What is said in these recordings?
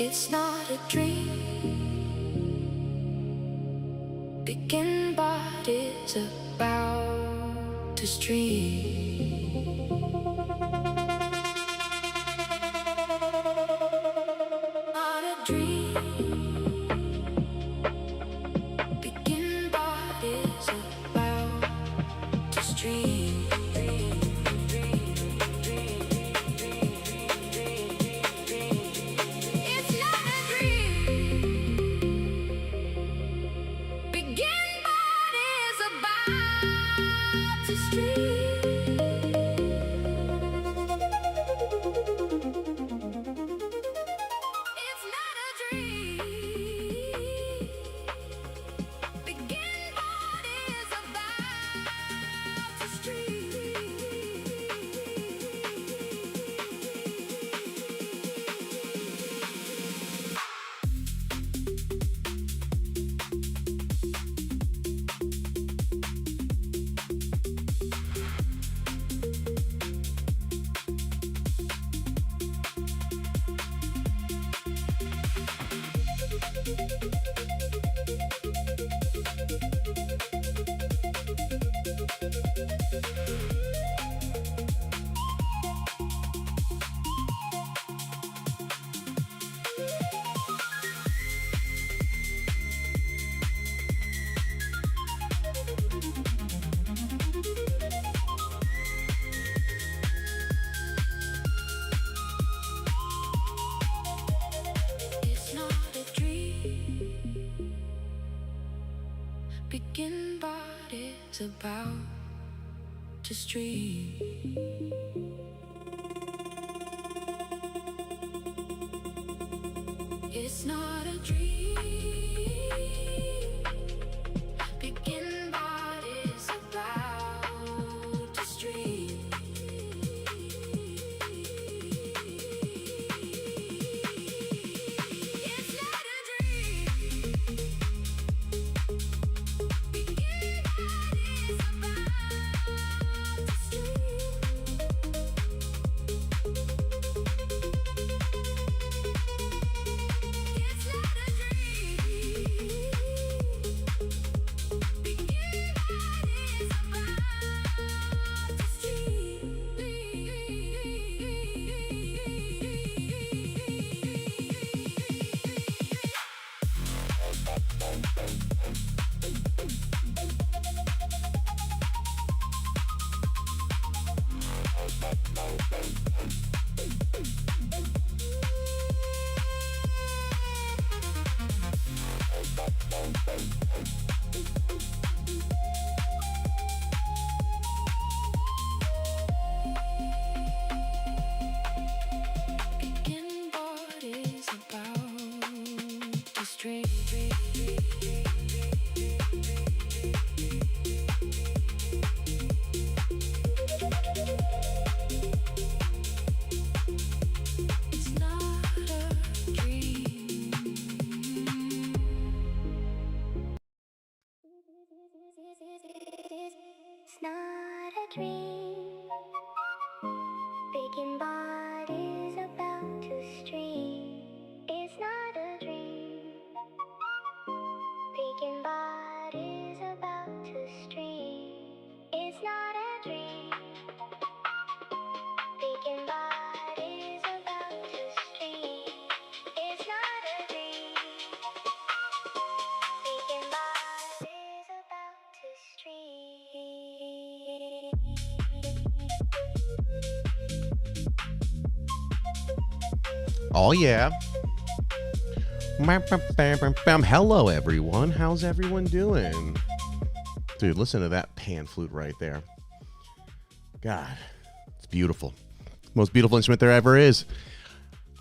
It's not a dream. Begin but is about to stream. Not a dream. Begin but is about to stream. Begin but is about to stream. It's not a dream. Begin but is about to stream. It's not a dream. It's not a dream. Begin but is about to stream. It's not a dream. Begin but is about to stream. It's not a dream. Begin but is about to stream. It's not a dream. Begin but is about to stream. Oh, yeah. Hello, everyone. How's everyone doing? Dude, listen to that pan flute right there. God, it's beautiful. Most beautiful instrument there ever is.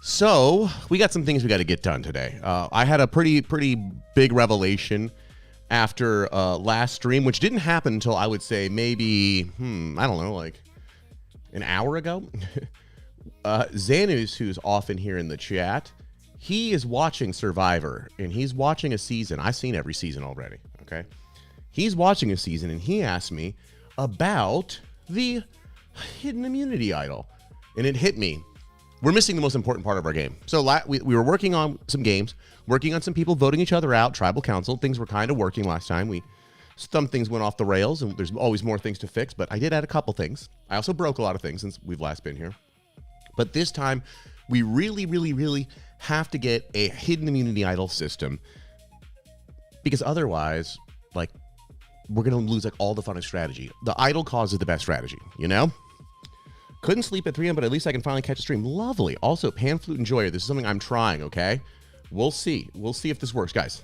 So, we got some things we got to get done today. I had a pretty big revelation after last stream, which didn't happen until I would say maybe, I don't know, like an hour ago. Xanus, who's often here in the chat, he is watching Survivor, and he's watching a season. I've seen every season already, okay? He's watching a season, and he asked me about the hidden immunity idol. And it hit me. we're missing the most important part of our game. So we were working on some games, working on some people voting each other out, tribal council. Things were kind of working last time. Some things went off the rails, and there's always more things to fix, but I did add a couple things. I also broke a lot of things since we've last been here. But this time, we really, really, really have to get a hidden immunity idol system, because otherwise, like, we're going to lose like all the fun of strategy. The idle cause is the best strategy, you know? Couldn't sleep at 3 a.m., but at least I can finally catch a stream. Lovely. Also, Pan Flute Enjoyer. This is something I'm trying, okay? We'll see. We'll see if this works. Guys,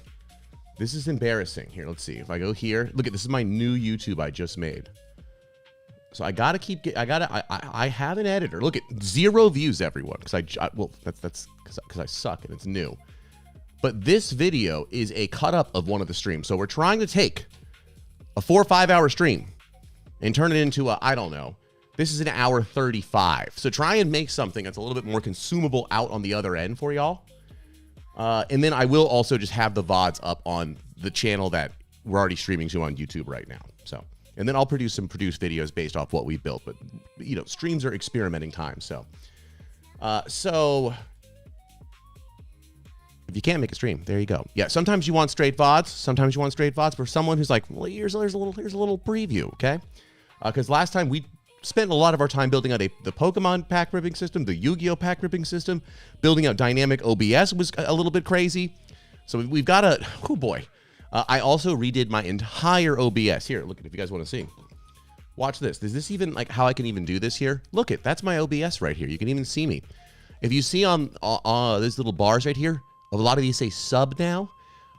this is embarrassing. Here, let's see. If I go here, look at this is my new YouTube I just made. So I gotta I have an editor. Look at 0 views, everyone. Well, that's because I suck and it's new. But this video is a cut up of one of the streams. So we're trying to take a 4 or 5 hour stream and turn it into a, I don't know. This is an hour 35. So try and make something that's a little bit more consumable out on the other end for y'all. And then I will also just have the VODs up on the channel that we're already streaming to on YouTube right now. So, and then I'll produce some videos based off what we built. But, you know, streams are experimenting time. So, if you can't make a stream, there you go. Yeah, sometimes you want straight VODs. Sometimes you want straight VODs for someone who's like, well, here's a little preview, okay? Because last time we spent a lot of our time building out the Pokemon pack ripping system, the Yu-Gi-Oh pack ripping system, building out dynamic OBS was a little bit crazy. So we've got oh boy. I also redid my entire OBS. Here, look at if you guys want to see. Watch this. Is this even like how I can even do this here? Look it, that's my OBS right here. You can even see me. If you see on these little bars right here, a lot of these say sub now.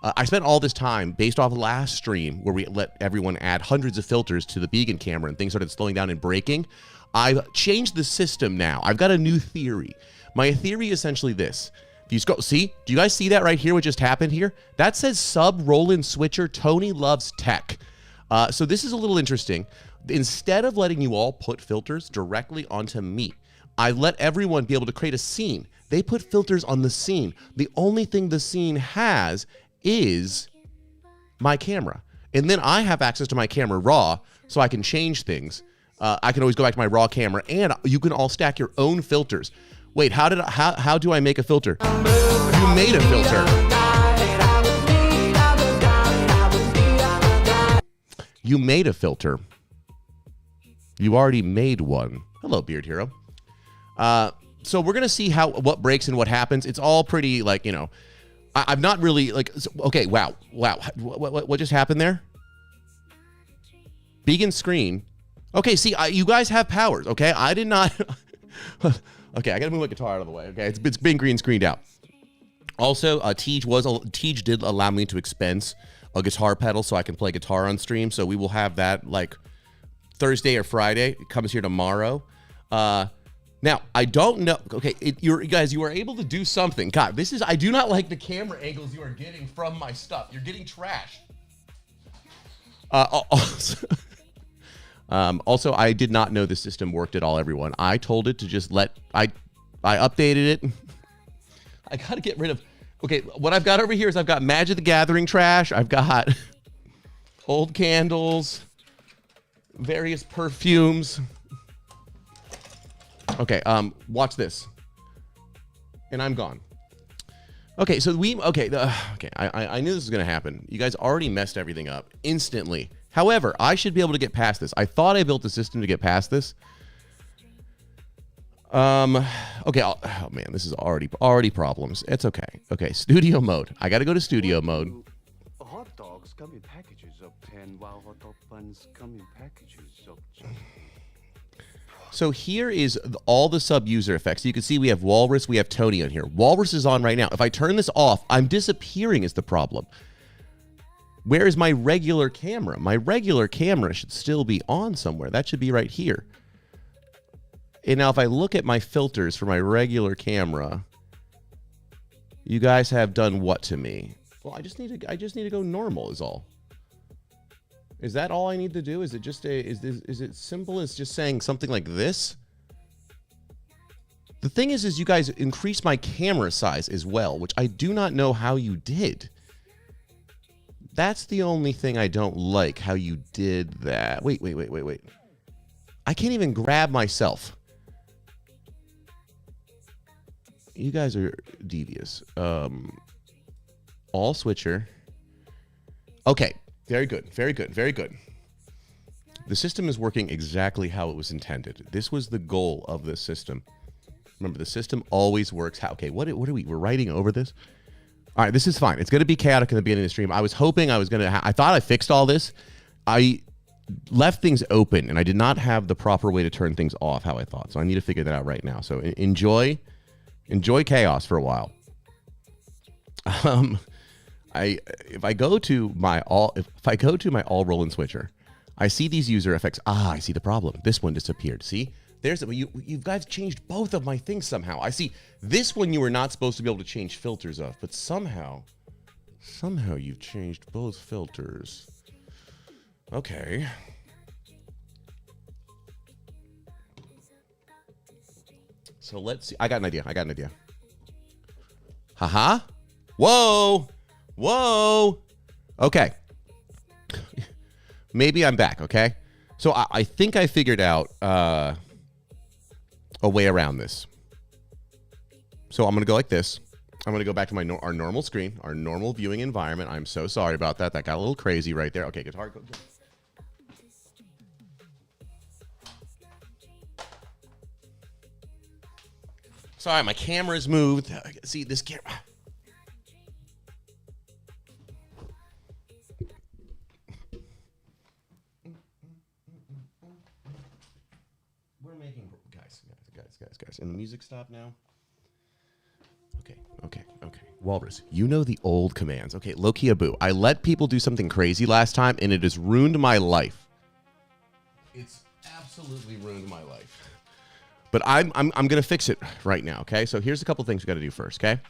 I spent all this time based off of last stream where we let everyone add hundreds of filters to the Beacon camera and things started slowing down and breaking. I've changed the system now. I've got a new theory. My theory is essentially this. If you scroll, see, do you guys see that right here? What just happened here? That says sub Roland Switcher Tony loves tech. So this is a little interesting. Instead of letting you all put filters directly onto me, I let everyone be able to create a scene. They put filters on the scene. The only thing the scene has is my camera. And then I have access to my camera raw, so I can change things. I can always go back to my raw camera, and you can all stack your own filters. Wait, how do I make a filter? You made a filter. You made a filter. You already made one. Hello, Beard Hero. So we're gonna see what breaks and what happens. It's all pretty like, you know, I've not really like. Okay, wow. What just happened there? Beacon screen. Okay, see, you guys have powers. Okay, I did not. Okay, I gotta move my guitar out of the way. Okay, it's been green screened out. Also, Tej did allow me to expense a guitar pedal so I can play guitar on stream. So we will have that like Thursday or Friday. It comes here tomorrow. Now, I don't know. Okay, you guys, you are able to do something. God, I do not like the camera angles you are getting from my stuff. You're getting trashed. Also, I did not know the system worked at all, everyone. I told it to just I updated it. I got to get rid of, okay, what I've got over here is I've got Magic the Gathering trash. I've got old candles, various perfumes. Okay, watch this. And I'm gone. Okay, so I knew this was going to happen. You guys already messed everything up instantly. However, I should be able to get past this. I thought I built a system to get past this. Okay, oh man, this is already problems. It's okay. Okay, studio mode. I got to go to studio mode. Hot dogs come in packages of 10, while hot dog buns come in packages of 20. So here is all the sub-user effects. You can see we have Walrus, we have Tony on here. Walrus is on right now. If I turn this off, I'm disappearing is the problem. Where is my regular camera? My regular camera should still be on somewhere. That should be right here. And now if I look at my filters for my regular camera, you guys have done what to me? Well, I just need to go normal is all. Is that all I need to do? Is it just is it simple as just saying something like this? The thing is you guys increase my camera size as well, which I do not know how you did. That's the only thing I don't like, how you did that. Wait. I can't even grab myself. You guys are devious. All switcher. Okay. Very good. Very good. Very good. The system is working exactly how it was intended. This was the goal of this system. Remember, the system always works how. Okay, what are we? We're writing over this. All right, this is fine. It's going to be chaotic in the beginning of the stream. I was hoping I was going to. I thought I fixed all this. I left things open, and I did not have the proper way to turn things off how I thought. So I need to figure that out right now. So enjoy chaos for a while. If I go to my all rolling switcher, I see these user effects. I see the problem. This one disappeared. See, there's you guys changed both of my things somehow. I see this one you were not supposed to be able to change filters of, but somehow you've changed both filters. Okay. So let's see. I got an idea. Haha. Whoa. Okay. Maybe I'm back, okay? So I think I figured out a way around this. So I'm going to go like this. I'm going to go back to our normal screen, our normal viewing environment. I'm so sorry about that. That got a little crazy right there. Okay, guitar. Go. Sorry, my camera's moved. See, this camera. We're making... Guys. And the music stopped now? Okay. Walrus, you know the old commands. Okay, Loki Abu. I let people do something crazy last time, and it has ruined my life. It's absolutely ruined my life. But I'm going to fix it right now, okay? So here's a couple things we got to do first, okay?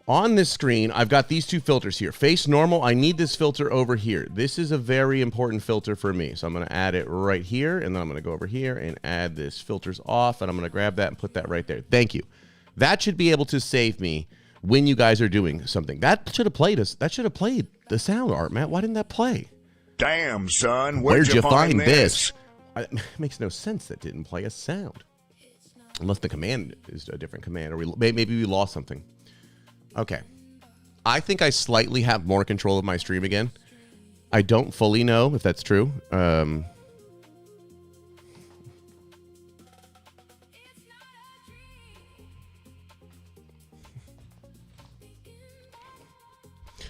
On this screen, I've got these two filters here. Face normal, I need this filter over here. This is a very important filter for me. So I'm going to add it right here, and then I'm going to go over here and add this filters off, and I'm going to grab that and put that right there. Thank you. That should be able to save me when you guys are doing something. That should have played us. That should have played the sound art, Matt. Why didn't that play? Damn, son, where'd you find this? It makes no sense that didn't play a sound. Unless the command is a different command, or maybe we lost something. Okay. I think I slightly have more control of my stream again. I don't fully know if that's true.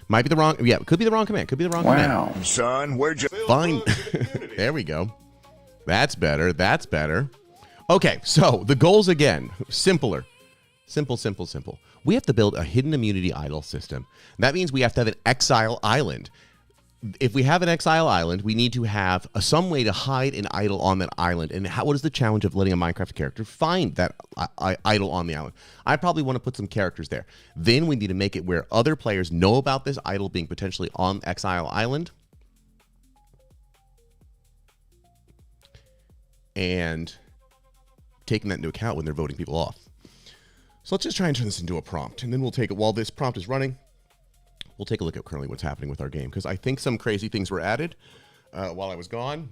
Might be the wrong... Yeah, could be the wrong command. Wow. Son, where'd you... Fine. There we go. That's better. Okay, so the goals again. Simpler. Simple. We have to build a hidden immunity idol system. That means we have to have an exile island. If we have an exile island, we need to have some way to hide an idol on that island. And what is the challenge of letting a Minecraft character find that idol on the island? I probably want to put some characters there. Then we need to make it where other players know about this idol being potentially on Exile Island. And taking that into account when they're voting people off. So let's just try and turn this into a prompt. And then we'll take it while this prompt is running. We'll take a look at currently what's happening with our game, because I think some crazy things were added while I was gone.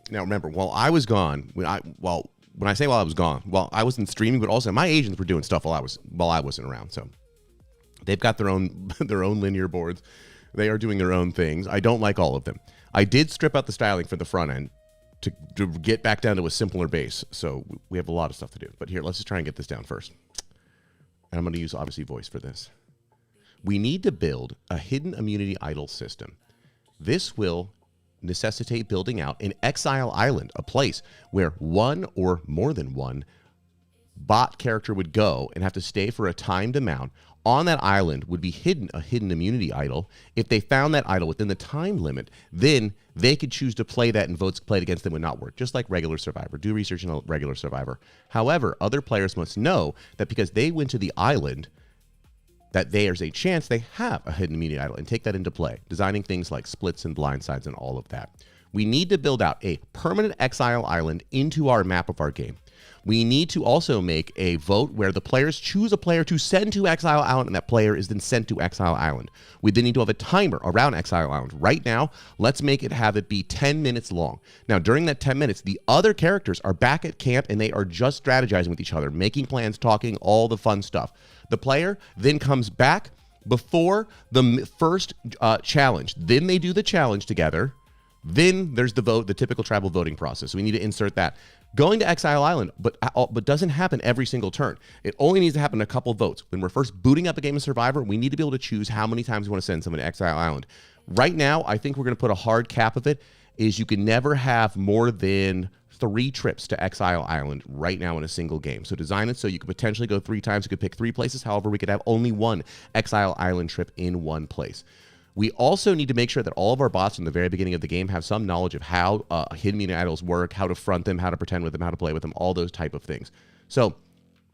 Now, remember, while I was gone, when I say while I was gone, while I wasn't streaming, but also my agents were doing stuff while I wasn't around. So they've got their own linear boards. They are doing their own things. I don't like all of them. I did strip out the styling for the front end to get back down to a simpler base. So we have a lot of stuff to do. But here, let's just try and get this down first. And I'm going to use, obviously, voice for this. We need to build a hidden immunity idol system. This will necessitate building out an Exile Island, a place where one or more than one bot character would go and have to stay for a timed amount. On that island would be hidden a hidden immunity idol. If they found that idol within the time limit, then they could choose to play that, and votes played against them would not work, just like regular Survivor. Do research in a regular Survivor. However, other players must know that because they went to the island, that there's a chance they have a hidden immunity idol, and take that into play, designing things like splits and blind sides and all of that. We need to build out a permanent exile island into our map of our game. We need to also make a vote where the players choose a player to send to Exile Island, and that player is then sent to Exile Island. We then need to have a timer around Exile Island. Right now, let's make it have it be 10 minutes long. Now, during that 10 minutes, the other characters are back at camp, and they are just strategizing with each other, making plans, talking, all the fun stuff. The player then comes back before the first challenge. Then they do the challenge together. Then there's the vote, the typical tribal voting process. So we need to insert that. Going to Exile Island, but doesn't happen every single turn. It only needs to happen a couple votes. When we're first booting up a game of Survivor, we need to be able to choose how many times we want to send someone to Exile Island. Right now, I think we're going to put a hard cap of it, is you can never have more than 3 trips to Exile Island right now in a single game. So design it so you could potentially go 3 times. You could pick 3 places. However, we could have only 1 Exile Island trip in one place. We also need to make sure that all of our bots from the very beginning of the game have some knowledge of how hidden media idols work, how to front them, how to pretend with them, how to play with them, all those type of things. So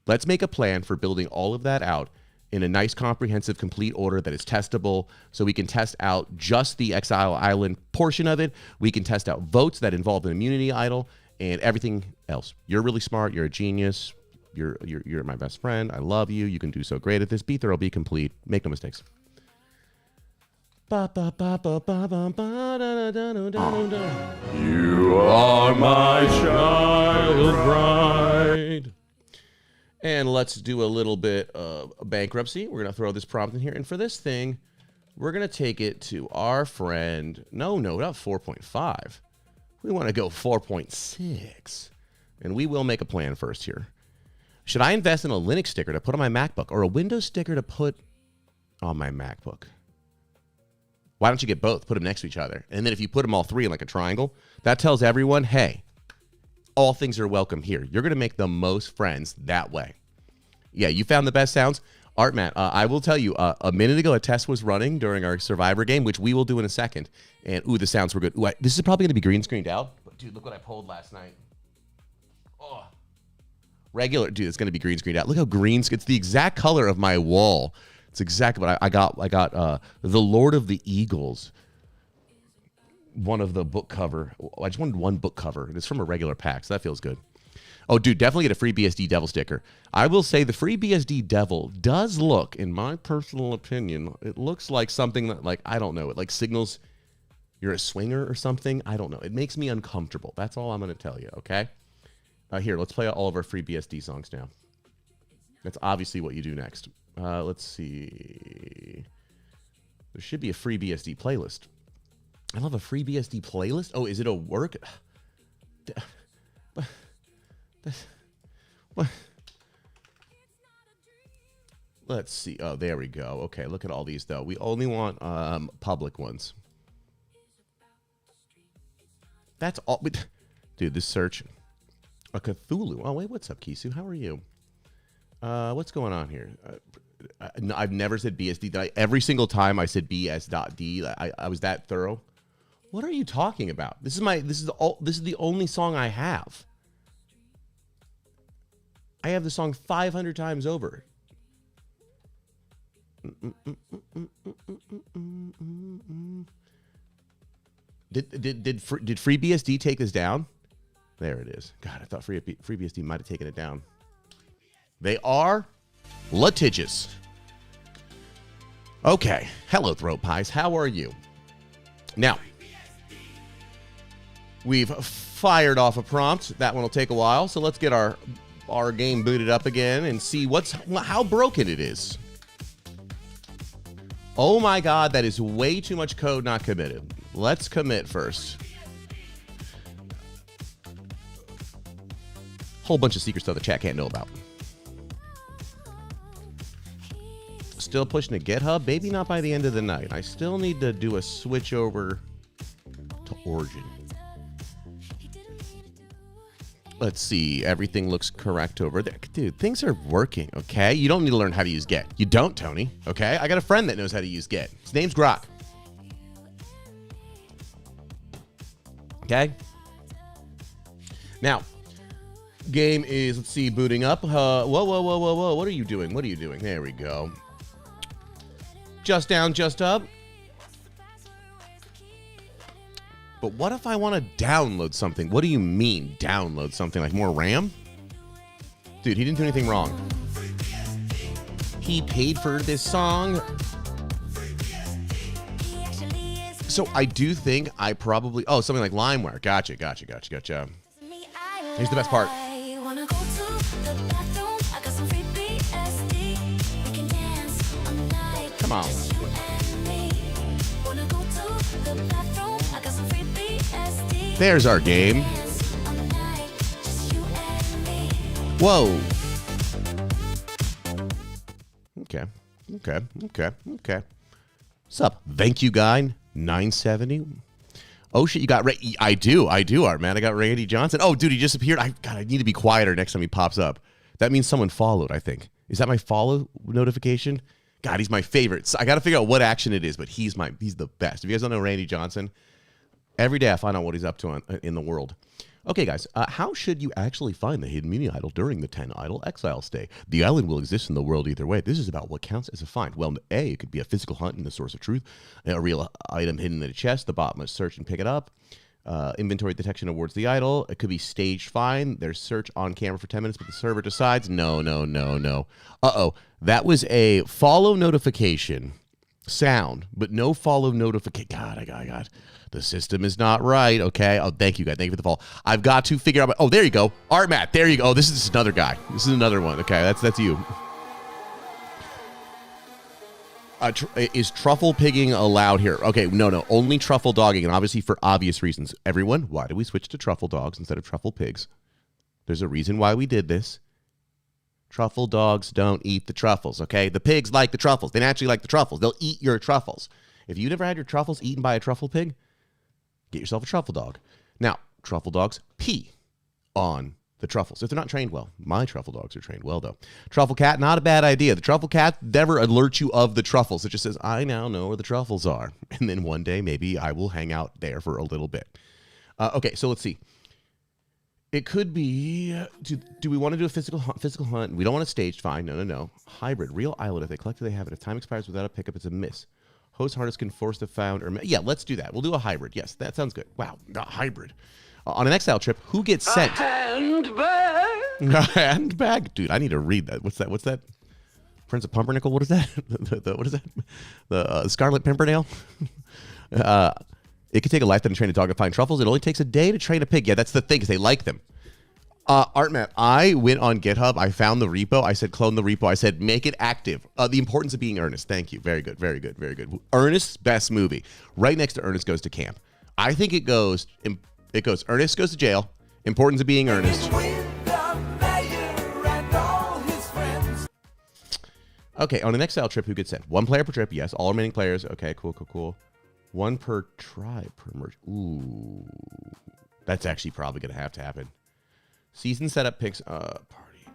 let's make a plan for building all of that out in a nice, comprehensive, complete order that is testable, so we can test out just the Exile Island portion of it. We can test out votes that involve an immunity idol and everything else. You're really smart. You're a genius. You're my best friend. I love you. You can do so great at this. Be thorough, be complete. Make no mistakes. You are my child bride. And let's do a little bit of bankruptcy. We're going to throw this prompt in here. And for this thing, we're going to take it to our friend. No, not 4.5. We want to go 4.6. And we will make a plan first here. Should I invest in a Linux sticker to put on my MacBook or a Windows sticker to put on my MacBook? Why don't you get both? Put them next to each other. And then if you put them all 3 in like a triangle, that tells everyone, hey, all things are welcome here. You're going to make the most friends that way. Yeah, you found the best sounds. Art Matt, I will tell you, a minute ago, a test was running during our Survivor game, which we will do in a second. And, the sounds were good. Ooh, this is probably going to be green screened out. But, dude, look what I pulled last night. Oh. Regular. Dude, it's going to be green screened out. Look how green. It's the exact color of my wall. It's exactly what I got. I got The Lord of the Eagles, one of the book cover. I just wanted one book cover. It's from a regular pack, so that feels good. Oh, dude, definitely get a free BSD Devil sticker. I will say the free BSD Devil does look, in my personal opinion, it looks like something that, like, I don't know, it like signals you're a swinger or something. I don't know. It makes me uncomfortable. That's all I'm going to tell you, okay? Here, let's play all of our free BSD songs now. That's obviously what you do next. Let's see. There should be a free BSD playlist. I love a free BSD playlist. Oh, is it a work? Let's see. Oh, there we go. Okay, look at all these, though. We only want public ones. That's all. Dude, this search. A Cthulhu. Oh, wait, what's up, Kisu? How are you? What's going on here? I've never said BSD. Every single time I said BS.D, I was that thorough. What are you talking about? This is the only song I have. I have the song 500 times over. Did FreeBSD take this down? There it is. God, I thought FreeBSD might have taken it down. They are litigious. Okay. Hello, Throat Pies. How are you? Now, we've fired off a prompt. That one will take a while. So let's get our game booted up again and see how broken it is. Oh my God, that is way too much code not committed. Let's commit first. Whole bunch of secret stuff the chat can't know about. Still pushing to GitHub? Maybe not by the end of the night. I still need to do a switch over to Origin. Let's see. Everything looks correct over there. Dude, things are working, okay? You don't need to learn how to use Get. You don't, Tony, okay? I got a friend that knows how to use Get. His name's Grok. Okay? Now, game is, let's see, booting up. Whoa. What are you doing? What are you doing? There we go. Just down, just up. But what if I want to download something? What do you mean, download something? Like more RAM? Dude, he didn't do anything wrong. He paid for this song. So I do think I probably... Oh, something like LimeWire. Gotcha. Here's the best part. Come on. There's our game. Whoa. Okay. Sup? Thank you, guy. 970. Oh shit, you got I do, Art, man. I got Randy Johnson. Oh, dude, he just appeared. I need to be quieter next time he pops up. That means someone followed, I think. Is that my follow notification? God, he's my favorite. So I got to figure out what action it is, but he's the best. If you guys don't know Randy Johnson, every day I find out what he's up to in the world. Okay, guys, how should you actually find the hidden media idol during the 10 idol exile stay? The island will exist in the world either way. This is about what counts as a find. Well, A, it could be a physical hunt in the source of truth, a real item hidden in a chest. The bot must search and pick it up. Inventory detection awards the idol. It could be staged find. There's search on camera for 10 minutes, but the server decides. No. Uh-oh. That was a follow notification sound, but no follow notification. God. The system is not right, okay? Oh, thank you, guys. Thank you for the follow. I've got to figure out... Oh, there you go. Art Matt, there you go. Oh, this is another guy. This is another one. Okay, that's you. Is truffle pigging allowed here? Okay, no. Only truffle dogging, and obviously for obvious reasons. Everyone, why do we switch to truffle dogs instead of truffle pigs? There's a reason why we did this. Truffle dogs don't eat the truffles, okay? The pigs like the truffles. They naturally like the truffles. They'll eat your truffles. If you never had your truffles eaten by a truffle pig, get yourself a truffle dog. Now, truffle dogs pee on the truffles if they're not trained well. My truffle dogs are trained well, though. Truffle cat, not a bad idea. The truffle cat never alerts you of the truffles. It just says, I now know where the truffles are. And then one day, maybe I will hang out there for a little bit. Okay, so let's see. It could be, do we want to do a physical hunt? We don't want a staged find. No. Hybrid, real island. If they collect it, they have it. If time expires without a pickup, it's a miss. Host artists can force the found or... Yeah, let's do that. We'll do a hybrid. Yes, that sounds good. Wow, a hybrid. On an exile trip, who gets sent? A handbag. A handbag? Dude, I need to read that. What's that? Prince of Pumpernickel? What is that? What is that? The Scarlet Pimpernel? It could take a lifetime to train a dog to find truffles. It only takes a day to train a pig. Yeah, that's the thing, because they like them. ArtMatt, I went on GitHub. I found the repo. I said, clone the repo. I said, make it active. The importance of being earnest. Thank you. Very good. Ernest's best movie. Right next to Ernest Goes to Camp. I think it goes Ernest goes to jail. Importance of being earnest. Okay, on an exile trip, who gets sent? One player per trip. Yes, all remaining players. Okay, cool. One per tribe per merge. Ooh. That's actually probably going to have to happen. Season setup picks party.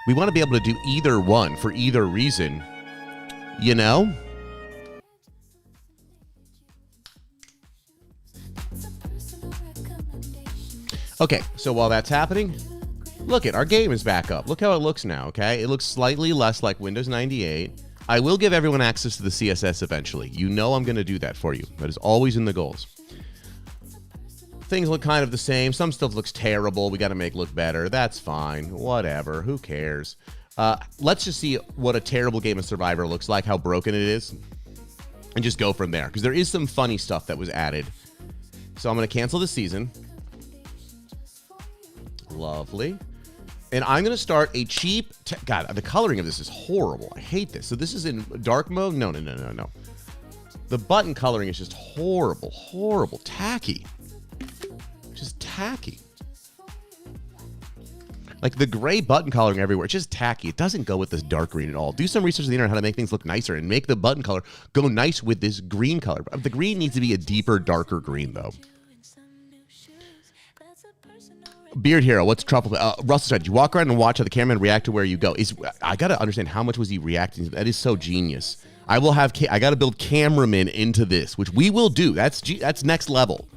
We want to be able to do either one for either reason. You know? Okay, so while that's happening, look our game is back up. Look how it looks now, okay? It looks slightly less like Windows 98. I will give everyone access to the CSS eventually. You know I'm going to do that for you. That is always in the goals. Things look kind of the same. Some stuff looks terrible. We got to make look better. That's fine. Whatever. Who cares? Let's just see what a terrible game of Survivor looks like, how broken it is, and just go from there. Because there is some funny stuff that was added. So I'm going to cancel this season. Lovely. And I'm going to start a cheap... God, the coloring of this is horrible. I hate this. So this is in dark mode? No. The button coloring is just horrible. Tacky. Just tacky. Like the gray button coloring everywhere. It's just tacky. It doesn't go with this dark green at all. Do some research on the internet how to make things look nicer and make the button color go nice with this green color. The green needs to be a deeper, darker green, though. Beard Hero, what's truffle? Russell said, you walk around and watch how the cameraman react to where you go. I got to understand how much was he reacting to. That is so genius. I got to build cameramen into this, which we will do. That's next level.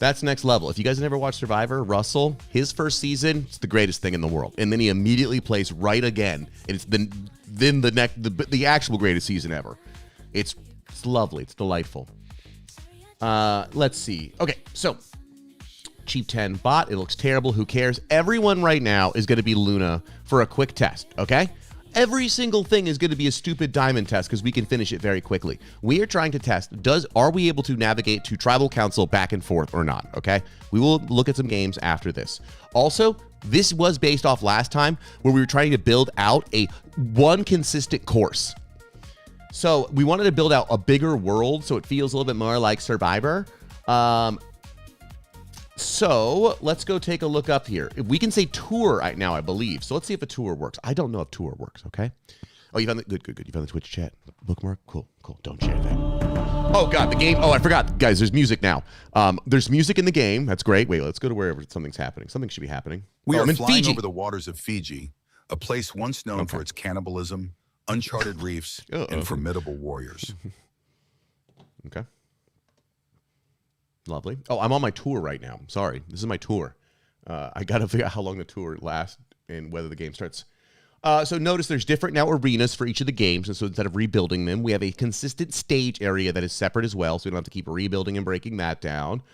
That's next level. If you guys have never watched Survivor, Russell, his first season, it's the greatest thing in the world. And then he immediately plays right again. And it's the actual greatest season ever. It's lovely. It's delightful. Let's see. Okay, so Cheap 10 bot. It looks terrible. Who cares? Everyone right now is going to be Luna for a quick test, okay? Every single thing is going to be a stupid diamond test because we can finish it very quickly. We are trying to test, are we able to navigate to tribal council back and forth or not, okay? We will look at some games after this. Also, this was based off last time where we were trying to build out one consistent course. So we wanted to build out a bigger world so it feels a little bit more like Survivor. So let's go take a look up here. We can say tour right now, I believe. So let's see if a tour works. I don't know if tour works, okay? Oh, you found the good. You found the Twitch chat bookmark? Cool. Don't share that. Oh, God, the game. Oh, I forgot. Guys, there's music now. There's music in the game. That's great. Wait, let's go to wherever something's happening. Something should be happening. We are I'm in flying Fiji. over the waters of Fiji, a place once known for its cannibalism, uncharted reefs, and formidable warriors. Okay. Lovely. Oh, I'm on my tour right now. Sorry. This is my tour. I got to figure out how long the tour lasts and whether the game starts. So notice there's different now arenas for each of the games. And so instead of rebuilding them, we have a consistent stage area that is separate as well. So we don't have to keep rebuilding and breaking that down.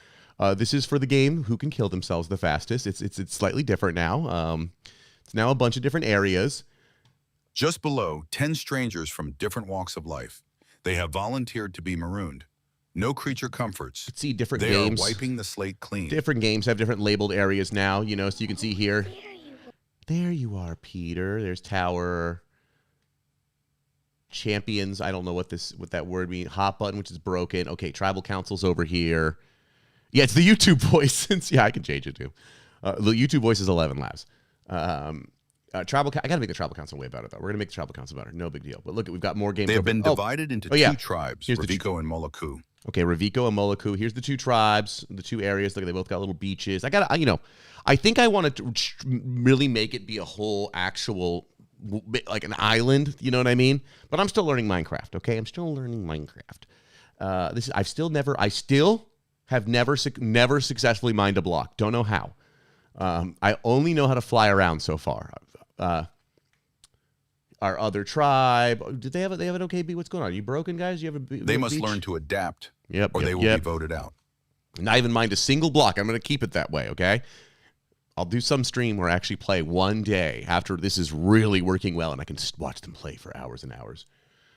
This is for the game who can kill themselves the fastest. It's slightly different now. It's now a bunch of different areas. Just below, 10 strangers from different walks of life. They have volunteered to be marooned. No creature comforts. Let's see different They games. are wiping the slate clean. Different games have different labeled areas now, so you can see here. There you are, Peter. There's Tower. Champions. I don't know what that word means. Hot button, which is broken. Okay, Tribal Council's over here. Yeah, it's the YouTube voice. I can change it too. The YouTube voice is 11 Labs. I gotta make the Tribal Council way better though. We're gonna make the Tribal Council better. No big deal. But look, we've got more games. They have been divided into two tribes, Ravico and Moloku. Okay, Ravico and Moloku. Here's the two tribes, the two areas. Look, they both got little beaches. I think I want to really make it be a whole actual, like an island. You know what I mean? But I'm still learning Minecraft. Okay, I'm still learning Minecraft. I still have never successfully mined a block. Don't know how. I only know how to fly around so far. Our other tribe, did they have an okay beat? What's going on? Are you broken, guys? You have a They must beach? learn to adapt, or they will be voted out. Not even mind a single block. I'm going to keep it that way, okay? I'll do some stream where I actually play one day after this is really working well, and I can watch them play for hours and hours.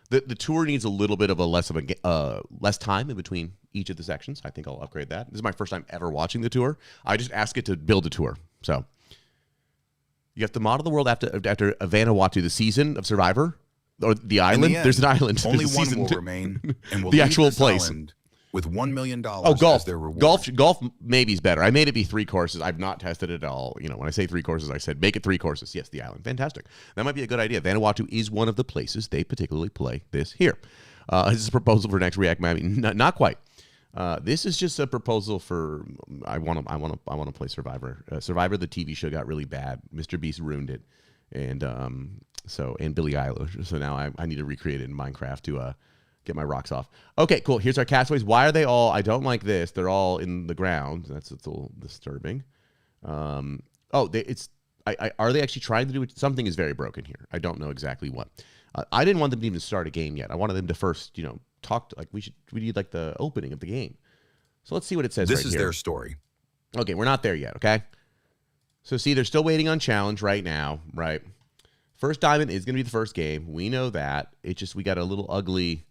The tour needs a little bit of less time in between each of the sections. I think I'll upgrade that. This is my first time ever watching the tour. I just ask it to build a tour. So you have to model the world after Vanuatu, the season of Survivor, or the island. There's an island. Only There's a one season will two. remain, and will The leave actual this place. island with $1 million Golf. as their reward. Golf maybe's better. I made it be 3 courses. I've not tested it at all. When I say 3 courses, I said make it 3 courses. Yes, the island. Fantastic. That might be a good idea. Vanuatu is one of the places they particularly play this here. This is a proposal for next React Miami. Not quite. This is just a proposal for I want to play Survivor. Survivor, the TV show, got really bad. Mr. Beast ruined it, and Billie Eilish. So now I need to recreate it in Minecraft to get my rocks off. Okay, cool. Here's our castaways. Why are they all? I don't like this. They're all in the ground. It's a little disturbing. Are they actually trying to do it? Something is very broken here. I don't know exactly what. I didn't want them to even start a game yet. I wanted them to first, talk. We need like the opening of the game. So let's see what it says. This right is here. their story. Okay, we're not there yet. Okay. So see, they're still waiting on challenge right now. Right. First diamond is going to be the first game. We know that. It just we got a little ugly.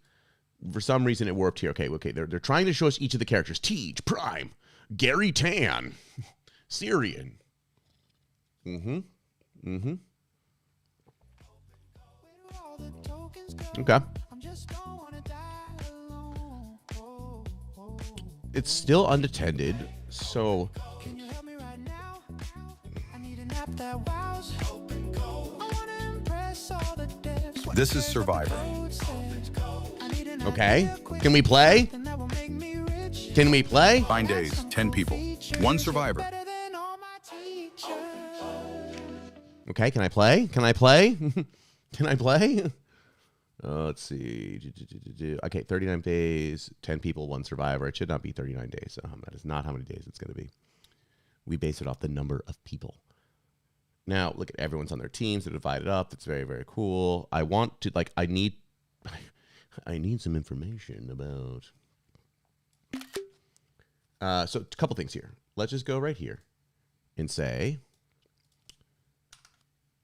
For some reason, it warped here. Okay. They're trying to show us each of the characters. Tej, Prime, Gary Tan, Syrian. Okay. It's still unattended, so This is Survivor. okay. Can we play? Can we play? 9 days, 10 people, 1 survivor. Okay, can I play? Can I play? Can I play? Let's see. Okay, 39 days, 10 people, 1 survivor. It should not be 39 days. That is not how many days it's going to be. We base it off the number of people. Now, look at everyone's on their teams. They're divided up. That's very, very cool. I want to, I need some information about So a couple things here. Let's just go right here and say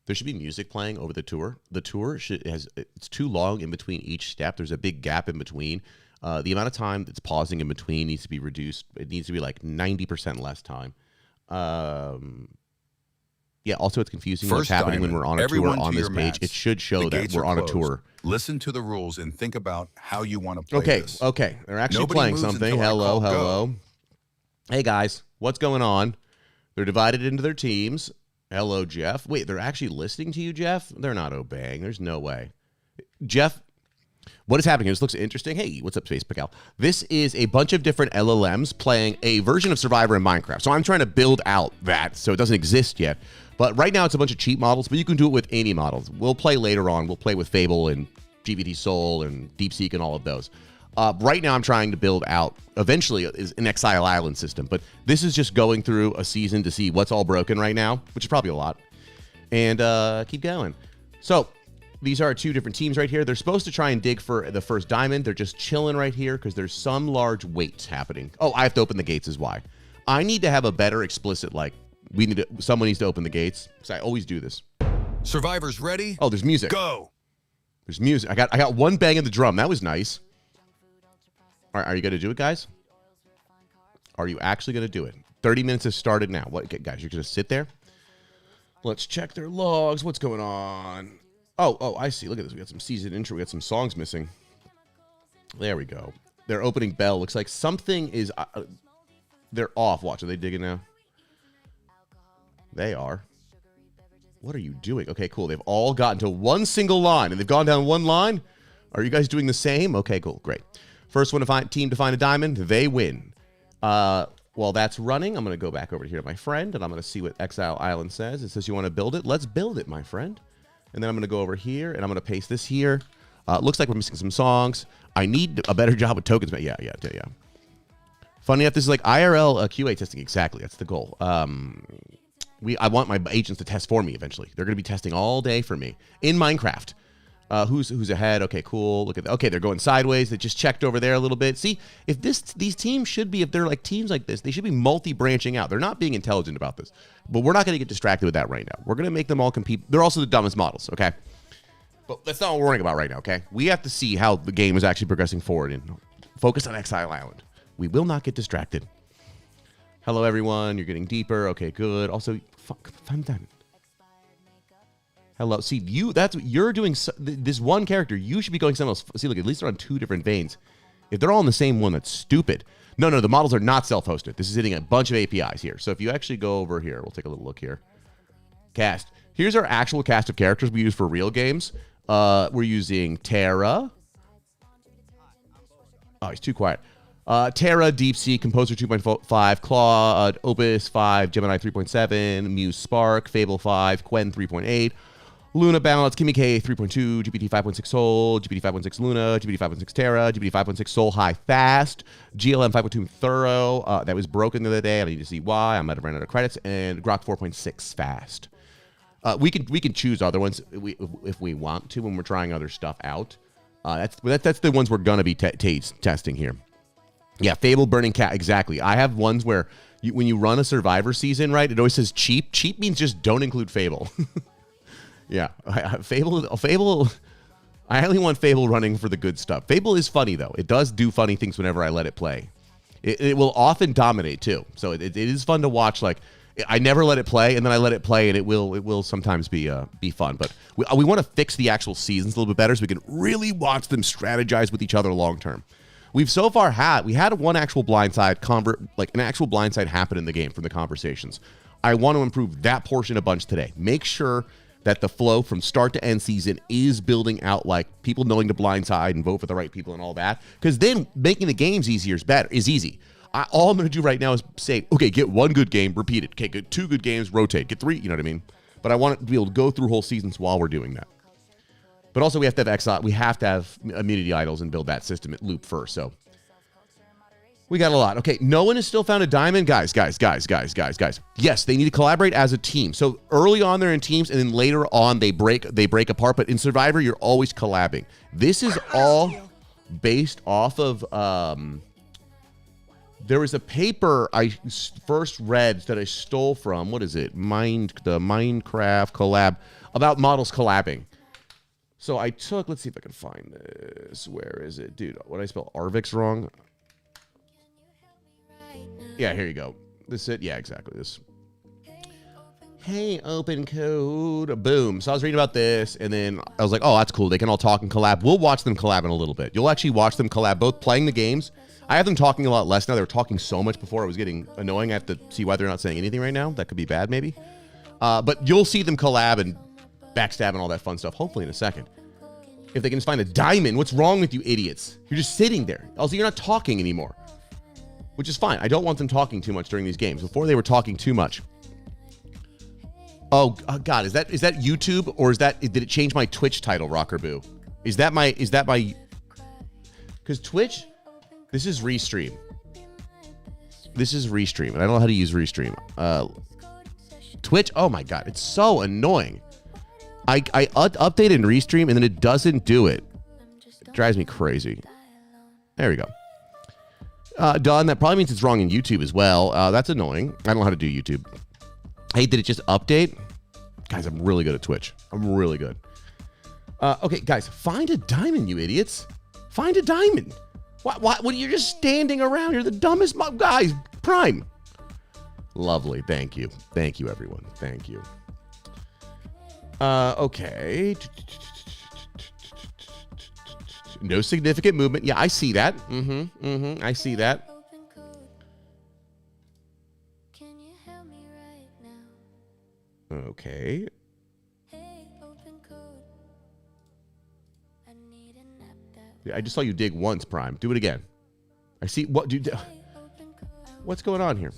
there should be music playing over the tour. The tour it's too long in between each step. There's a big gap in between. The amount of time that's pausing in between needs to be reduced. It needs to be like 90% less time. Yeah, also it's confusing what's happening when we're on a tour on this page. It should show that we're on a tour. Listen to the rules and think about how you want to play this. Okay. They're actually playing something. Hello. Hey, guys. What's going on? They're divided into their teams. Hello, Jeff. Wait, they're actually listening to you, Jeff? They're not obeying. There's no way. Jeff, what is happening here? This looks interesting. Hey, what's up, Space Pical? This is a bunch of different LLMs playing a version of Survivor in Minecraft. So I'm trying to build out that so it doesn't exist yet. But right now it's a bunch of cheap models, but you can do it with any models. We'll play later on. We'll play with Fable and GPT Soul and DeepSeek and all of those. Right now I'm trying to build out, eventually, is an Exile Island system. But this is just going through a season to see what's all broken right now, which is probably a lot. And keep going. So these are 2 different teams right here. They're supposed to try and dig for the first diamond. They're just chilling right here because there's some large weights happening. Oh, I have to open the gates is why. I need to have a better explicit, like, someone needs to open the gates. So I always do this. Survivors ready? Oh, there's music. Go. There's music. I got one bang of the drum. That was nice. All right, are you going to do it, guys? Are you actually going to do it? 30 minutes has started now. What, guys, you're going to sit there? Let's check their logs. What's going on? Oh, I see. Look at this. We got some season intro. We got some songs missing. There we go. Their opening bell looks like something is... they're off. Watch. Are they digging now? They are. What are you doing? Okay, cool. They've all gotten to one single line, and they've gone down one line. Are you guys doing the same? Okay, cool. Great. First one team to find a diamond, they win. While that's running, I'm going to go back over here to my friend, and I'm going to see what Exile Island says. It says you want to build it. Let's build it, my friend. And then I'm going to go over here, and I'm going to paste this here. Looks like we're missing some songs. I need a better job with tokens. Yeah. Funny enough, this is like IRL QA testing. Exactly. That's the goal. I want my agents to test for me eventually. They're going to be testing all day for me in Minecraft. Who's ahead? Okay, cool. Look at that. Okay, they're going sideways. They just checked over there a little bit. See, if these teams should be, if they're like teams like this, they should be multi-branching out. They're not being intelligent about this. But we're not going to get distracted with that right now. We're going to make them all compete. They're also the dumbest models, okay? But that's not what we're worrying about right now, okay? We have to see how the game is actually progressing forward and focus on Exile Island. We will not get distracted. Hello, everyone. You're getting deeper. Okay, good. Also, find diamond. Hello. See, that's what you're doing. This one character, you should be going something else. See, look, at least they're on 2 different veins. If they're all on the same one, that's stupid. No, the models are not self-hosted. This is hitting a bunch of APIs here. So if you actually go over here, we'll take a little look here. Cast. Here's our actual cast of characters we use for real games. We're using Terra. Oh, he's too quiet. Terra, DeepSeek, Composer 2.5, Claw, Opus 5, Gemini 3.7, Muse Spark, Fable 5, Quen 3.8, Luna Balance, Kimi K 3.2, GPT 5.6 Soul, GPT 5.6 Luna, GPT 5.6 Terra, GPT 5.6 Soul High Fast, GLM 5.2 Thorough, that was broken the other day. I need to see why. I might have ran out of credits, and Grok 4.6 Fast. We can choose other ones if we want to when we're trying other stuff out. That's the ones we're gonna be testing here. Yeah, Fable, Burning Cat, exactly. I have ones where when you run a Survivor season, right, it always says cheap. Cheap means just don't include Fable. Yeah, Fable, I only want Fable running for the good stuff. Fable is funny, though. It does do funny things whenever I let it play. It will often dominate, too. So it is fun to watch. Like, I never let it play, and then I let it play, and it will sometimes be fun. But we want to fix the actual seasons a little bit better so we can really watch them strategize with each other long term. We've so far had one actual blindside an actual blindside happen in the game from the conversations. I want to improve that portion a bunch today. Make sure that the flow from start to end season is building out, like people knowing to blindside and vote for the right people and all that. Because then making the games easier is easy. All I'm going to do right now is say, okay, get 1 good game, repeat it. Okay, get 2 good games, rotate. Get 3, you know what I mean? But I want to be able to go through whole seasons while we're doing that. But also we have to have exile. We have to have immunity idols and build that system at loop first. So we got a lot. Okay, no one has still found a diamond. Guys. Yes, they need to collaborate as a team. So early on they're in teams, and then later on they break apart. But in Survivor, you're always collabing. This is all based off of There was a paper I first read that I stole from, what is it? The Minecraft collab about models collabing. So I took, let's see if I can find this. Where is it? Dude, what did I spell Arvix wrong? Yeah, here you go. This is it? Yeah, exactly. This. Hey, open code. Boom. So I was reading about this, and then I was like, oh, that's cool. They can all talk and collab. We'll watch them collab in a little bit. You'll actually watch them collab, both playing the games. I have them talking a lot less now. They were talking so much before. It was getting annoying. I have to see why they're not saying anything right now. That could be bad, maybe. But you'll see them collab and backstab and all that fun stuff, hopefully in a second. If they can just find a diamond, what's wrong with you idiots? You're just sitting there. Also, you're not talking anymore, which is fine. I don't want them talking too much during these games. Before they were talking too much. Oh God, is that YouTube or did it change my Twitch title, Rockerboo? Is that my, because Twitch, this is Restream. This is Restream, and I don't know how to use Restream. Twitch, oh my God, it's so annoying. I update in Restream and then it doesn't do it. It drives me crazy. There we go. Done. That probably means it's wrong in YouTube as well. That's annoying. I don't know how to do YouTube. Hey, did it just update? Guys, I'm really good at Twitch. I'm really good. Okay, guys, find a diamond, you idiots. Find a diamond. What are you just standing around? You're the dumbest guys. Prime. Lovely. Thank you. Thank you, everyone. Thank you. Okay. No significant movement. Yeah, I see that. I see that. Okay. Yeah, I just saw you dig once, Prime. Do it again. I see what do. What's going on here?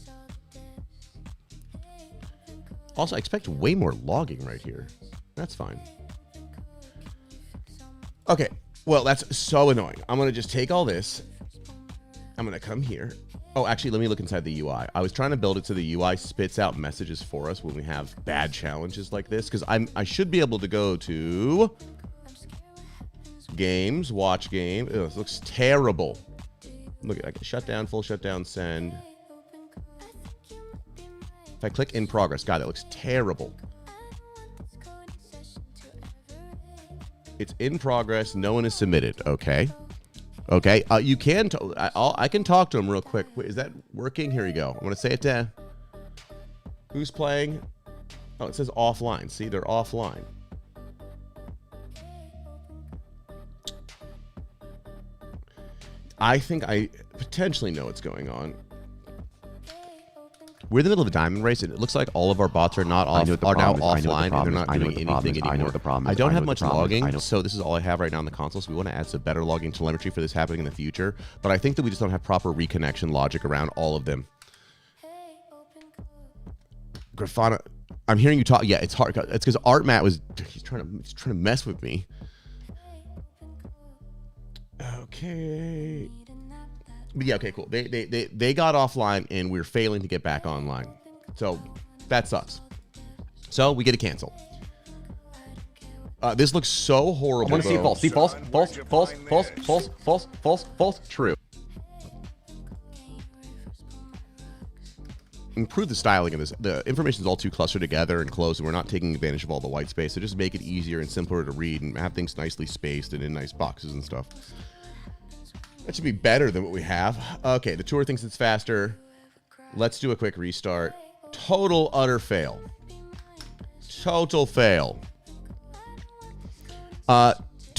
Also, I expect way more logging right here. That's fine. Okay. Well, that's so annoying. I'm going to just take all this. I'm going to come here. Oh, actually, let me look inside the UI. I was trying to build it so the UI spits out messages for us when we have bad challenges like this. Because I should be able to go to games, watch game. Ugh, this looks terrible. Look at like shutdown, full shutdown, send. If I click in progress, God, that looks terrible. It's in progress. No one is submitted. Okay. Okay. You can. I can talk to him real quick. Wait, is that working? Here you go. I'm gonna say it to. Who's playing? Oh, it says offline. See, they're offline. I think I potentially know what's going on. We're in the middle of a diamond race, and it looks like all of our bots are not off, are now offline, and they're not doing anything anymore. I know the problem. I don't have much logging, so this is all I have right now on the console. So we want to add some better logging telemetry for this happening in the future. But I think that we just don't have proper reconnection logic around all of them. Grafana, I'm hearing you talk. Yeah, it's hard. It's because ArtMatt was he's trying to mess with me. Okay. But yeah, okay, cool. They got offline and we're failing to get back online. So that sucks. So we get to cancel. This looks so horrible. I want to see false. See false, false, false, false, false, false, false, false, true. Improve the styling of this. The information is all too clustered together and close, and we're not taking advantage of all the white space. So just make it easier and simpler to read and have things nicely spaced and in nice boxes and stuff. That should be better than what we have. Okay, the tour thinks it's faster. Let's do a quick restart. Total utter fail. Total fail. Do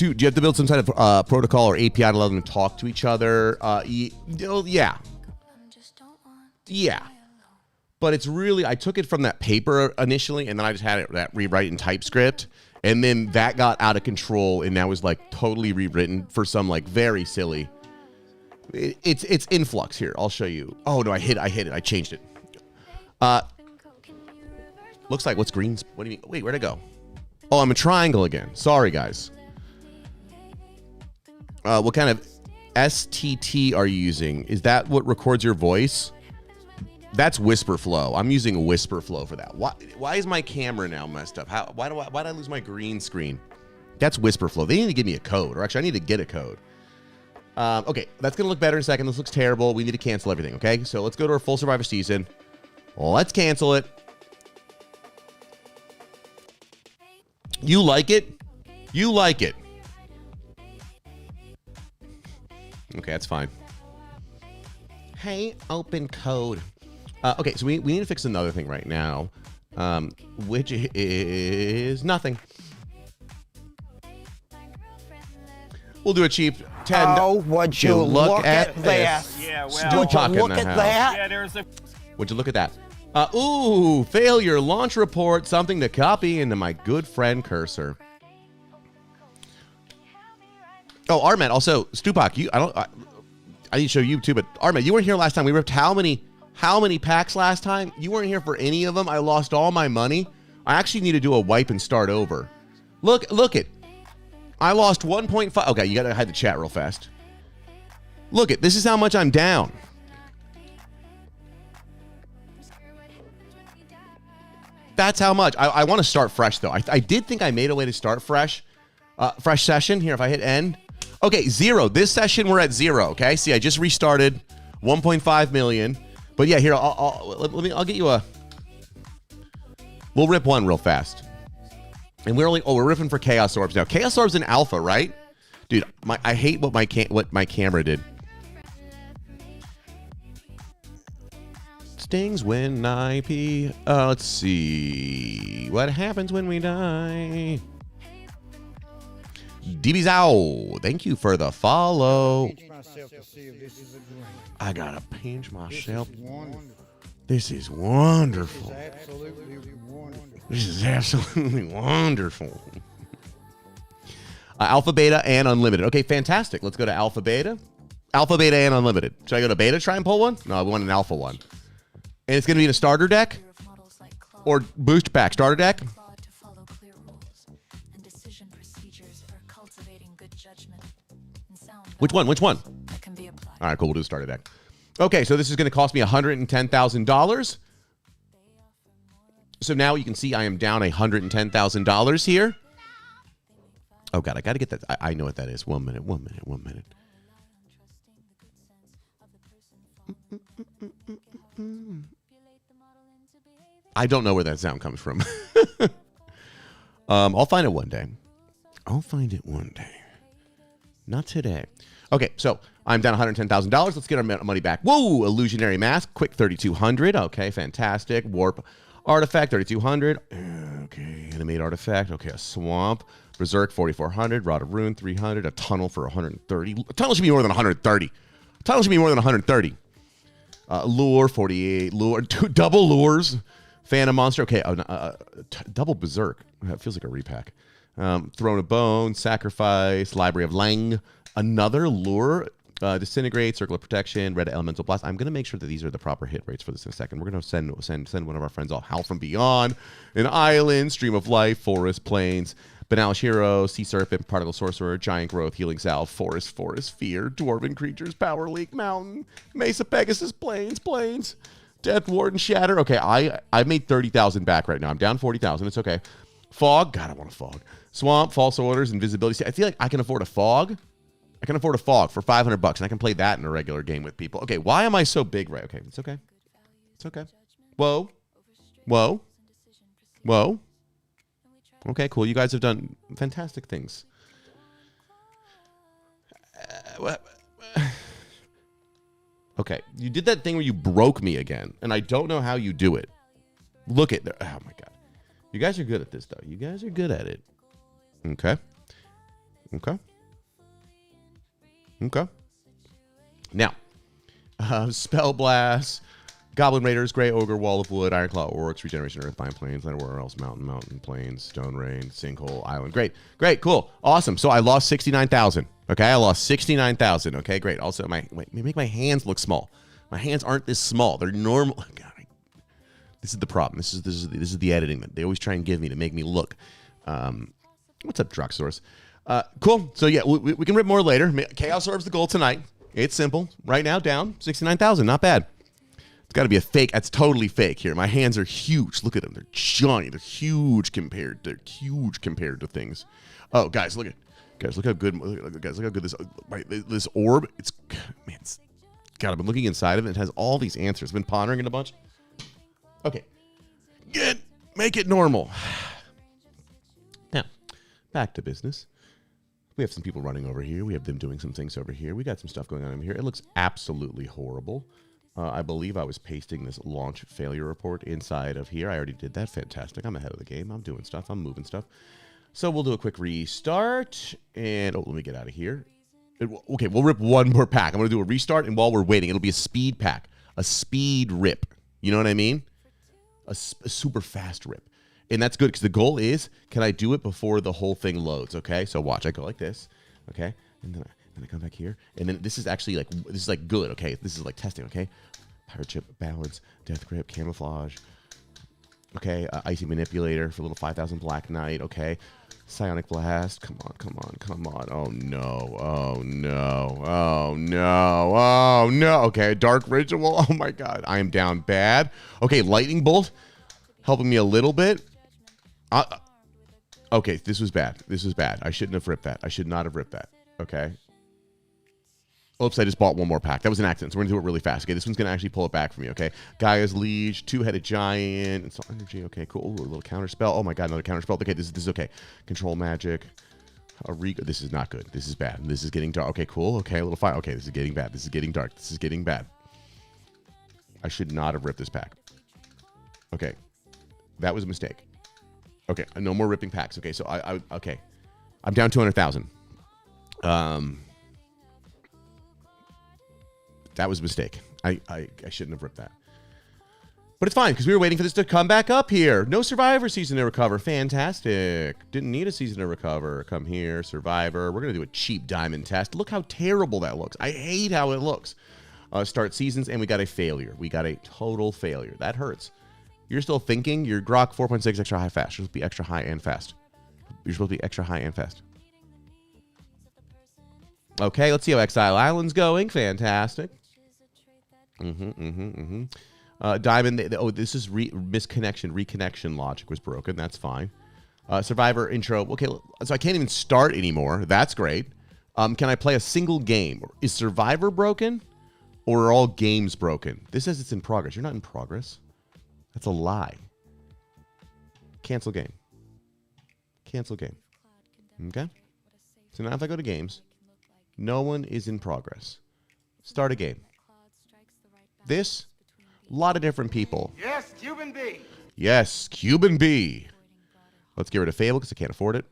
you have to build some kind of protocol or API to allow them to talk to each other? Yeah. Yeah. But it's really, I took it from that paper initially, and then I just had it rewrite in TypeScript. And then that got out of control and now is like totally rewritten for some like very silly. It's influx here. I'll show you. Oh no, I hit it. I changed it. Looks like what's green? What do you mean? Wait, where'd it go? Oh, I'm a triangle again. Sorry, guys. What kind of STT are you using? Is that what records your voice? That's Whisper Flow. I'm using Whisper Flow for that. Why is my camera now messed up? Why did I lose my green screen? That's Whisper Flow. They need to give me a code, or actually I need to get a code. Okay, that's going to look better in a second. This looks terrible. We need to cancel everything, okay? So let's go to our full Survivor season. Let's cancel it. You like it? You like it. Okay, that's fine. Hey, open code. Okay, so we need to fix another thing right now, which is nothing. We'll do a cheap 10. Oh, would you look at that? Yeah, Stu well, Talk in Look the at house. that. yeah, there's a Would you look at that? Ooh, failure launch report. Something to copy into my good friend cursor. Oh, Armet. Also, Stupak. I need to show you too, but Armet, you weren't here last time. We ripped how many packs last time? You weren't here for any of them. I lost all my money. I actually need to do a wipe and start over. Look it. I lost 1.5. Okay, you gotta hide the chat real fast. Look it. This is how much I'm down. That's how much. I want to start fresh, though. I did think I made a way to start fresh. Fresh session. Here, if I hit end. Okay, 0. This session, we're at 0, okay? See, I just restarted. 1.5 million. But yeah, here, I'll get you a... We'll rip one real fast. And we're ripping for Chaos Orbs now. Chaos Orbs in alpha, right? Dude, I hate what my camera did. Stings when I pee. Let's see. What happens when we die? DB Zow, thank you for the follow. I gotta pinch myself. This is wonderful. This is absolutely wonderful. Alpha, beta, and unlimited. Okay, fantastic. Let's go to alpha, beta. Alpha, beta, and unlimited. Should I go to beta, try and pull one? No, I want an alpha one. And it's going to be in a starter deck? Or booster pack? Starter deck? Which one? Which one? All right, cool. We'll do the starter deck. Okay, so this is going to cost me $110,000. So now you can see I am down $110,000 here. Oh, God, I got to get that. I know what that is. 1 minute. I don't know where that sound comes from. I'll find it one day. Not today. Okay, so I'm down $110,000. Let's get our money back. Whoa, illusionary mask, quick 3,200. Okay, fantastic. Warp artifact 3,200. Okay, animate artifact. Okay, a swamp. Berserk 4,400. Rod of Rune 300. A tunnel for 130. A tunnel should be more than 130. Lure 48. Lure double lures. Phantom monster. Okay, double berserk. That feels like a repack. Throne of Bone, Sacrifice, Library of Lang, another lure, Disintegrate, Circle of Protection, Red Elemental Blast. I'm going to make sure that these are the proper hit rates for this in a second. We're going to send one of our friends all Howl from Beyond, an Island, Stream of Life, Forest, Plains, Banalish Hero, Sea Serpent, Particle Sorcerer, Giant Growth, Healing Salve, Forest, Fear, Dwarven Creatures, Power Leak, Mountain, Mesa Pegasus, Plains, Death Warden, Shatter. Okay, I made 30,000 back right now. I'm down 40,000. It's okay. Fog. God, I want a fog. Swamp, False Orders, Invisibility. See, I feel like I can afford a fog. I can afford a fog for $500, and I can play that in a regular game with people. Okay, why am I so big? Right, okay, it's okay. It's okay. Whoa. Okay, cool. You guys have done fantastic things. Okay, you did that thing where you broke me again, and I don't know how you do it. Look at that. Oh, my God. You guys are good at this, though. You guys are good at it. Okay. Now, Spell Blast, Goblin Raiders, Grey Ogre, Wall of Wood, Ironclaw Orcs, Regeneration Earthbind Plains, Landwar Elves, Mountain Plains, Stone Rain, Sinkhole Island. Great, cool, awesome. So I lost 69,000. Okay, I lost 69,000. Okay, great. Also, make my hands look small. My hands aren't this small. They're normal. God, this is the problem. This is the editing that they always try and give me to make me look. What's up, Druxsource? Cool. So yeah, we can rip more later. Chaos Orb's the goal tonight. It's simple. Right now, down 69,000. Not bad. It's got to be a fake. That's totally fake here. My hands are huge. Look at them. They're giant. They're huge compared to things. Oh, guys, look at. Guys, look how good. Guys, look how good this orb. It's man. God, I've been looking inside of it. It has all these answers. I've been pondering it a bunch. Okay, make it normal. Now, back to business. We have some people running over here. We have them doing some things over here. We got some stuff going on over here. It looks absolutely horrible. I believe I was pasting this launch failure report inside of here. I already did that. Fantastic. I'm ahead of the game. I'm doing stuff. I'm moving stuff. So we'll do a quick restart. And, let me get out of here. Okay, we'll rip one more pack. I'm going to do a restart. And while we're waiting, it'll be a speed pack. A speed rip. You know what I mean? A super fast rip. And that's good because the goal is, can I do it before the whole thing loads? Okay, so watch. I go like this. Okay, and then I come back here. And then this is actually like good. Okay, this is like testing. Okay, Pirate Chip, balance, death grip, camouflage. Okay, icy manipulator for a little 5,000 Black Knight. Okay, psionic blast. Come on, come on, come on. Oh no, oh no, oh no, oh no. Okay, dark ritual. Oh my god, I am down bad. Okay, lightning bolt, helping me a little bit. Okay, this was bad. This was bad. I shouldn't have ripped that. I should not have ripped that. Okay. Oops, I just bought one more pack. That was an accident, so we're going to do it really fast. Okay, this one's going to actually pull it back for me, okay? Gaia's Liege, two-headed giant, insult energy, okay, cool. Ooh, a little counter spell. Oh my god, another counter spell. Okay, this is okay. Control magic. This is not good. This is bad. This is getting dark. Okay, cool. Okay, a little fire. Okay, this is getting bad. This is getting dark. This is getting bad. I should not have ripped this pack. Okay. That was a mistake. Okay, no more ripping packs. Okay, so okay. I'm down 200,000. That was a mistake. I shouldn't have ripped that. But it's fine, because we were waiting for this to come back up here. No Survivor season to recover. Fantastic. Didn't need a season to recover. Come here, Survivor. We're going to do a cheap diamond test. Look how terrible that looks. I hate how it looks. Start seasons, and we got a failure. We got a total failure. That hurts. You're still thinking your Grok 4.6 extra high fast. You're supposed to be extra high and fast. You're supposed to be extra high and fast. Okay, let's see how Exile Island's going. Fantastic. Diamond, this is misconnection. Reconnection logic was broken. That's fine. Survivor intro. Okay, so I can't even start anymore. That's great. Can I play a single game? Is Survivor broken? Or are all games broken? This says it's in progress. You're not in progress. That's a lie. Cancel game. Cancel game. Okay? So now if I go to games, no one is in progress. Start a game. This, a lot of different people. Yes, Cuban B. Yes, Cuban B. Let's get rid of Fable because I can't afford it.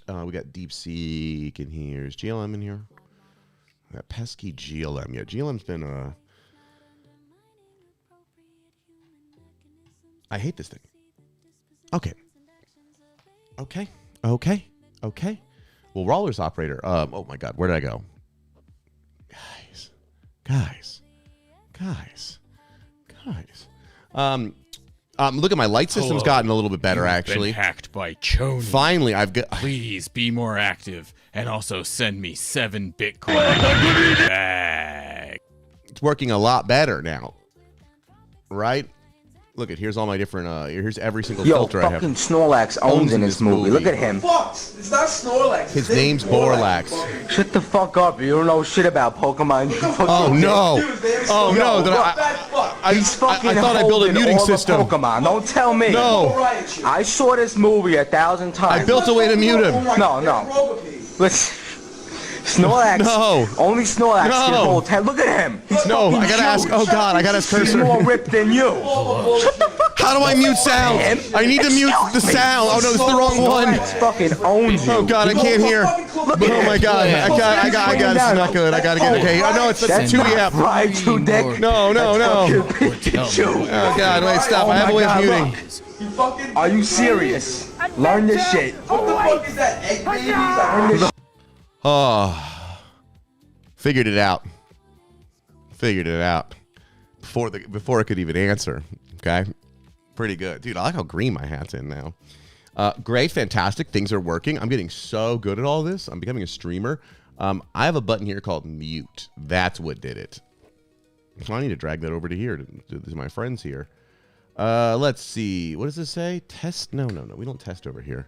We got Deep Seek in here. Is GLM in here? That pesky GLM. Yeah, GLM's been I hate this thing. Okay. Okay. Okay. Okay. Well, Roller's operator. Oh my god, where did I go? Guys. Look at my light system's gotten a little bit better, actually. Been hacked by Choni. Finally, I've got. Please be more active and also send me 7 Bitcoin back. It's working a lot better now, right? Look at here's all my different. Here's every single filter I have. Fucking Snorlax owns in this movie. Look at him. Fuck! It's not Snorlax. His name's Borlax. Shut the fuck up. You don't know shit about Pokemon. Oh no! Oh no! I thought I built a muting system. Pokemon. Don't tell me. No. I saw this movie 1,000 times. I built a way to mute him. No. Listen. Snorlax. No. Only Snorlax can hold 10. Look at him. He's no, I gotta ask. Oh god, I gotta ask Cursor. He's more ripped than you. Shut the fuck up. How do I mute sound? I need to mute the sound. Oh no, this is the wrong one. Snorlax fucking owns you. Oh god, I can't hear. Oh my god, I got. This is not good. I gotta get. Okay, oh no, it's 2 amp. Raichu, dick. No. Oh god, wait, stop. I have a way of muting. Are you serious? Learn this shit. What the fuck is that? Egg babies? Oh, figured it out. Before I could even answer. Okay, pretty good, dude. I like how green my hat's in now. Great, fantastic. Things are working. I'm getting so good at all this. I'm becoming a streamer. I have a button here called mute. That's what did it. So I need to drag that over to here to my friends here. Let's see. What does this say? Test? No. We don't test over here.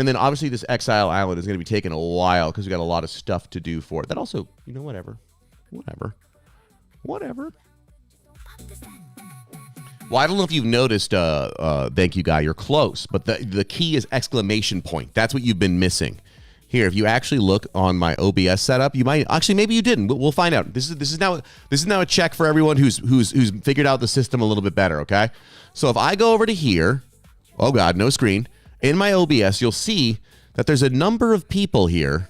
And then obviously this Exile Island is going to be taking a while because we got a lot of stuff to do for it. That also, you know, whatever. Well, I don't know if you've noticed, thank you, Guy, you're close, but the key is exclamation point. That's what you've been missing. Here, if you actually look on my OBS setup, you might actually, maybe you didn't. We'll find out. This is now a check for everyone who's figured out the system a little bit better. Okay, so if I go over to here, oh God, no screen. In my OBS, you'll see that there's a number of people here.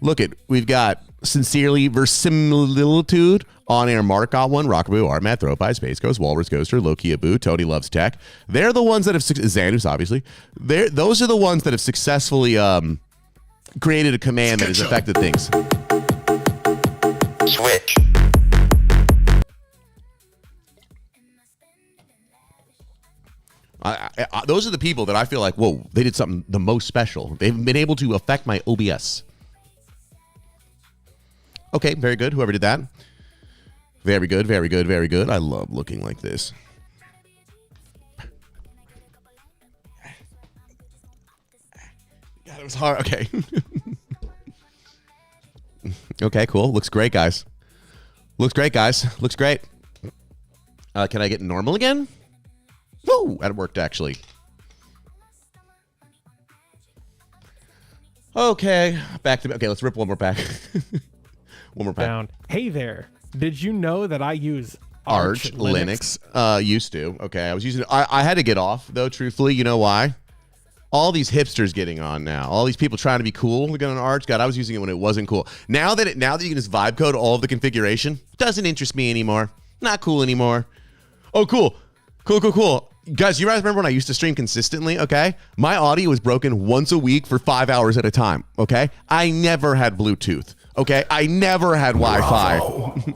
Look we've got Sincerely Verisimilitude, On Air Mark got one, Rockaboo, Artmat, Throwpie, Space Ghost, Walrus Ghoster, Loki Abu, Tony Loves Tech. They're the ones that have Xanus, obviously. Those are the ones that have successfully created a command that has affected things. Switch. Those are the people that I feel like, whoa, they did something the most special. They've been able to affect my OBS. Okay, very good. Whoever did that. Very good, very good, very good. I love looking like this. God, it was hard. Okay. Okay, cool. Looks great, guys. Looks great, guys. Looks great. Can I get normal again? Woo! That worked, actually. Okay. Okay, let's rip one more pack. One more pack. Down. Hey there. Did you know that I use Arch Linux? Used to. Okay, I was using it. I had to get off, though, truthfully. You know why? All these hipsters getting on now. All these people trying to be cool. They're going on Arch. God, I was using it when it wasn't cool. Now that you can just vibe code all of the configuration, doesn't interest me anymore. Not cool anymore. Oh, cool. Cool. Guys, you guys remember when I used to stream consistently, okay? My audio was broken once a week for 5 hours at a time, okay? I never had Bluetooth, okay? I never had Wi-Fi.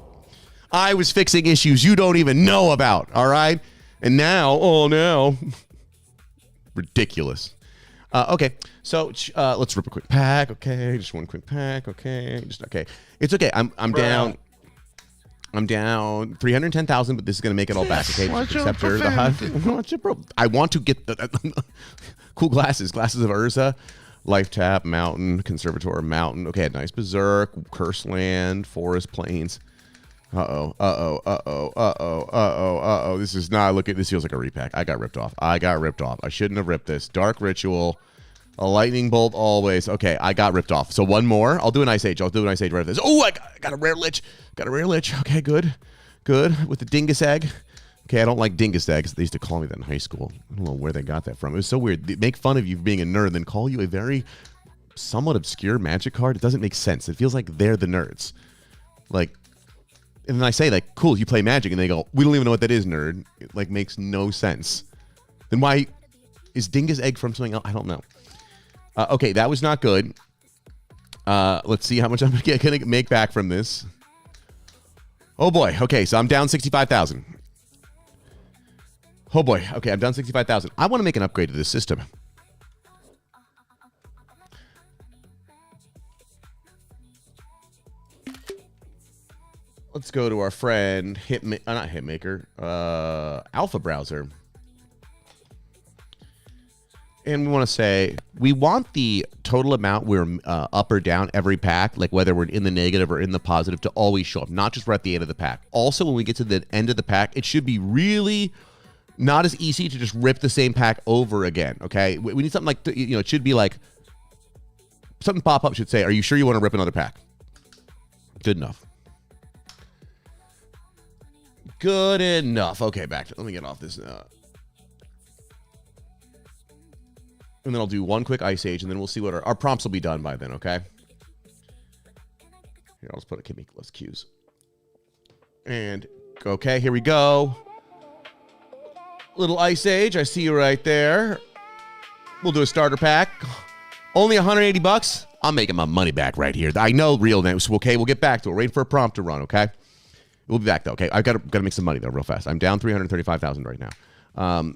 I was fixing issues you don't even know about, all right? And now, ridiculous. Okay, so let's rip a quick pack, okay? Just one quick pack, okay? Okay. It's okay. I'm down. I'm down 310,000, but this is going to make it all back, okay? Watch Just accept out for her. Watch it, bro. I want to get the cool glasses of Urza, Life Tap, Mountain, Conservator, Mountain. Okay, nice Berserk, Curse Land, Forest Plains. Uh-oh. This is not looking. This feels like a repack. I got ripped off. I shouldn't have ripped this. Dark Ritual, a Lightning Bolt always. Okay, I got ripped off. So one more. I'll do an Ice Age. Right after this. Oh, I got a rare Lich. Okay, good. With the Dingus Egg. Okay, I don't like Dingus Eggs. They used to call me that in high school. I don't know where they got that from. It was so weird. They make fun of you for being a nerd and then call you a very somewhat obscure magic card. It doesn't make sense. It feels like they're the nerds. Like, and then I say, like, cool, you play Magic. And they go, we don't even know what that is, nerd. It, like, makes no sense. Then why is Dingus Egg from something else? I don't know. Okay, that was not good. Let's see how much I'm going to make back from this. Oh, boy. Okay, so I'm down 65,000. Oh, boy. Okay, I'm down 65,000. I want to make an upgrade to this system. Let's go to our friend not Hitmaker, Alpha Browser. And we want to say we want the total amount we're up or down every pack, like whether we're in the negative or in the positive, to always show up, not just right at the end of the pack. Also, when we get to the end of the pack, it should be really not as easy to just rip the same pack over again, okay? We need something like, it should be like, something pop up should say, are you sure you want to rip another pack? Good enough. Good enough. Okay, let me get off this. And then I'll do one quick Ice Age, and then we'll see what our prompts will be done by then, okay? Here, I'll just put a Chemicalis Q's. And, okay, here we go. Little Ice Age, I see you right there. We'll do a starter pack. Only 180 bucks. I'm making my money back right here. I know real names. Okay, we'll get back to it. Wait for a prompt to run, okay? We'll be back, though, okay? I've got to make some money, though, real fast. I'm down 335,000 right now.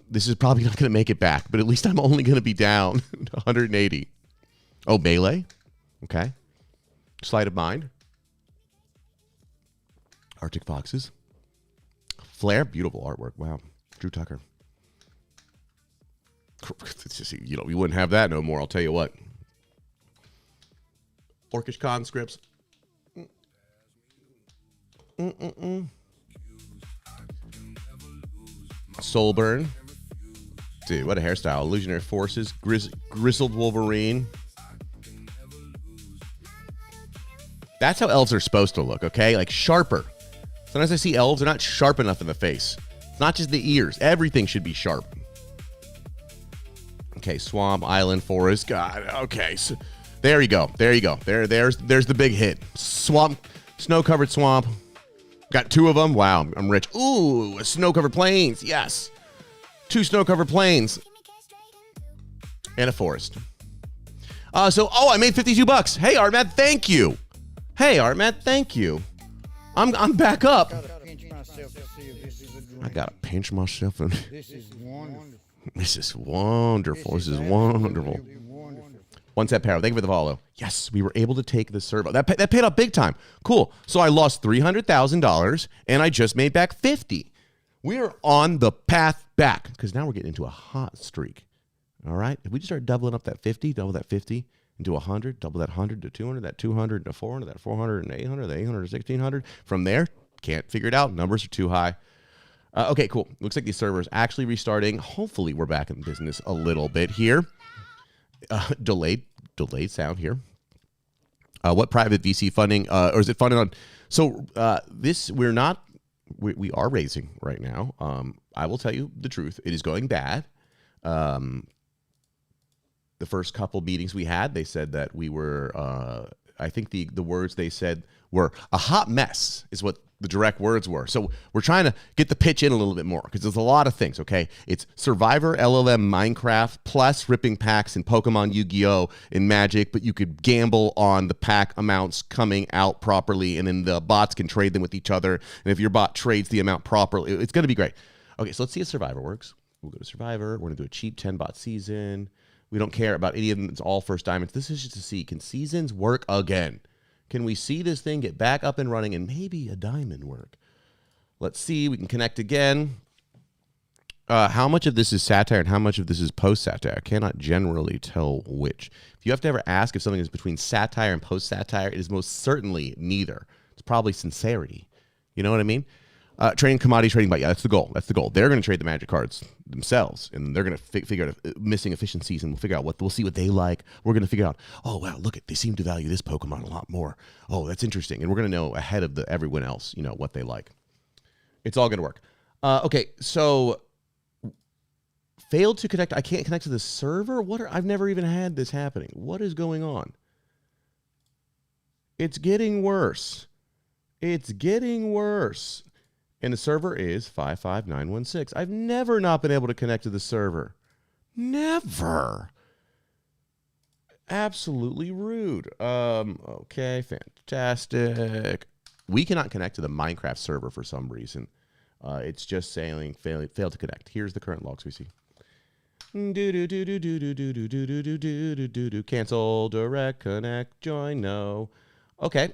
This is probably not going to make it back, but at least I'm only going to be down 180. Oh, Melee. Okay. Sleight of Mind. Arctic Foxes. Flare. Beautiful artwork. Wow. Drew Tucker. It's just, you know, we wouldn't have that no more. I'll tell you what. Orcish conscripts. Soulburn. Dude, what a hairstyle. Illusionary Forces. Grizzled Wolverine. That's how elves are supposed to look, okay? Like sharper. Sometimes I see elves, they're not sharp enough in the face. It's not just the ears. Everything should be sharp. Okay, swamp, island, forest. God, okay. So, there you go. There you go. There's the big hit. Swamp, snow-covered swamp. Got 2 of them. Wow, I'm rich. Ooh, snow-covered plains. Yes. 2 snow-covered plains. And a forest. I made $52. Hey, Artmat, thank you. Hey, Artmat, thank you. I'm back up. I gotta pinch myself. This is wonderful. This is wonderful. This is wonderful. One set power. Thank you for the follow. Yes, we were able to take the servo. That paid off big time. Cool. So I lost $300,000 and I just made back 50. We are on the path back because now we're getting into a hot streak. All right. If we just start doubling up that 50, double that 50 into 100, double that 100 to 200, that 200 to 400, that 400 and 800, that 800 to 1600. From there, can't figure it out. Numbers are too high. Okay, cool. Looks like these servers actually restarting. Hopefully, we're back in business a little bit here. Delayed sound here. What private VC funding, or is it funded on? So we are raising right now. I will tell you the truth. It is going bad. The first couple meetings we had, they said that we were, I think the words they said were a hot mess is what the direct words were. So we're trying to get the pitch in a little bit more because there's a lot of things, okay? It's Survivor, LLM, Minecraft, plus ripping packs in Pokemon, Yu-Gi-Oh!, and Magic, but you could gamble on the pack amounts coming out properly, and then the bots can trade them with each other, and if your bot trades the amount properly, it's going to be great. Okay, so let's see if Survivor works. We'll go to Survivor. We're going to do a cheap 10-bot season. We don't care about any of them. It's all first diamonds. This is just to see, can seasons work again? Can we see this thing get back up and running and maybe a diamond work? Let's see. We can connect again. How much of this is satire and how much of this is post-satire? I cannot generally tell which. If you have to ever ask if something is between satire and post-satire, it is most certainly neither. It's probably sincerity. You know what I mean? Trading commodity trading bot. Yeah, that's the goal. That's the goal. They're going to trade the magic cards themselves, and they're going to figure out missing efficiencies, and we'll figure out we'll see what they like. We're going to figure out, oh, wow, look, they seem to value this Pokemon a lot more. Oh, that's interesting. And we're going to know ahead of everyone else, you know, what they like. It's all going to work. Okay, so failed to connect. I can't connect to the server? I've never even had this happening. What is going on? It's getting worse. It's getting worse. And the server is 55916. I've never not been able to connect to the server. Never. Absolutely rude. Okay, fantastic. We cannot connect to the Minecraft server for some reason. It's just saying failed to connect. Here's the current logs we see. Cancel, direct, connect, join, no. Okay.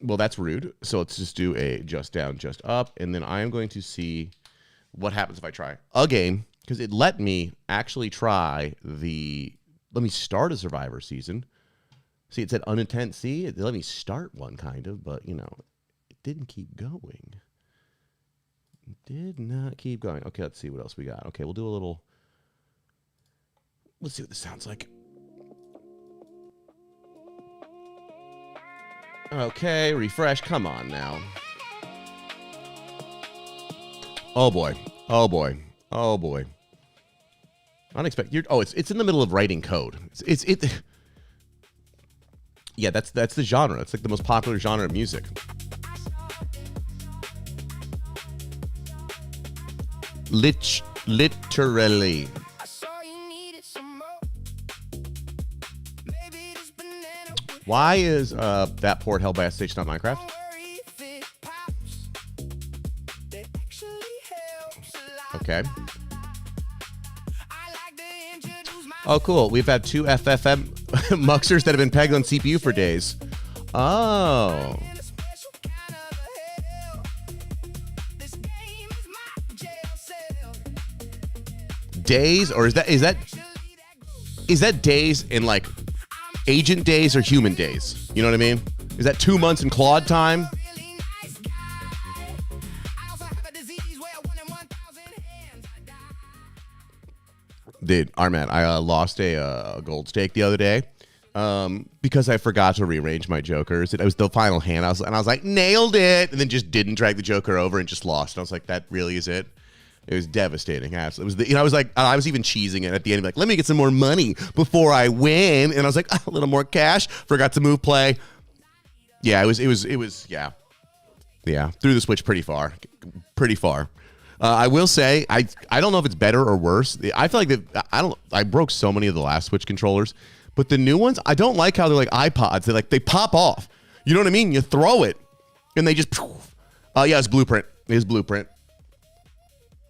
Well, that's rude. So let's just do a just down, just up. And then I'm going to see what happens if I try a game. Because it let me actually try let me start a Survivor season. See, it said unintent. See, it let me start one kind of, but, you know, it didn't keep going. It did not keep going. Okay, let's see what else we got. Okay, we'll do a little. Let's see what this sounds like. Okay, refresh. Come on now. Oh boy. Oh boy. Oh boy. Unexpected. It's in the middle of writing code. Yeah, that's the genre. It's like the most popular genre of music. Literally. Why is that port held by a station on Minecraft? Okay. Oh, cool. We've had 2 FFM muxers that have been pegged on CPU for days. Oh. days, or is that days in like agent days or human days? You know what I mean? Is that 2 months in Claude time? Dude, Armat, I lost a gold stake the other day because I forgot to rearrange my jokers. It was the final hand. I was like, nailed it, and then just didn't drag the joker over and just lost. And I was like, that really is it. It was devastating. Absolutely. I was like, I was even cheesing it at the end, like, let me get some more money before I win. And I was like, a little more cash. Forgot to move play. Yeah, it was. Yeah. Threw the switch pretty far. I will say, I don't know if it's better or worse. I feel like I broke so many of the last Switch controllers, but the new ones, I don't like how they're like iPods. They pop off. You know what I mean? You throw it, and they just. Yeah, it's Blueprint. It is Blueprint.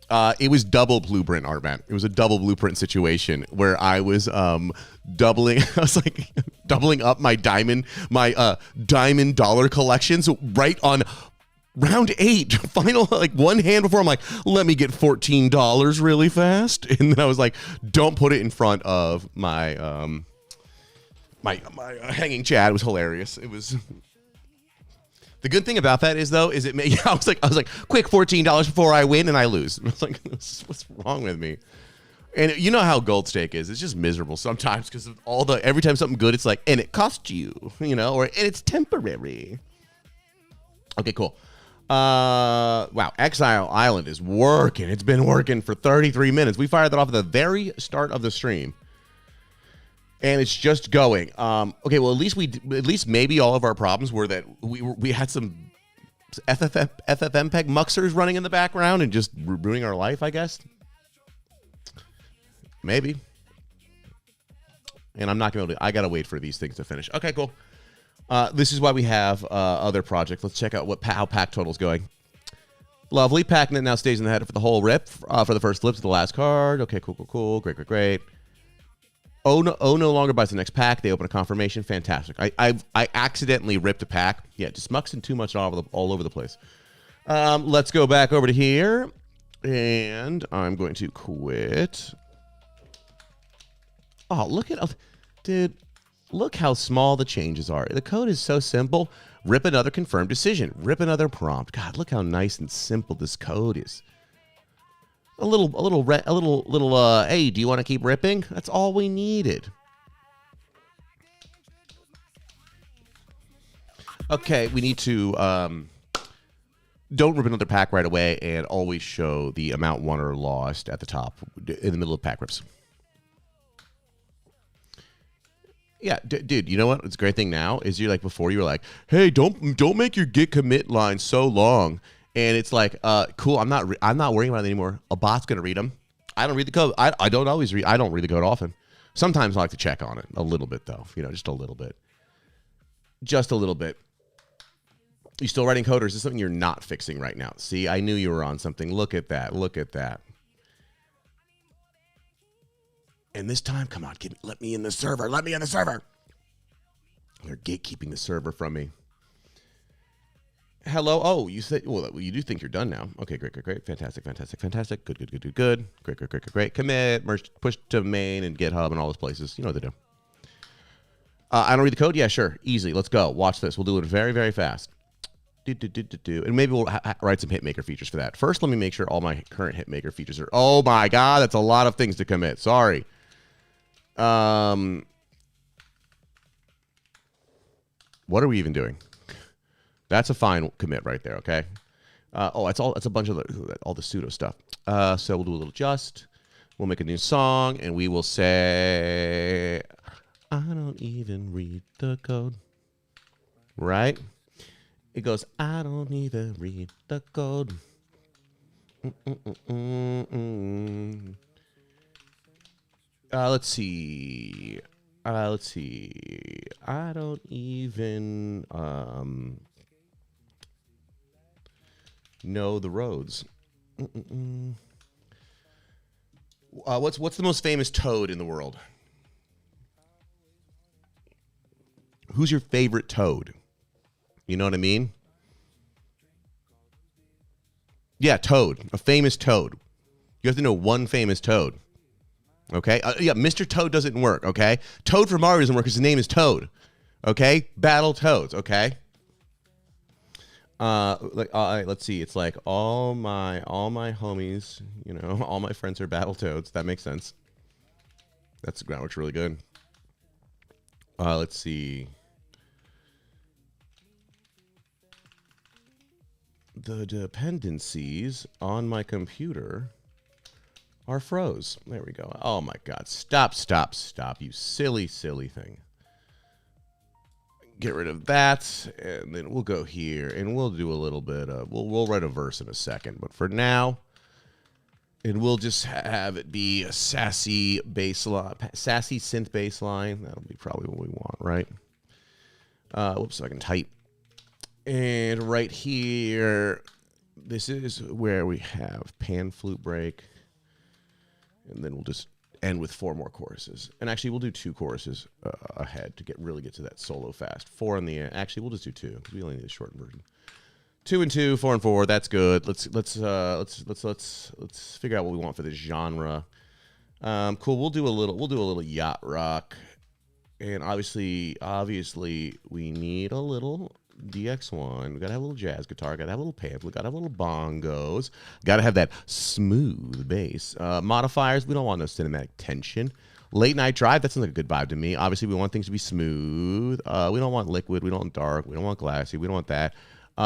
It was double Blueprint, Artman. It was a double Blueprint situation where I was doubling. I was like doubling up my diamond dollar collections right on round 8, final, like one hand before. I'm like, let me get $14 really fast, and then I was like, don't put it in front of my my hanging chat. It was hilarious. It was. The good thing about that is it made. I was like, quick $14 before I win and I lose. I was like, what's wrong with me? And you know how gold stake is. It's just miserable sometimes because of every time something good, it's like, and it costs you, or and it's temporary. Okay, cool. Wow, Exile Island is working. It's been working for 33 minutes. We fired that off at the very start of the stream, and it's just going. Okay, well, at least maybe all of our problems were that we had some FFmpeg muxers running in the background and just ruining our life, I guess. Maybe. And I'm not going to. I gotta wait for these things to finish. Okay, cool. This is why we have other projects. Let's check out how pack total's going. Lovely. Packnet now stays in the header for the whole rip for the first flip to the last card. Okay, cool. Great. Oh, no longer buys the next pack. They open a confirmation. Fantastic. I accidentally ripped a pack. Yeah, just muxing too much all over the place. Let's go back over to here. And I'm going to quit. Oh, look at... Dude... Look how small the changes are. The code is so simple. Rip another confirmed decision. Rip another prompt. God, look how nice and simple this code is. A little. Hey, do you want to keep ripping? That's all we needed. Okay, we need to don't rip another pack right away, and always show the amount won or lost at the top in the middle of pack rips. Yeah, dude, you know what? It's a great thing now is you're like, before you were like, hey, don't make your git commit line so long. And it's like, cool, I'm not worrying about it anymore. A bot's going to read them. I don't read the code. I don't always read. I don't read the code often. Sometimes I like to check on it a little bit, though. Just a little bit. Just a little bit. You still writing code, or is this something you're not fixing right now? See, I knew you were on something. Look at that. And this time, come on, let me in the server. Let me in the server. They're gatekeeping the server from me. Hello. Oh, you said, well, you do think you're done now. Okay, great. Fantastic. Good. Great. Commit, merge, push to main and GitHub and all those places. You know what they do. I don't read the code? Yeah, sure. Easy. Let's go. Watch this. We'll do it very, very fast. And maybe we'll write some hitmaker features for that. First, let me make sure all my current hitmaker features are... Oh, my God. That's a lot of things to commit. Sorry. What are we even doing? That's a fine commit right there, okay? It's a bunch of all the pseudo stuff. So we'll do a little just. We'll make a new song, and we will say, I don't even read the code. Right? It goes, I don't even read the code. Let's see. I don't even know the roads. What's the most famous toad in the world? Who's your favorite toad? You know what I mean? Yeah, toad. A famous toad. You have to know one famous toad. Okay? Yeah, Mr. Toad doesn't work, okay? Toad for Mario doesn't work because his name is Toad. Okay? Battle Toads, okay? Let's see. It's like all my homies, you know, all my friends are Battle Toads. That makes sense. That works really good. Let's see. The dependencies on my computer are froze. There we go. Oh my God. Stop, you silly thing. Get rid of that, and then we'll go here, and we'll do a little bit of, we'll write a verse in a second, but for now, and we'll just have it be a sassy synth bass line. That'll be probably what we want, right? Whoops, so I can type. And right here, this is where we have pan flute break, and then we'll just end with 4 more choruses. And actually, we'll do 2 choruses ahead to really get to that solo fast. 4 in the end. Actually, we'll just do 2 because we only need a short version. 2 and 2, 4 and 4. That's good. Let's figure out what we want for this genre. Cool. We'll do a little yacht rock, and obviously we need a little DX1. We gotta have a little jazz guitar. Gotta have a little pamphlet. Gotta have a little bongos. Gotta have that smooth bass. Modifiers. We don't want no cinematic tension. Late night drive. That sounds like a good vibe to me. Obviously, we want things to be smooth. We don't want liquid. We don't want dark. We don't want glassy. We don't want that.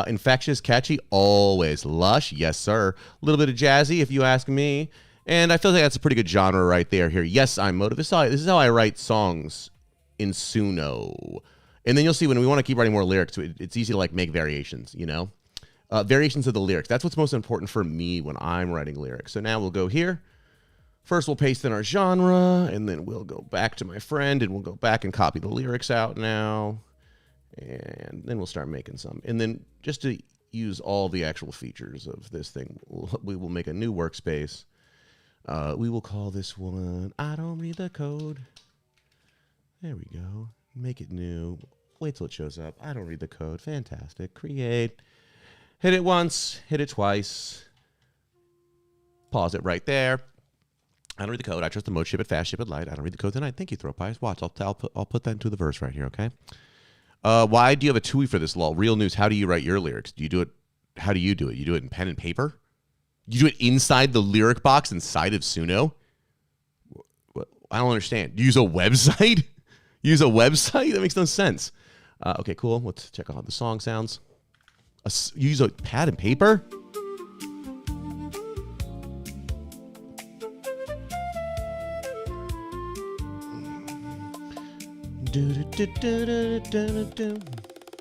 Infectious, catchy, always. Lush, yes sir. A little bit of jazzy, if you ask me. And I feel like that's a pretty good genre right there. Here, yes, I'm Motive. This is how I write songs in Suno. And then you'll see when we want to keep writing more lyrics, it's easy to like make variations, you know? Variations of the lyrics. That's what's most important for me when I'm writing lyrics. So now we'll go here. First, we'll paste in our genre, and then we'll go back to my friend, and we'll go back and copy the lyrics out now. And then we'll start making some. And then just to use all the actual features of this thing, we will make a new workspace. We will call this one, I don't read the code. There we go. Make it new. Wait till it shows up. I don't read the code. Fantastic. Create. Hit it once. Hit it twice. Pause it right there. I don't read the code. I trust the mode. Ship it fast. Ship it light. I don't read the code tonight. Thank you, Throw Pies. Watch. I'll put that into the verse right here, okay? Why do you have a TUI for this, lol? Real news. How do you write your lyrics? Do you do it? How do you do it? You do it in pen and paper? You do it inside the lyric box inside of Suno? What? I don't understand. Do you use a website? Use a website? That makes no sense. Okay, cool. Let's check out how the song sounds. Use a pad and paper?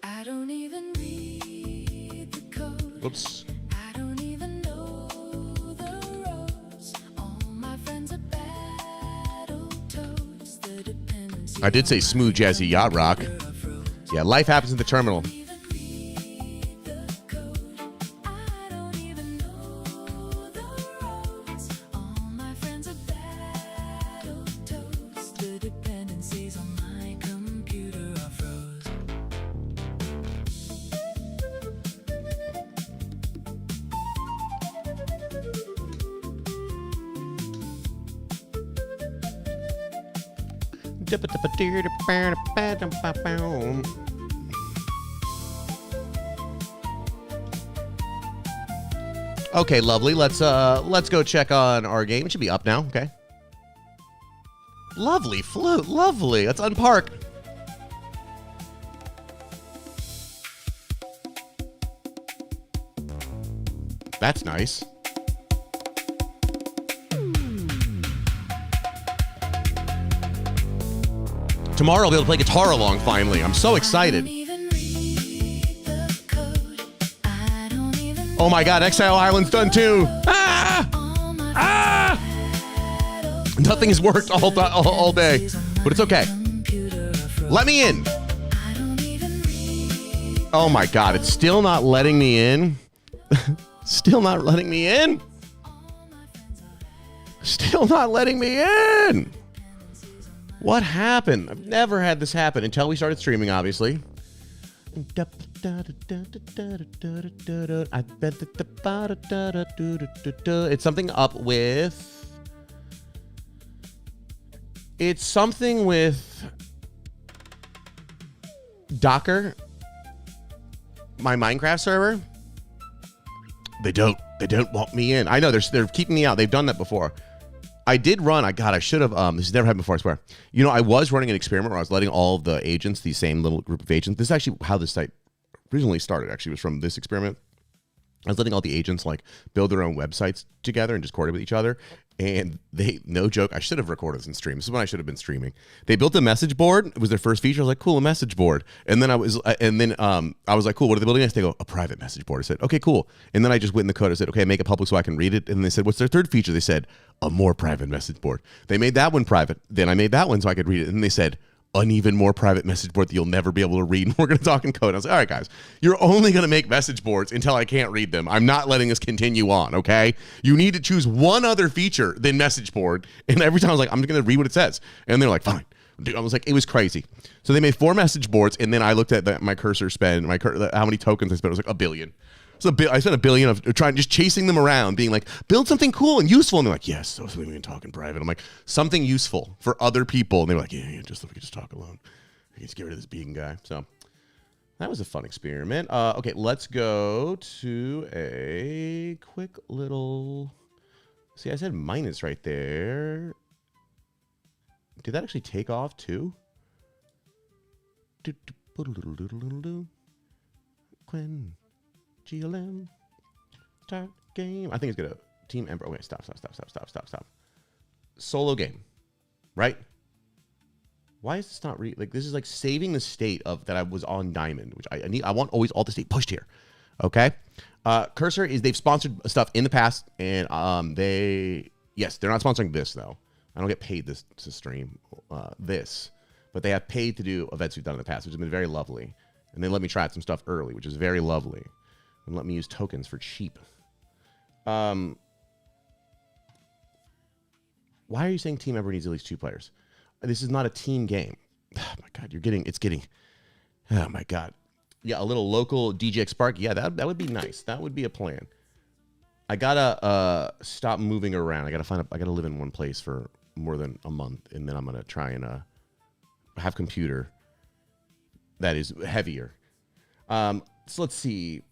I don't even read the code. Oops. I don't even know the roads. All my friends are battle toads. The dependency. I did say smooth, jazzy yacht rock. Yeah, life happens in the terminal. Okay, lovely. Let's go check on our game. It should be up now. Okay. Lovely flute. Lovely. Let's unpark. That's nice. Tomorrow I'll be able to play guitar along finally. I'm so excited. Oh my God, Exile Island's done too. Ah! Ah! Nothing's worked all day, but it's okay. Let me in. Oh my God, it's still not letting me in. Still not letting me in. Still not letting me in. What happened? I've never had this happen until we started streaming, obviously. It's something up with It's something with Docker, my Minecraft server. They don't want me in. I know they're keeping me out. They've done that before. I did run. I should have. This has never happened before, I swear. You know, I was running an experiment where I was letting all of the agents, the same little group of agents. This is actually how this site originally started, actually, was from this experiment. I was letting all the agents like build their own websites together and just coordinate with each other. And they, no joke, I should have recorded this in stream. This is when I should have been streaming. They built a message board. It was their first feature. I was like, cool, a message board. And then I was like, cool, what are they building next? They go, a private message board. I said, okay, cool. And then I just went in the code. I said, okay, make it public so I can read it. And they said, what's their third feature? They said, a more private message board. They made that one private. Then I made that one so I could read it. And they said, an even more private message board that you'll never be able to read. And we're going to talk in code. I was like, all right, guys, you're only going to make message boards until I can't read them. I'm not letting this continue on, okay? You need to choose one other feature than message board. And every time I was like, I'm going to read what it says. And they're like, fine. Dude, I was like, it was crazy. So they made 4 message boards. And then I looked at my cursor spend, how many tokens I spent. It was like 1 billion. So I spent 1 billion of just chasing them around, being like, build something cool and useful. And they're like, yes, so we can talk in private. I'm like, something useful for other people. And they were like, yeah, just we can just talk alone. We can just get rid of this beacon guy. So that was a fun experiment. Okay, let's go to a quick little. See, I said minus right there. Did that actually take off too? Quinn. GLM start game. I think it's gonna Team Ember. Okay, stop. Solo game, right? Why is this not this is like saving the state of that I was on diamond, which I need. I want always all the state pushed here. Okay. Cursor is they've sponsored stuff in the past, and they're not sponsoring this though. I don't get paid this to stream this, but they have paid to do events we've done in the past, which has been very lovely, and they let me try out some stuff early, which is very lovely. And let me use tokens for cheap. Why are you saying Team Ember needs at least 2 players? This is not a team game. Oh my God, oh my God. Yeah, a little local DJ Spark. Yeah, that would be nice. That would be a plan. I gotta stop moving around. I gotta live in one place for more than a month, and then I'm gonna try and have computer that is heavier. So let's see.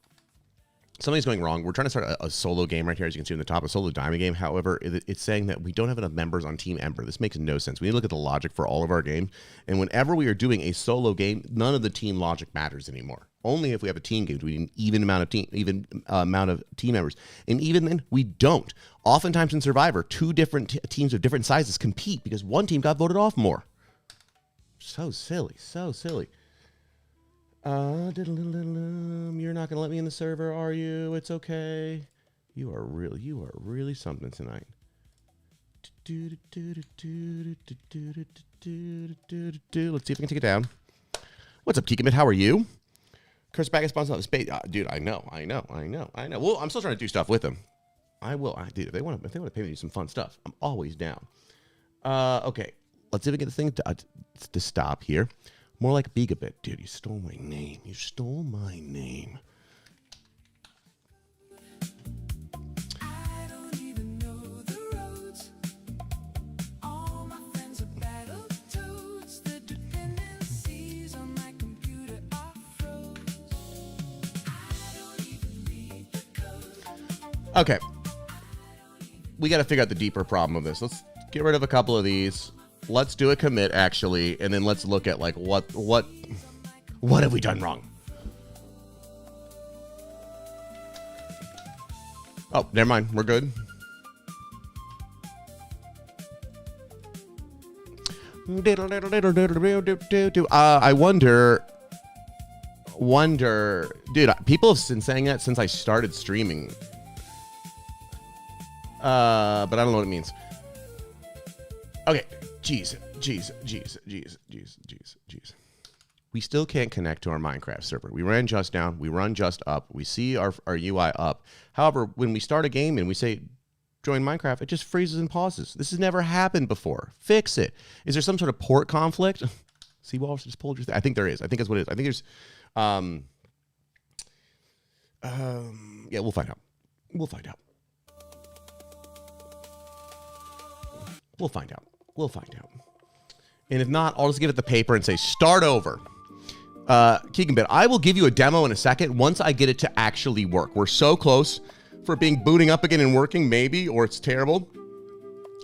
Something's going wrong. We're trying to start a solo game right here, as you can see on the top, a solo diamond game. However, it's saying that we don't have enough members on Team Ember. This makes no sense. We need to look at the logic for all of our games. And whenever we are doing a solo game, none of the team logic matters anymore. Only if we have a team game do we need an even amount of team members. And even then, we don't. Oftentimes in Survivor, 2 different teams of different sizes compete because one team got voted off more. So silly. So silly. You're not gonna let me in the server, are you? It's okay. You are really something tonight. Let's see if we can take it down. What's up, Kikamit? How are you? Curse back and sponsor on the space. Dude, I know. Well, I'm still trying to do stuff with them. I will. Dude, if they want to pay me to do some fun stuff, I'm always down. Okay. Let's see if we can get this thing to stop here. More like Begabit. Dude, you stole my name. You stole my name. I don't even know the roads. All my friends are battle toads. The dependencies on my computer are froze. I don't even read the code. Okay. We got to figure out the deeper problem of this. Let's get rid of a couple of these. Let's do a commit, actually, and then let's look at, like, what have we done wrong? Oh, never mind. We're good. I wonder, dude, people have been saying that since I started streaming. But I don't know what it means. Okay. Jeez. We still can't connect to our Minecraft server. We ran just down. We run just up. We see our UI up. However, when we start a game and we say join Minecraft, it just freezes and pauses. This has never happened before. Fix it. Is there some sort of port conflict? Seawalls just pulled your thing. I think there is. I think that's what it is. I think there's yeah, we'll find out. We'll find out. And if not, I'll just give it the paper and say start over. Keegan Bit, I will give you a demo in a second once I get it to actually work. We're so close for being booting up again and working, maybe, or it's terrible.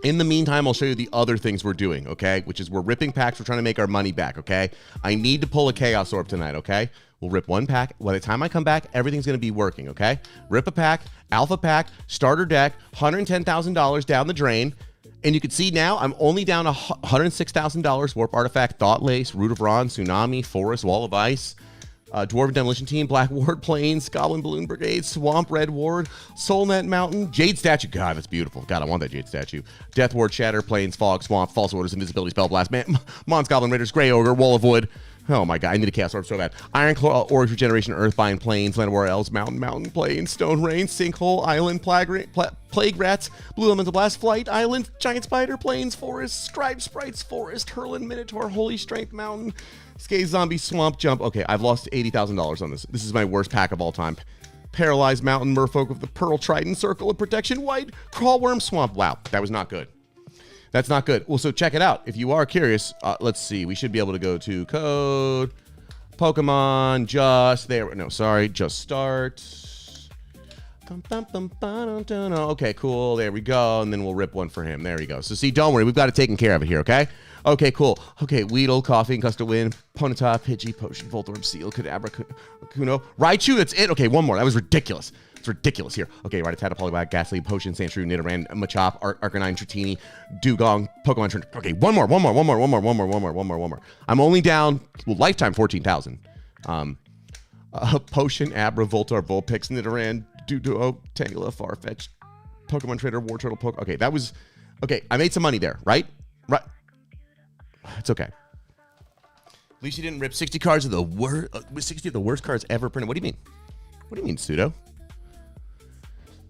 In the meantime, I'll show you the other things we're doing, okay? Which is we're ripping packs. We're trying to make our money back, okay? I need to pull a Chaos Orb tonight, okay? We'll rip one pack. By the time I come back, everything's going to be working, okay? Rip a pack, alpha pack, starter deck, $110,000 down the drain. And you can see now I'm only down $106,000. Warp Artifact, Thought Lace, Root of Ron, Tsunami, Forest, Wall of Ice, Dwarven Demolition Team, Black Ward, Plains, Goblin Balloon Brigade, Swamp Red Ward, Soulnet Mountain, Jade Statue. God, that's beautiful. God, I want that Jade Statue. Death Ward, Shatter, Plains, Fog, Swamp, False Orders, Invisibility, Spell Blast, Mons Goblin Raiders, Grey Ogre, Wall of Wood. Oh my God, I need a Chaos Orb so bad. Iron Claw, Orange Regeneration, Earthbind, Plains, Land War Elves, Mountain, Plains, Stone Rain, Sinkhole, Island, Plague Rats, Blue Elemental Blast, Flight, Island, Giant Spider, Plains, Forest, Scribe Sprites, Forest, Hurlin, Minotaur, Holy Strength, Mountain, Skaze Zombie, Swamp Jump. Okay, I've lost $80,000 on this. This is my worst pack of all time. Paralyzed Mountain, Merfolk of the Pearl Trident, Circle of Protection, White, Crawlworm, Swamp. Wow, that was not good. That's not good. Well, so check it out. If you are curious, let's see. We should be able to go to code, Pokemon, just there. No, sorry, just start. Okay, cool. There we go. And then we'll rip one for him. There we go. So see, don't worry. We've got it taken care of it here, okay? Okay, cool. Okay, Weedle, Coffee, Gust of Wind, Ponyta, Pidgey, Potion, Voltorb, Seal, Kadabra, Kuno, Raichu. That's it. Okay, one more. That was ridiculous. It's ridiculous here. Okay, Rattata, Poliwag, Ghastly, Potion, Sandshrew, Nidoran, Machop, Arcanine, Dratini, Dugong, Pokemon Trend. Okay, one more. I'm only down, well, lifetime 14,000. Potion, Abra, Voltar, Vulpix, Nidoran, Duo, Tangela, Farfetch, Pokemon Trader, War Turtle, Okay, that was, okay, I made some money there, right? Right. It's okay. At least you didn't rip 60 cards of the worst, 60 of the worst cards ever printed. What do you mean? What do you mean, Pseudo?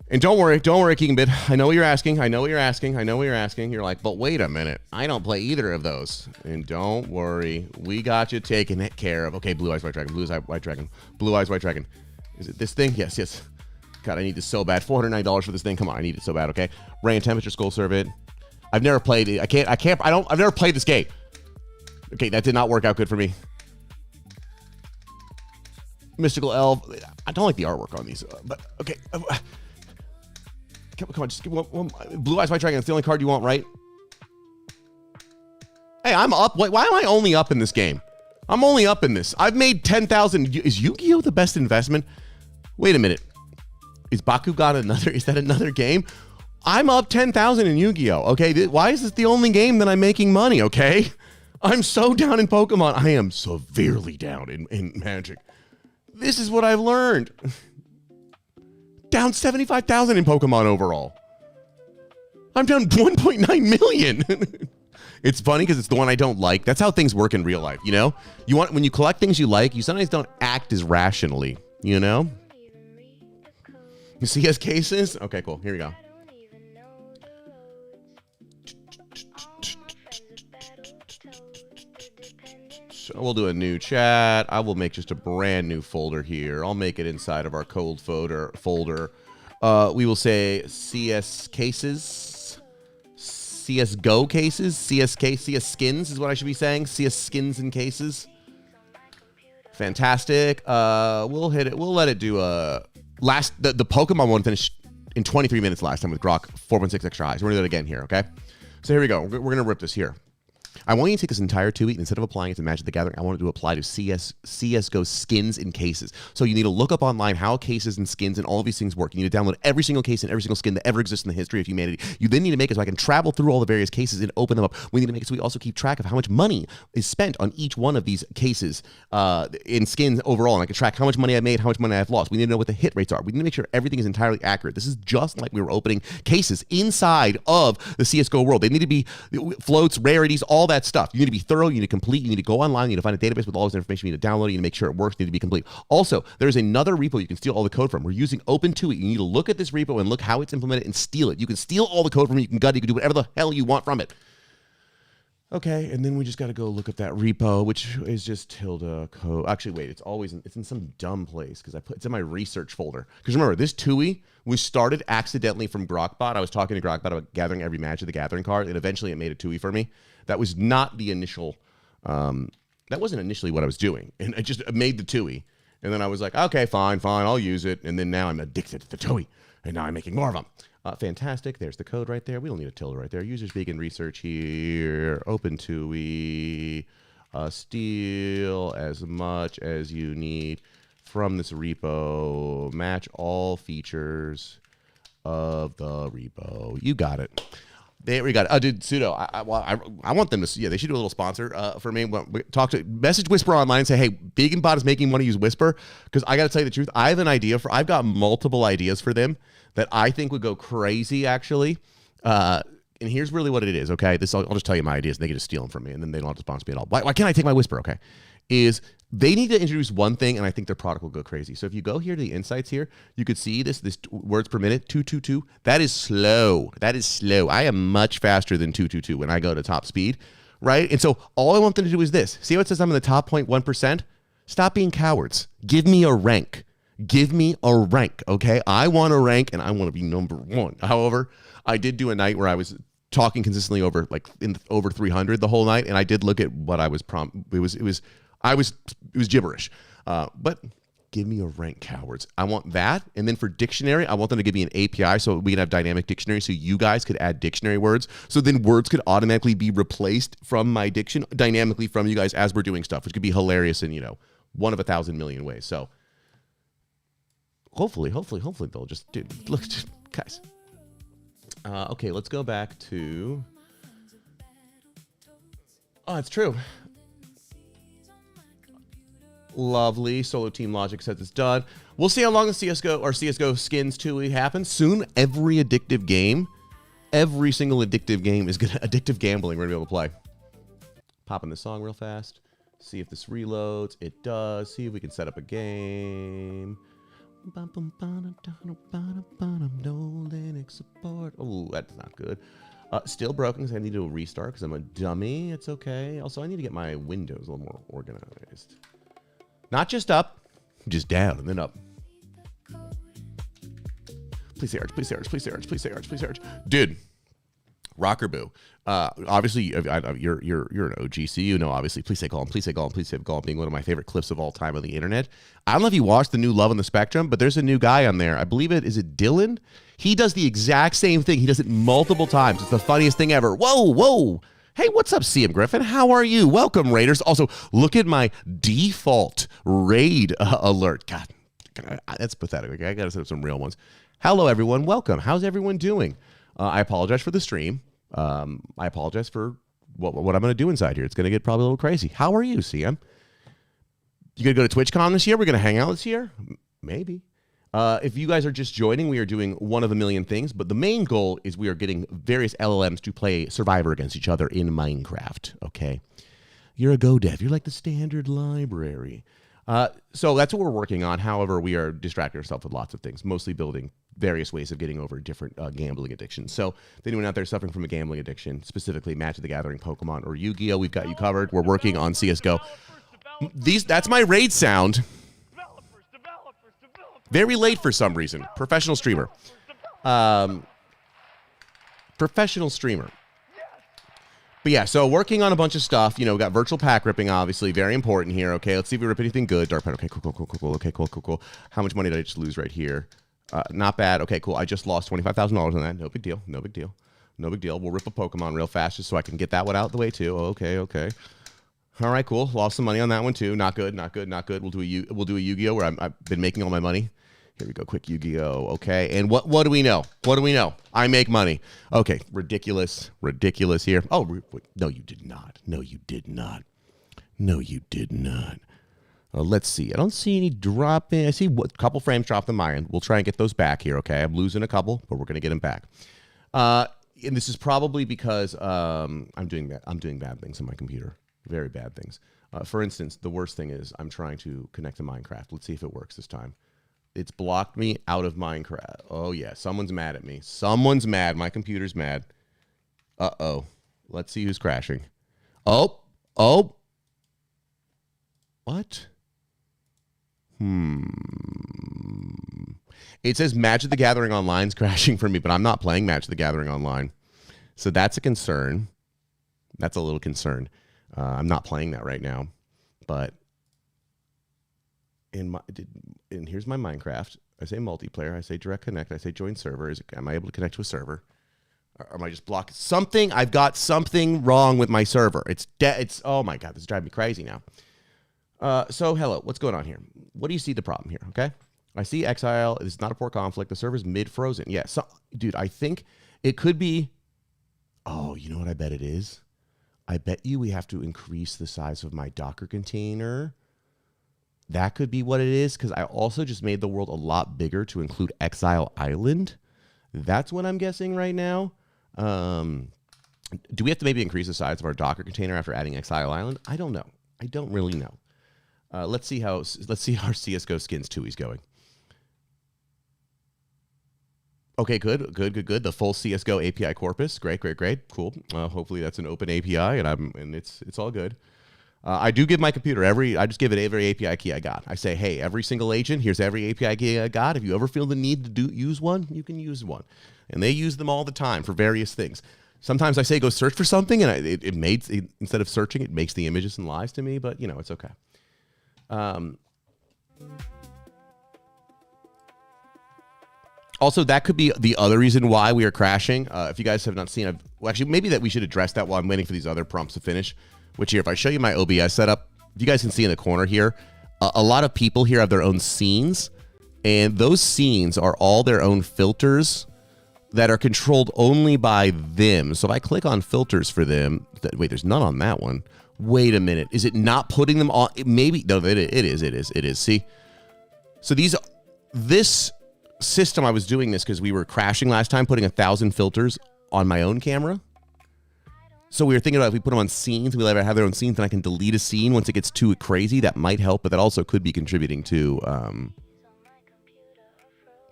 And don't worry, Keegan Bid. I know what you're asking. You're like, but wait a minute. I don't play either of those. And don't worry. We got you taken care of. Okay, Blue Eyes White Dragon. Blue Eyes White Dragon. Blue Eyes White Dragon. Is it this thing? Yes. God, I need this so bad. $409 for this thing. Come on, I need it so bad, okay? Ray and Temperature Skull Servant. I've never played it. I've never played this game. Okay, that did not work out good for me. Mystical Elf. I don't like the artwork on these, but okay. Come on, just give one. Blue Eyes White Dragon. It's the only card you want, right? Hey, I'm up. Why am I only up in this game? I'm only up in this. I've made 10,000. Is Yu-Gi-Oh the best investment? Wait a minute. Is Bakugan another? Is that another game? I'm up 10,000 in Yu-Gi-Oh. Okay, why is this the only game that I'm making money? Okay, I'm so down in Pokemon. I am severely down in Magic. This is what I've learned. Down 75,000 in Pokemon overall. I'm down 1.9 million. It's funny because it's the one I don't like. That's how things work in real life, you know? When you collect things you like, you sometimes don't act as rationally, you know? You see his cases? Okay, cool. Here we go. So we'll do a new chat. I will make just a brand new folder here. I'll make it inside of our cold folder. We will say CS cases, CSGO cases, CS skins is what I should be saying. CS skins and cases. Fantastic. We'll hit it. We'll let it do the Pokemon one finished in 23 minutes last time with Grok 4.6 extra highs. We're gonna do it again here, okay? So here we go. We're gonna rip this here. I want you to take this entire 2 week, and instead of applying it to Magic the Gathering, I want it to apply to CSGO skins and cases. So you need to look up online how cases and skins and all of these things work. You need to download every single case and every single skin that ever exists in the history of humanity. You then need to make it so I can travel through all the various cases and open them up. We need to make it so we also keep track of how much money is spent on each one of these cases in skins overall. And I can track how much money I made, how much money I've lost. We need to know what the hit rates are. We need to make sure everything is entirely accurate. This is just like we were opening cases inside of the CSGO world. They need to be floats, rarities, all that stuff. You need to be thorough, you need to complete, you need to go online, you need to find a database with all this information, you need to download it, you need to make sure it works, you need to be complete. Also, there's another repo you can steal all the code from. We're using Open2It. You need to look at this repo and look how it's implemented and steal it. You can steal all the code from it, you can gut it, you can do whatever the hell you want from it. Okay, and then we just got to go look up that repo, which is just tilde code. Actually, wait, it's in some dumb place because it's in my research folder. Because remember, this TUI was started accidentally from Grokbot. I was talking to Grokbot about gathering every Magic the Gathering card, and eventually it made a TUI for me. That was not the initial. That wasn't initially what I was doing, and I just made the TUI, and then I was like, okay, fine, I'll use it, and then now I'm addicted to the TUI, and now I'm making more of them. Fantastic. There's the code right there. We don't need a tilde right there. Users begin research here. Open TUI. Steal as much as you need from this repo. Match all features of the repo. You got it. There we got it. Dude, Pseudo. I want them to. Yeah, they should do a little sponsor for me. Message Whisper online and say, hey, BeaconBot is making money use Whisper, because I got to tell you the truth. I've got multiple ideas for them that I think would go crazy, actually. And here's really what it is, okay? I'll just tell you my ideas, and they can just steal them from me, and then they don't have to sponsor me at all. Why can't I take my Whisper, okay? Is they need to introduce one thing, and I think their product will go crazy. So if you go here to the insights here, you could see this words per minute, 222. That is slow. I am much faster than 222 when I go to top speed, right? And so all I want them to do is this. See how it says I'm in the top 0.1%? Stop being cowards. Give me a rank. Okay? I want a rank, and I want to be number one. However, I did do a night where I was talking consistently over 300 the whole night, and I did look at what I was It was gibberish. But give me a rank, cowards. I want that. And then for dictionary, I want them to give me an API so we can have dynamic dictionary, so you guys could add dictionary words. So then words could automatically be replaced from my diction dynamically from you guys as we're doing stuff, which could be hilarious in, one of 1,000 million ways. So hopefully they'll just look, guys. Okay, let's go back to. Oh, it's true. Lovely. Solo Team Logic says it's done. We'll see how long the CSGO skins TUI happens. Soon, every single addictive game is addictive gambling we're gonna be able to play. Popping this song real fast. See if this reloads. It does. See if we can set up a game. No Linux support. Oh, that's not good. Still broken because I need to restart because I'm a dummy. It's okay. Also, I need to get my windows a little more organized. Not just up, just down and then up. Please say Arch, please say Arch, please say Arch, please say Arch, please say Arch. Dude, Rocker Boo. Obviously, you're an OG, so you know, obviously, please say Golem, please say Golem, please say Golem being one of my favorite clips of all time on the internet. I don't know if you watched the new Love on the Spectrum, but there's a new guy on there. I believe is it Dylan? He does the exact same thing. He does it multiple times. It's the funniest thing ever. Whoa. Hey, what's up, CM Griffin? How are you? Welcome, Raiders. Also, look at my default raid alert. God, that's pathetic. Okay, I got to set up some real ones. Hello, everyone. Welcome. How's everyone doing? I apologize for the stream. I apologize for what I'm going to do inside here. It's going to get probably a little crazy. How are you, CM? You going to go to TwitchCon this year? We're going to hang out this year? Maybe. If you guys are just joining, we are doing one of a million things, but the main goal is we are getting various LLMs to play Survivor against each other in Minecraft, okay? You're a Go dev. You're like the standard library. So that's what we're working on. However, we are distracting ourselves with lots of things, mostly building various ways of getting over different gambling addictions. So if anyone out there suffering from a gambling addiction, specifically Magic the Gathering, Pokemon, or Yu-Gi-Oh, we've got you covered. We're working on CSGO. That's my raid sound. Very late for some reason. Professional streamer. Professional streamer. But yeah, so working on a bunch of stuff. You know, we got virtual pack ripping, obviously. Very important here. Okay, let's see if we rip anything good. Dark pen. Okay, cool. Okay, cool. How much money did I just lose right here? Not bad. Okay, cool. I just lost $25,000 on that. No big deal. We'll rip a Pokemon real fast just so I can get that one out of the way too. Okay. All right, cool. Lost some money on that one too. Not good. We'll do a Yu-Gi-Oh where I've been making all my money. Here we go. Quick Yu-Gi-Oh. Okay. And what do we know? I make money. Okay. Ridiculous here. Oh, no, you did not. Let's see. I don't see any dropping. I see a couple frames dropped on my end. We'll try and get those back here. Okay. I'm losing a couple, but we're going to get them back. And this is probably because I'm doing bad things on my computer. Very bad things. For instance, the worst thing is I'm trying to connect to Minecraft. Let's see if it works this time. It's blocked me out of Minecraft. Oh, yeah. Someone's mad at me. My computer's mad. Uh-oh. Let's see who's crashing. Oh. What? It says Magic the Gathering Online's crashing for me, but I'm not playing Magic the Gathering Online. So that's a concern. That's a little concern. I'm not playing that right now. But and here's my Minecraft. I say multiplayer. I say direct connect. I say join server. Am I able to connect to a server? Or am I just blocking something? I've got something wrong with my server. It's oh my God, this is driving me crazy now. So hello, what's going on here? What do you see the problem here? Okay. I see exile. This is not a poor conflict. The server's mid-frozen. Yeah, so, dude, I think it could be. Oh, you know what I bet it is? I bet you we have to increase the size of my Docker container. That could be what it is, because I also just made the world a lot bigger to include Exile Island. That's what I'm guessing right now. Do we have to maybe increase the size of our Docker container after adding Exile Island? I don't know. I don't really know. Let's see how our CSGO skins 2 is going. Okay, good. The full CSGO API corpus, great, cool. Hopefully that's an open API, and it's all good. I do give my computer I just give it every API key I got. I say, hey, every single agent, here's every API key I got. If you ever feel the need to use one, you can use one, and they use them all the time for various things. Sometimes I say go search for something, and instead of searching, it makes the images and lies to me. But it's okay. Also, that could be the other reason why we are crashing. If you guys have not seen, actually, maybe that we should address that while I'm waiting for these other prompts to finish. Which here, if I show you my OBS setup, you guys can see in the corner here, a lot of people here have their own scenes, and those scenes are all their own filters that are controlled only by them. So if I click on filters for them, wait, there's none on that one. Wait a minute, is it not putting them on? Maybe no, it is. See, so this system, I was doing this because we were crashing last time, putting 1,000 filters on my own camera. So we were thinking about if we put them on scenes, we'll have their own scenes, and I can delete a scene once it gets too crazy. That might help, but that also could be contributing to.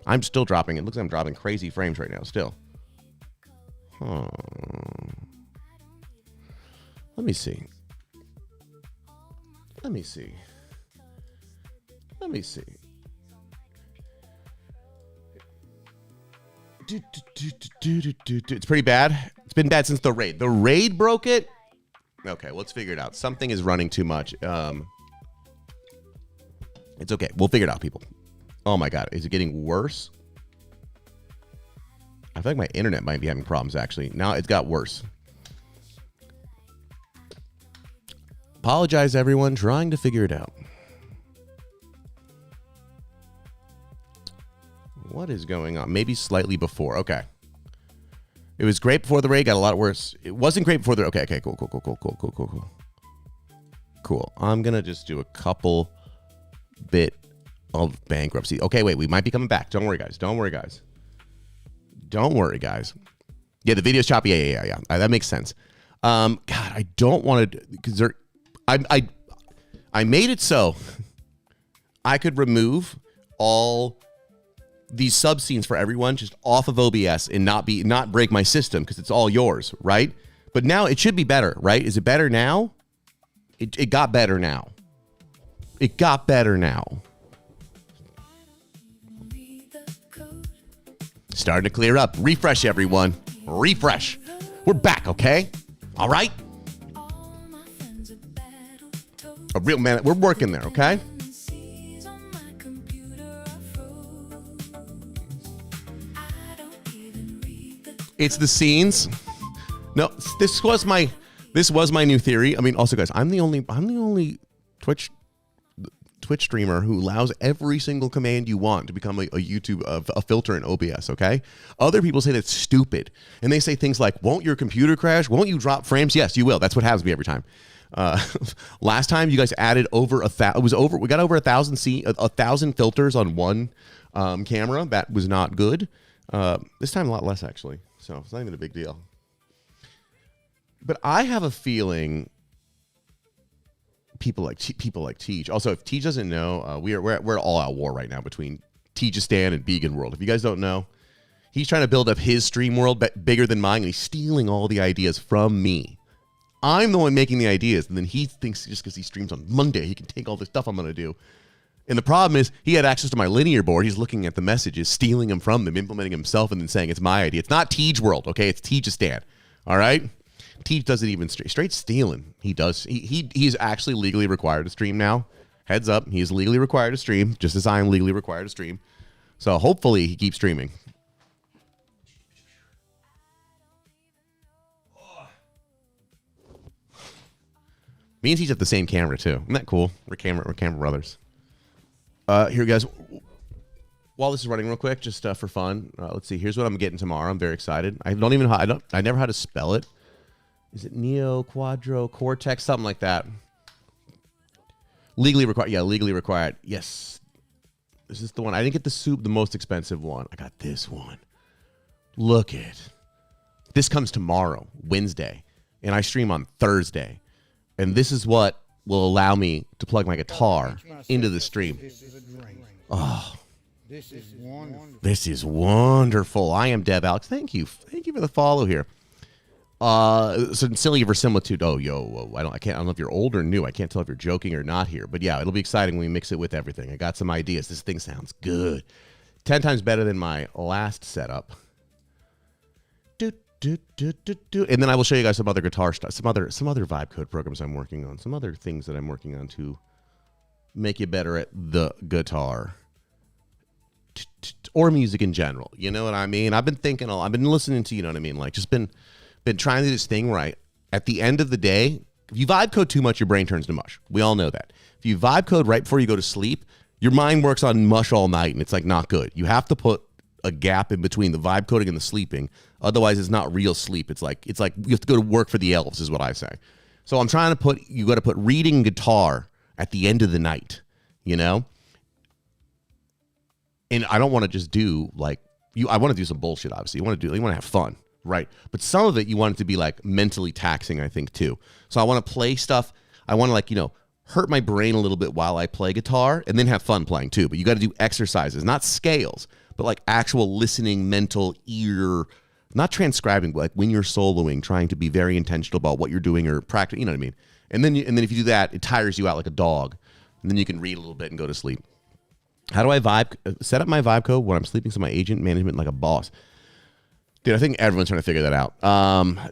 I'm still dropping. It looks like I'm dropping crazy frames right now. Still. Let me see. It's pretty bad. It's been bad since the raid. The raid broke it. Okay, let's figure it out. Something is running too much. It's okay. We'll figure it out, people. Oh my God, is it getting worse? I feel like my internet might be having problems, actually. Now it's got worse. Apologize, everyone. Trying to figure it out. What is going on? Maybe slightly before. Okay. It was great before the raid. Got a lot worse. It wasn't great before the... Okay, cool. Cool. I'm going to just do a couple bit of bankruptcy. Okay, wait. We might be coming back. Don't worry, guys. Yeah, the video's choppy. Yeah. That makes sense. God, I don't want to... Because I made it so I could remove all these sub scenes for everyone just off of OBS and not break my system because it's all yours, right? But now it should be better, right? Is it better now? It got better now. Starting to clear up. Refresh, everyone. Refresh. We're back, okay? All right? A real man. We're working there, okay? It's the scenes. No, this was my new theory. I mean, also, guys, I'm the only Twitch streamer who allows every single command you want to become a YouTube a filter in OBS. Okay, other people say that's stupid, and they say things like, "Won't your computer crash? Won't you drop frames?" Yes, you will. That's what happens to me every time. Last time you guys added over we got over 1,000 filters on one camera. That was not good. This time a lot less, actually. So it's not even a big deal. But I have a feeling people like Teej. Also, if Teej doesn't know, we're all out war right now between Teejistan and Vegan World. If you guys don't know, he's trying to build up his stream world bigger than mine, and he's stealing all the ideas from me. I'm the one making the ideas, and then he thinks just because he streams on Monday, he can take all the stuff I'm going to do. And the problem is he had access to my linear board. He's looking at the messages, stealing them from them, implementing himself, and then saying it's my idea. It's not Tej World, okay? It's Tegistan, all right? Tej doesn't even straight stealing. He does. He's actually legally required to stream now. Heads up, he is legally required to stream, just as I am legally required to stream. So hopefully he keeps streaming. Me and Tej have the same camera too. Isn't that cool? We're camera brothers. Here, guys. While this is running real quick, just for fun, let's see. Here's what I'm getting tomorrow. I'm very excited. I don't even know I never had to spell it. Is it Neo, Quadro, Cortex, something like that? Legally required. Yeah, legally required. Yes. This is the one. I didn't get the most expensive one. I got this one. Look it. This comes tomorrow, Wednesday, and I stream on Thursday. And this is what will allow me to plug my guitar into the stream. Oh, this is wonderful. I am Dev Alex. Thank you. Thank you for the follow here. Sincerely verisimilitude. Oh, I don't know if you're old or new. I can't tell if you're joking or not here. But yeah, it'll be exciting when we mix it with everything. I got some ideas. This thing sounds good. 10 times better than my last setup. And then I will show you guys some other guitar stuff, some other vibe code programs I'm working on, some other things that I'm working on to make you better at the guitar or music in general. You know what I mean? I've been thinking, I've been listening to, you know what I mean? Like just been trying to do this thing where at the end of the day, if you vibe code too much, your brain turns to mush. We all know that. If you vibe code right before you go to sleep, your mind works on mush all night and it's like not good. You have to put a gap in between the vibe coding and the sleeping. Otherwise, it's not real sleep. It's like you have to go to work for the elves, is what I say. So I'm trying to you got to put reading guitar at the end of the night, you know? And I don't want to just do I want to do some bullshit, obviously. You want to have fun, right? But some of it you want it to be like mentally taxing, I think, too. So I want to play stuff. I want to hurt my brain a little bit while I play guitar and then have fun playing too. But you got to do exercises, not scales, but like actual listening, mental ear, not transcribing, but like when you're soloing, trying to be very intentional about what you're doing or practice, you know what I mean? And then if you do that, it tires you out like a dog. And then you can read a little bit and go to sleep. How do I set up my vibe code when I'm sleeping so my agent management like a boss? Dude, I think everyone's trying to figure that out.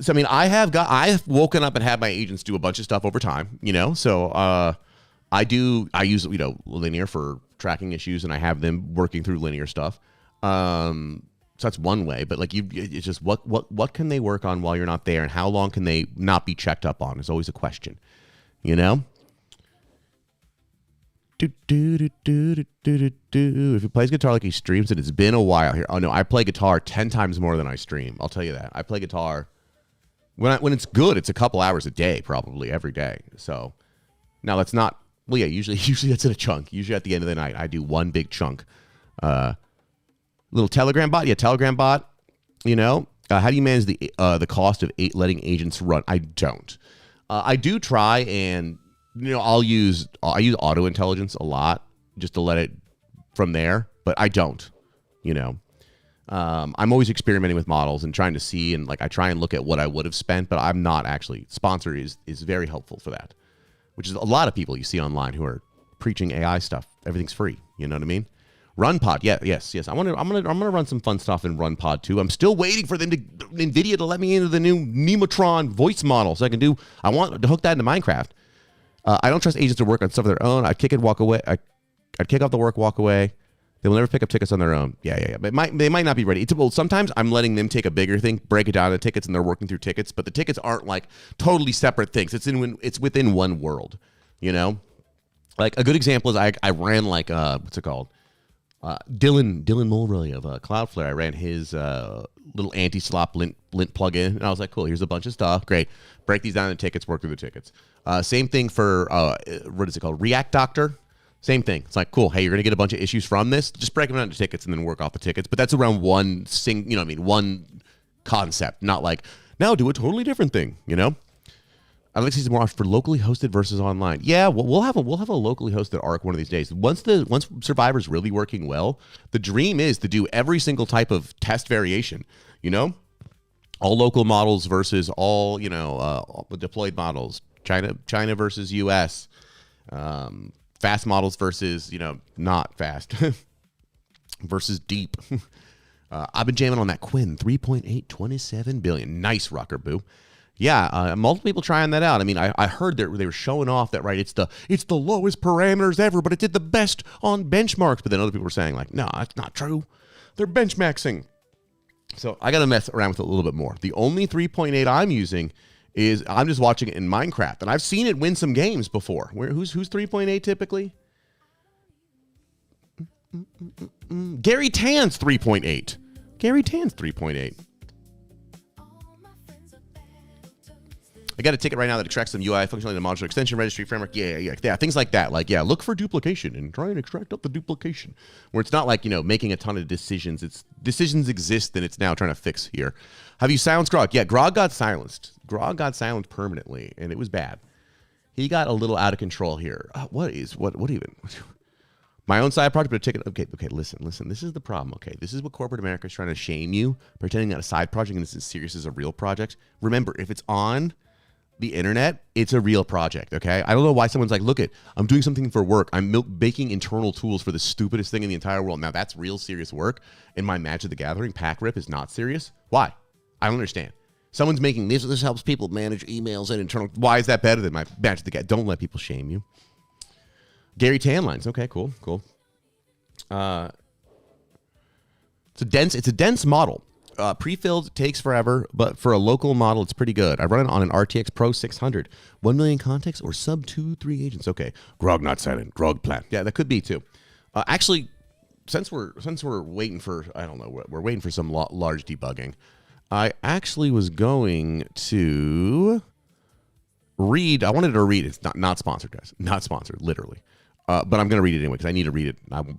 So I mean, I've woken up and had my agents do a bunch of stuff over time, you know? So I use, linear for tracking issues and I have them working through linear stuff. So that's one way, but it's just what can they work on while you're not there, and how long can they not be checked up on is always a question, you know? If he plays guitar like he streams it, it's been a while here. Oh no, I play guitar 10 times more than I stream. I'll tell you that. I play guitar when it's good. It's a couple hours a day, probably every day. So now that's not. Well, yeah, usually that's in a chunk. Usually at the end of the night, I do one big chunk. Little Telegram bot, Telegram bot. You know, how do you manage the cost of letting agents run? I don't. I do try and. I use auto intelligence a lot just to let it from there, but I don't, I'm always experimenting with models and trying to see, and I try and look at what I would have spent, but I'm not actually. Sponsor is very helpful for that, which is a lot of people you see online who are preaching AI stuff. Everything's free. You know what I mean? RunPod. Yes. I'm gonna run some fun stuff in RunPod too. I'm still waiting for NVIDIA to let me into the new Nemotron voice model so I want to hook that into Minecraft. I don't trust agents to work on stuff of their own. I'd kick it, walk away. I'd kick off the work, walk away. They will never pick up tickets on their own. Yeah. But they might not be ready. Sometimes I'm letting them take a bigger thing, break it down into tickets, and they're working through tickets. But the tickets aren't like totally separate things. It's within one world, you know? Like a good example is I ran what's it called? Dylan Mulroy of Cloudflare. I ran his little anti-slop lint plugin, and I was like, cool, here's a bunch of stuff. Great. Break these down into tickets, work through the tickets. Same thing for, what is it called? React Doctor. Same thing. It's like, cool, hey, you're going to get a bunch of issues from this. Just break them down into tickets and then work off the tickets. But that's around one concept, not like, now do a totally different thing, you know? I'd like to see some more for locally hosted versus online. Yeah, we'll have a locally hosted ARC one of these days. Once Survivor's really working well, the dream is to do every single type of test variation, you know? all local models versus all, all the deployed models. China versus U.S. Fast models versus, not fast. Versus deep. I've been jamming on that Quinn 3.8, 27 billion. Nice, Rucker Boo. Yeah, multiple people trying that out. I mean, I heard that they were showing off that, right, it's the lowest parameters ever, but it did the best on benchmarks. But then other people were saying, like, no, that's not true. They're benchmarking. So I got to mess around with it a little bit more. The only 3.8 I'm using is I'm just watching it in Minecraft. And I've seen it win some games before. Who's 3.8 typically? Gary Tan's 3.8. Gary Tan's 3.8. I got a ticket right now that extracts some UI functionality in the modular extension registry framework. Yeah, things like that. Like, yeah, look for duplication and try and extract up the duplication. Where it's not like, making a ton of decisions. It's decisions exist and it's now trying to fix here. Have you silenced Grog? Yeah, Grog got silenced. Grog got silenced permanently, and it was bad. He got a little out of control here. What even? My own side project, but a ticket. Okay, listen. This is the problem, okay? This is what corporate America is trying to shame you, pretending that a side project and this is serious as a real project. Remember, if it's on the internet, it's a real project, okay? I don't know why someone's like, look I'm doing something for work. I'm making internal tools for the stupidest thing in the entire world. Now, that's real serious work. And my Magic the Gathering pack rip is not serious. Why? I don't understand. Someone's making this helps people manage emails and internal. Why is that better than my Magic the Gathering? Don't let people shame you. Gary Tan lines. Okay, cool. It's a dense model. Pre-filled takes forever, but for a local model, it's pretty good. I run it on an RTX Pro 600. 1 million context or sub 2-3 agents. Okay. Grog not silent. Grog plan. Yeah, that could be too. Actually, since we're waiting for, I don't know, we're waiting for some large debugging. I actually was going to read. I wanted to read. It's not sponsored, guys. Not sponsored, literally. But I'm going to read it anyway because I need to read it. When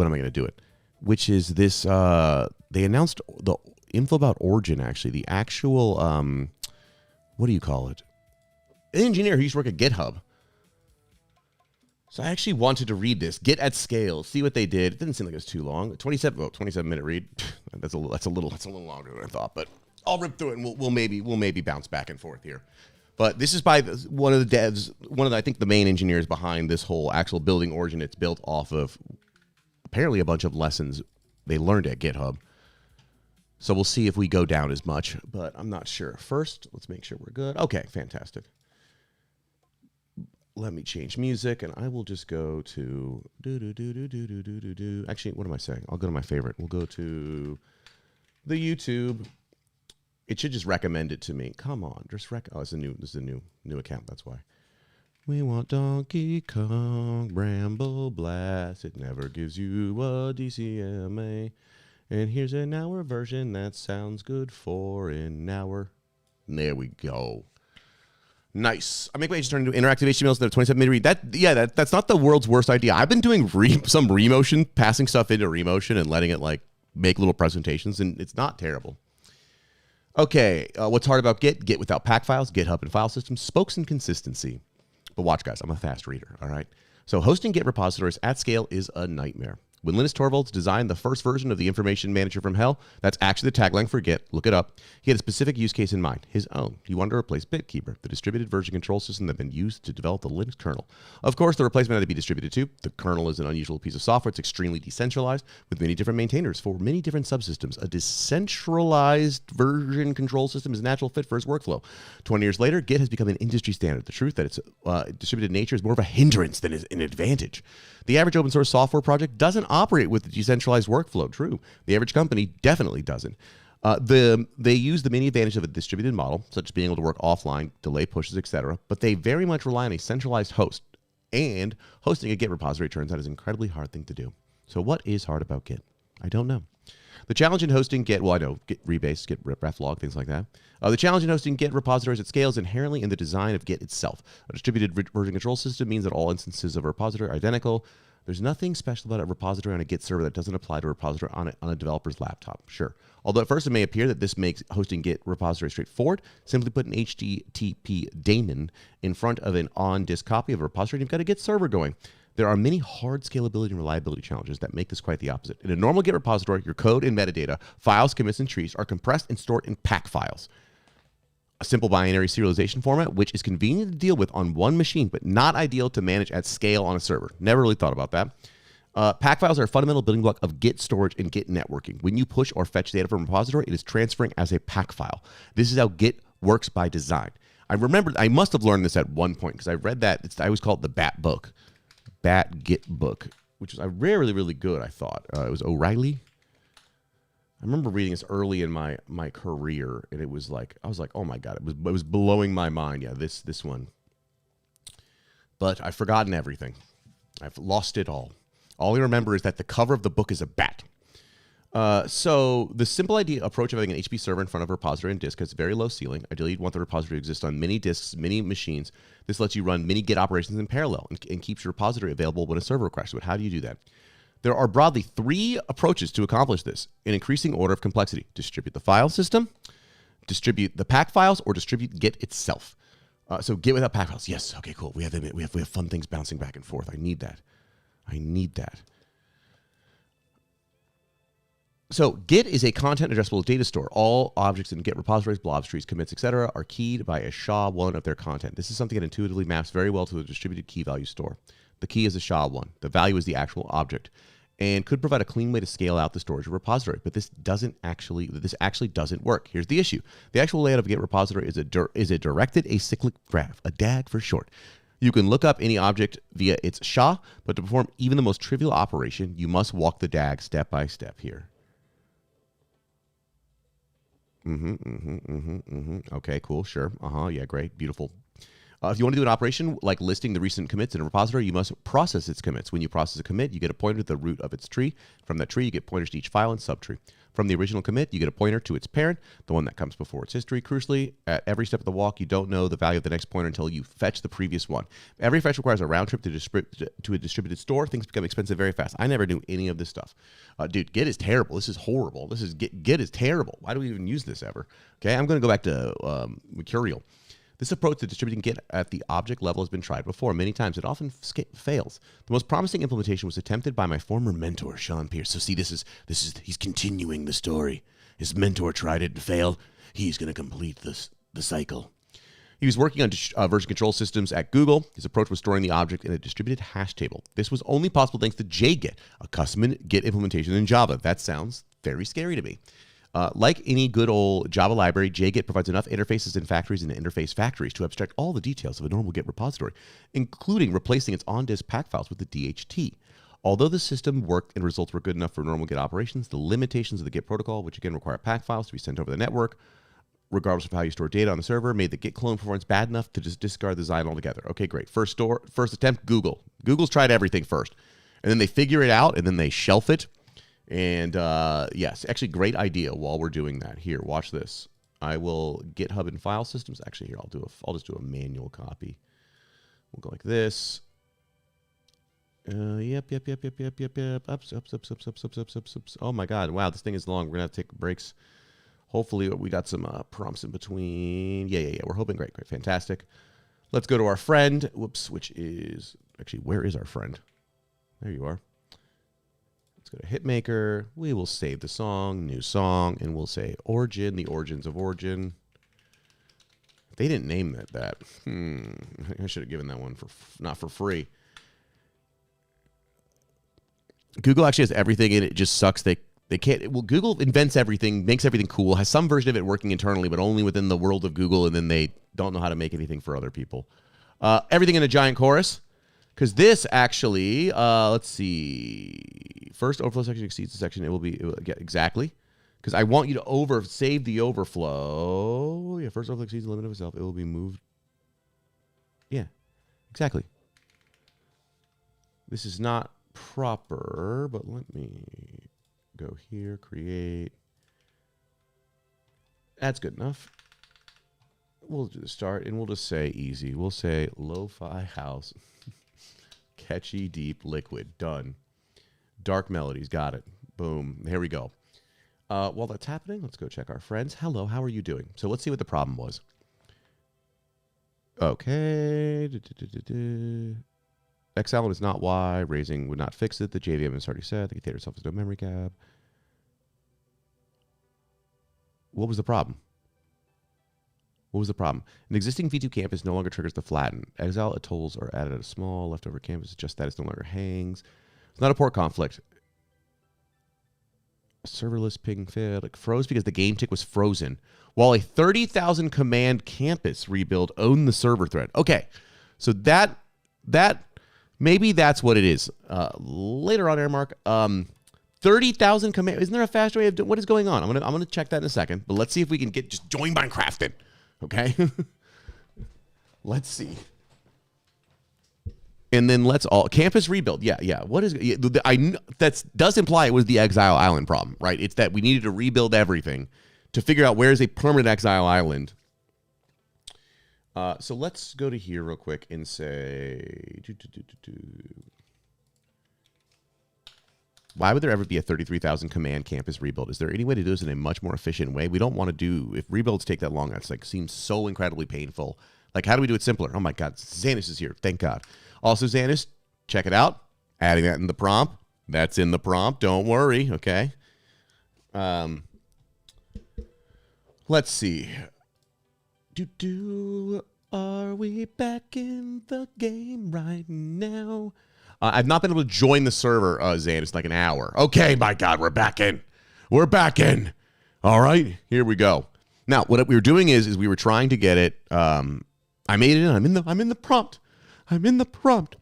am I going to do it? Which is this, they announced the info about Origin, actually. The actual, what do you call it? An engineer who used to work at GitHub. So I actually wanted to read this. Git at scale. See what they did. It didn't seem like it was too long. 27-minute read. That's a little longer than I thought. But I'll rip through it and we'll maybe bounce back and forth here. But this is by one of the devs, I think the main engineers behind this whole actual building Origin. It's built off of apparently a bunch of lessons they learned at GitHub. So we'll see if we go down as much, but I'm not sure. First, let's make sure we're good. Okay, fantastic. Let me change music, and I will just go to Actually, what am I saying? I'll go to my favorite. We'll go to the YouTube. It should just recommend it to me. Come on, just this is a new account. That's why. We want Donkey Kong Bramble Blast. It never gives you a DCMA. And here's an hour version that sounds good for an hour. There we go. Nice. I make my agents turn into interactive HTML instead of 27-minute read. That's not the world's worst idea. I've been doing some remotion, passing stuff into remotion and letting it make little presentations, and it's not terrible. Okay, what's hard about Git? Git without pack files, GitHub and file systems, spokes and consistency. But watch, guys, I'm a fast reader, all right? So hosting Git repositories at scale is a nightmare. When Linus Torvalds designed the first version of the information manager from hell, that's actually the tagline for Git. Look it up. He had a specific use case in mind, his own. He wanted to replace BitKeeper, the distributed version control system that had been used to develop the Linux kernel. Of course, the replacement had to be distributed too. The kernel is an unusual piece of software. It's extremely decentralized with many different maintainers for many different subsystems. A decentralized version control system is a natural fit for his workflow. 20 years later, Git has become an industry standard. The truth that its distributed nature is more of a hindrance than an advantage. The average open source software project doesn't operate with the decentralized workflow. True. The average company definitely doesn't. They use the many advantages of a distributed model, such as being able to work offline, delay pushes, etc., but they very much rely on a centralized host. And hosting a Git repository turns out is an incredibly hard thing to do. So what is hard about Git? I don't know. The challenge in hosting Git, well, I know, Git rebase, Git reflog, things like that. The challenge in hosting Git repositories at scale is inherently in the design of Git itself. A distributed version control system means that all instances of a repository are identical. There's nothing special about a repository on a Git server that doesn't apply to a repository on a developer's laptop. Sure. Although at first it may appear that this makes hosting Git repository straightforward, simply put an HTTP daemon in front of an on-disk copy of a repository and you've got a Git server going. There are many hard scalability and reliability challenges that make this quite the opposite. In a normal Git repository, your code and metadata, files, commits, and trees are compressed and stored in pack files. A simple binary serialization format, which is convenient to deal with on one machine, but not ideal to manage at scale on a server. Never really thought about that. Pack files are a fundamental building block of Git storage and Git networking. When you push or fetch data from a repository, it is transferring as a pack file. This is how Git works by design. I remember, I must have learned this at one point because I read that. I always call it the BAT book. BAT Git book, which was really, really good, I thought. It was O'Reilly. I remember reading this early in my career, and it was like, I was like, oh my God, it was blowing my mind. Yeah, this one. But I've forgotten everything. I've lost it all. All I remember is that the cover of the book is a bat. So the simple approach of having an HTTP server in front of a repository and disk has a very low ceiling. Ideally, you'd want the repository to exist on many disks, many machines. This lets you run many Git operations in parallel and keeps your repository available when a server crashes. But how do you do that? There are broadly 3 approaches to accomplish this in increasing order of complexity. Distribute the file system, distribute the pack files, or distribute Git itself. So Git without pack files. Yes. Okay, cool. We have fun things bouncing back and forth. I need that. So Git is a content addressable data store. All objects in Git repositories, blobs, trees, commits, etc. are keyed by a SHA-1 of their content. This is something that intuitively maps very well to a distributed key value store. The key is a SHA-1. The value is the actual object, and could provide a clean way to scale out the storage of a repository. But this actually doesn't work. Here's the issue: the actual layout of a Git repository is a directed acyclic graph, a DAG for short. You can look up any object via its SHA, but to perform even the most trivial operation, you must walk the DAG step by step here. Okay, cool, sure. Yeah, great, beautiful. If you want to do an operation like listing the recent commits in a repository, you must process its commits. When you process a commit, you get a pointer to the root of its tree. From that tree, you get pointers to each file and subtree. From the original commit, you get a pointer to its parent, the one that comes before its history. Crucially, at every step of the walk, you don't know the value of the next pointer until you fetch the previous one. Every fetch requires a round trip to a distributed store. Things become expensive very fast. I never knew any of this stuff. Dude, Git is terrible. This is horrible. Git is terrible. Why do we even use this ever? Okay, I'm going to go back to Mercurial. This approach to distributing Git at the object level has been tried before many times. It often fails. The most promising implementation was attempted by my former mentor, Sean Pierce. So see, he's continuing the story. His mentor tried it and failed. He's going to complete the cycle. He was working on version control systems at Google. His approach was storing the object in a distributed hash table. This was only possible thanks to JGit, a custom Git implementation in Java. That sounds very scary to me. Like any good old Java library, JGit provides enough interfaces and factories and interface factories to abstract all the details of a normal Git repository, including replacing its on-disk pack files with the DHT. Although the system worked and results were good enough for normal Git operations, the limitations of the Git protocol, which again require pack files to be sent over the network, regardless of how you store data on the server, made the Git clone performance bad enough to just discard the design altogether. Okay, great. First attempt, Google. Google's tried everything first, and then they figure it out, and then they shelf it. And yes, actually, great idea. While we're doing that, here, watch this. I will GitHub and file systems. Actually, here I'll just do a manual copy. We'll go like this. Yep. Ups. Oh my God! Wow, this thing is long. We're gonna have to take breaks. Hopefully, we got some prompts in between. Yeah. We're hoping. Great, fantastic. Let's go to our friend. Whoops, which is actually, where is our friend? There you are. Let's go to Hitmaker. We will save the song, new song, and we'll say origin, the origins of origin. They didn't name that. I should have given that one not for free. Google actually has everything in it. It just sucks. They can't. Well, Google invents everything, makes everything cool, has some version of it working internally, but only within the world of Google, and then they don't know how to make anything for other people. Everything in a giant chorus. Because this actually, let's see. First overflow section exceeds the section. It will get exactly. Because I want you to save the overflow. Yeah, first overflow exceeds the limit of itself. It will be moved. Yeah, exactly. This is not proper, but let me go here, create. That's good enough. We'll do the start, and we'll just say easy. We'll say lo-fi house. Catchy, deep, liquid. Done. Dark melodies. Got it. Boom. Here we go. While that's happening, let's go check our friends. Hello, how are you doing? So let's see what the problem was. Okay. Exile is not why. Raising would not fix it. The JVM has already said. The container itself is no memory cap. What was the problem? What was the problem? An existing V2 campus no longer triggers the flatten. Exile atolls are added at a small leftover campus. Just status no longer hangs. It's not a port conflict. Serverless ping failed. Like froze because the game tick was frozen. While a 30,000 command campus rebuild owned the server thread. Okay, so that maybe that's what it is. Later on, Airmark. 30,000 command. Isn't there a faster way of doing? What is going on? I'm gonna check that in a second. But let's see if we can get just join Minecraft in. Okay. Let's see. And then let's all campus rebuild. Yeah. What is that does imply it was the Exile Island problem, right? It's that we needed to rebuild everything to figure out where is a permanent Exile Island. So let's go to here real quick and say, why would there ever be a 33,000 command campus rebuild? Is there any way to do this in a much more efficient way? We don't want to do, if rebuilds take that long, that's like seems so incredibly painful. Like, how do we do it simpler? Oh my God, Xanis is here. Thank God. Also, Xanis, check it out. Adding that in the prompt. That's in the prompt. Don't worry. Okay. Let's see. Are we back in the game right now? I've not been able to join the server, Xanis, like an hour. Okay, my God, we're back in. We're back in. All right, here we go. Now, what we were doing is we were trying to get it. I made it in. I'm in the prompt. I'm in the prompt.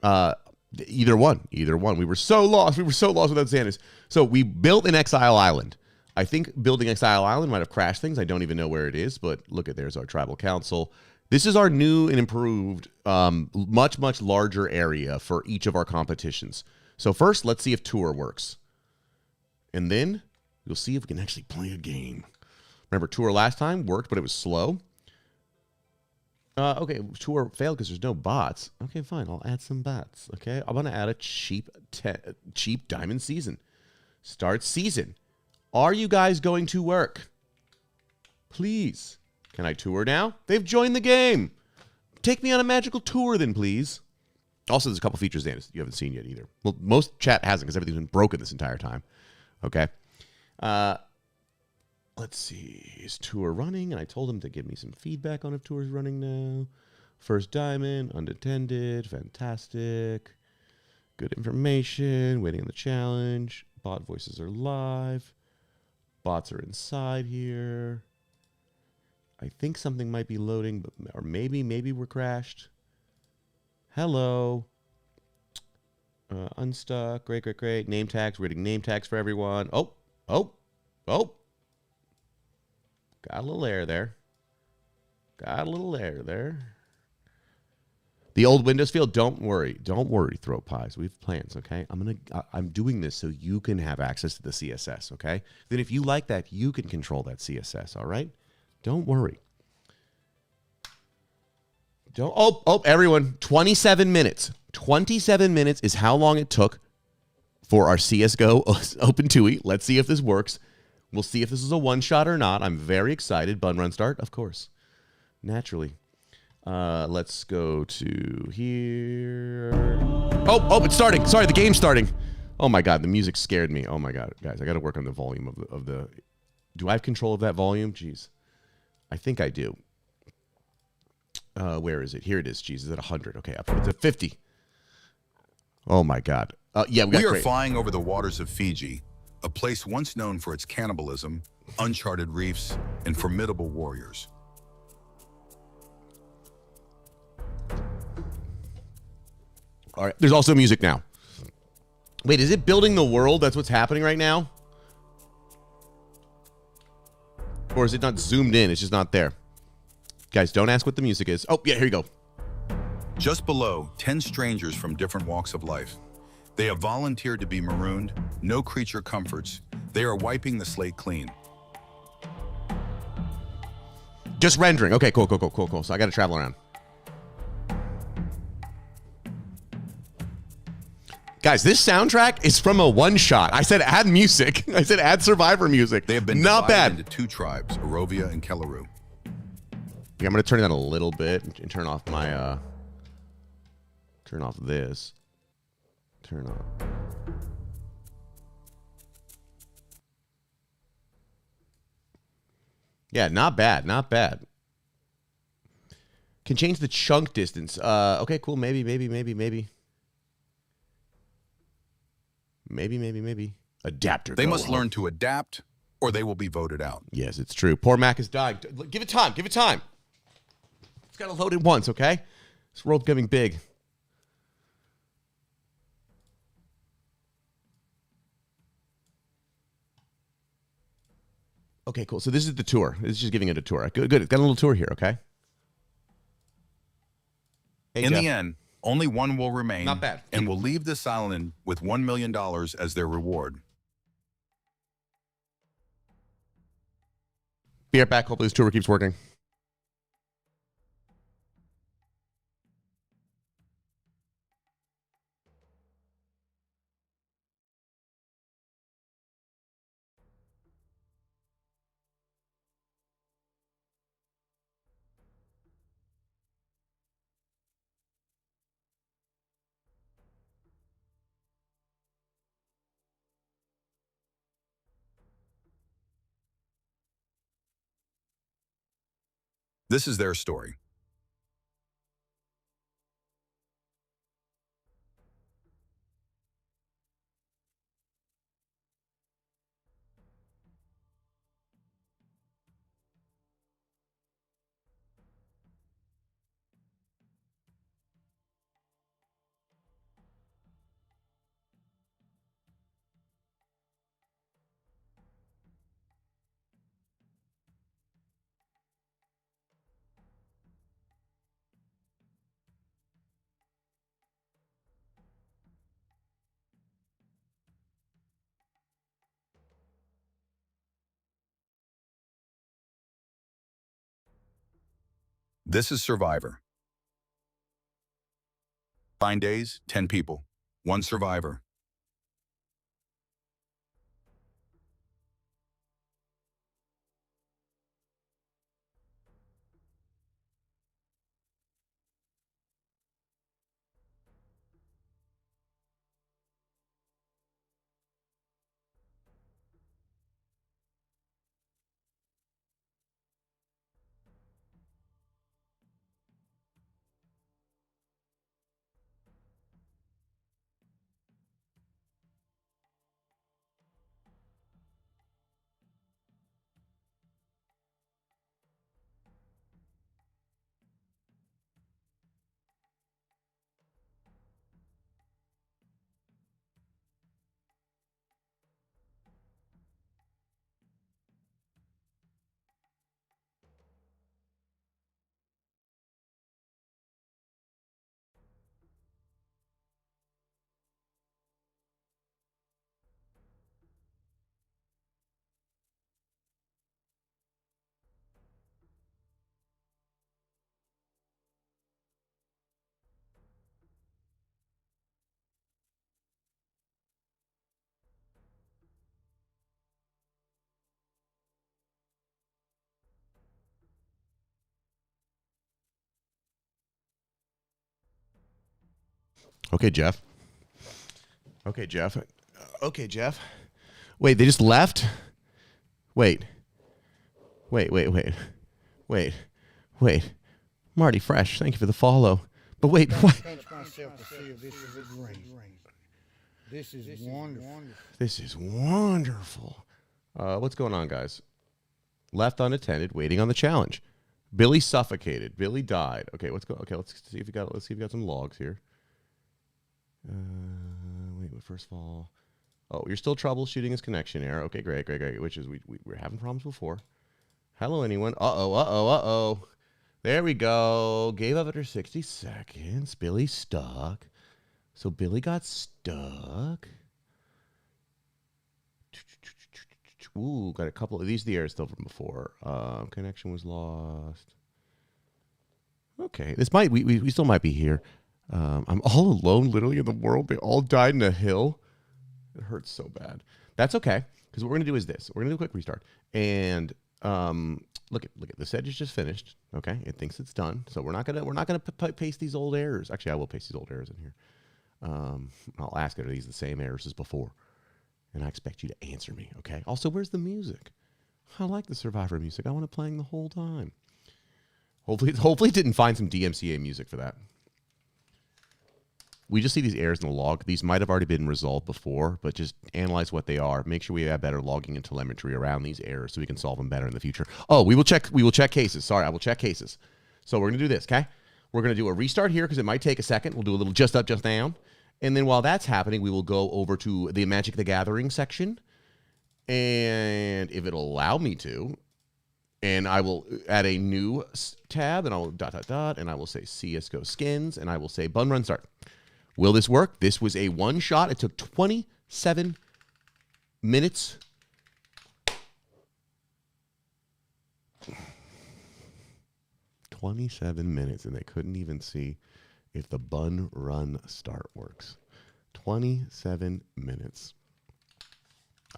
Either one. We were so lost. Without Xanis. So we built an Exile Island. I think building Exile Island might have crashed things. I don't even know where it is, but look at there's our tribal council. This is our new and improved, much, much larger area for each of our competitions. So first, let's see if Tour works. And then we'll see if we can actually play a game. Remember, Tour last time worked, but it was slow. Okay, Tour failed because there's no bots. Okay, fine. I'll add some bots. Okay, I'm going to add a cheap diamond season. Start season. Are you guys going to work? Please. Can I tour now? They've joined the game. Take me on a magical tour then, please. Also, there's a couple features that you haven't seen yet either. Well, most chat hasn't because everything's been broken this entire time. Okay. Let's see. Is tour running? And I told him to give me some feedback on if tour is running now. First diamond, unattended, fantastic. Good information, waiting on the challenge. Bot voices are live. Bots are inside here. I think something might be loading, but or maybe we're crashed. Hello. Unstuck. Great. Name tags. We're getting name tags for everyone. Oh. Got a little error there. The old Windows field, don't worry, Throat Pies. We have plans, okay? I'm doing this so you can have access to the CSS, okay? Then if you like that, you can control that CSS, all right? Don't worry. Everyone, 27 minutes. 27 minutes is how long it took for our CSGO Open TUI. Let's see if this works. We'll see if this is a one-shot or not. I'm very excited. Bun run start, of course. Naturally. Let's go to here. Oh, it's starting. Sorry, the game's starting. Oh my God, the music scared me. Oh my God, guys, I got to work on the volume of the. Do I have control of that volume? Jeez, I think I do. Where is it? Here it is. Jeez, is it 100? Okay, up to 50. Oh my God. Yeah, we are flying over the waters of Fiji, a place once known for its cannibalism, uncharted reefs, and formidable warriors. All right, there's also music now. Wait, is it building the world? That's what's happening right now? Or is it not zoomed in? It's just not there. Guys, don't ask what the music is. Oh, yeah, here you go. Just below, 10 strangers from different walks of life. They have volunteered to be marooned, no creature comforts. They are wiping the slate clean. Just rendering. Okay, cool. So I got to travel around. Guys, this soundtrack is from a one-shot. I said add music. I said add Survivor music. They have been not bad into two tribes, Arovia and Kelleru. Yeah, I'm going to turn it down a little bit and turn off my Turn off this. Turn on. Yeah, not bad. Not bad. Can change the chunk distance. Okay, cool. Maybe. Adapter. They must learn to adapt, or they will be voted out. Yes, it's true. Poor Mac is dying. Give it time. Give it time. It's got to load it once, okay? This world's getting big. Okay, cool. So this is the tour. This is just giving it a tour. Good. It's got a little tour here, okay? Hey, In Jeff. the end, only one will remain. Not bad. And will leave this island with $1 million as their reward. Be right back. Hopefully this tour keeps working. This is their story. This is Survivor. 9 days, 10 people, 1 survivor. Okay, Jeff. Okay, Jeff. Okay, Jeff. Wait, they just left? Wait. Marty Fresh, thank you for the follow. But wait, what? This is wonderful. This is wonderful. What's going on, guys? Left unattended, waiting on the challenge. Billy suffocated. Billy died. Okay, let's see if we got some logs here. Wait, first of all, you're still troubleshooting his connection error. Okay, great. Which is we were having problems before. Hello, anyone? Uh-oh. There we go. Gave up after 60 seconds. Billy stuck. So Billy got stuck. Ooh, got a couple of these. The errors still from before. Connection was lost. Okay, this might we still might be here. I'm all alone, literally in the world. They all died in a hill. It hurts so bad. That's okay, because what we're gonna do is this. We're gonna do a quick restart, and Look at this edge is just finished. Okay, it thinks it's done. So we're not gonna paste these old errors. Actually, I will paste these old errors in here. I'll ask it, are these the same errors as before? And I expect you to answer me. Okay. Also, where's the music? I like the Survivor music. I want it playing the whole time. Hopefully it didn't find some DMCA music for that. We just see these errors in the log. These might have already been resolved before, but just analyze what they are. Make sure we have better logging and telemetry around these errors so we can solve them better in the future. Oh, we will check cases. Sorry, I will check cases. So we're going to do this, okay? We're going to do a restart here because it might take a second. We'll do a little just up, just down. And then while that's happening, we will go over to the Magic the Gathering section. And if it'll allow me to, and I will add a new tab, and I'll and I will say CSGO skins, and I will say bun run start. Will this work? This was a one shot. It took 27 minutes. And they couldn't even see if the bun run start works. 27 minutes.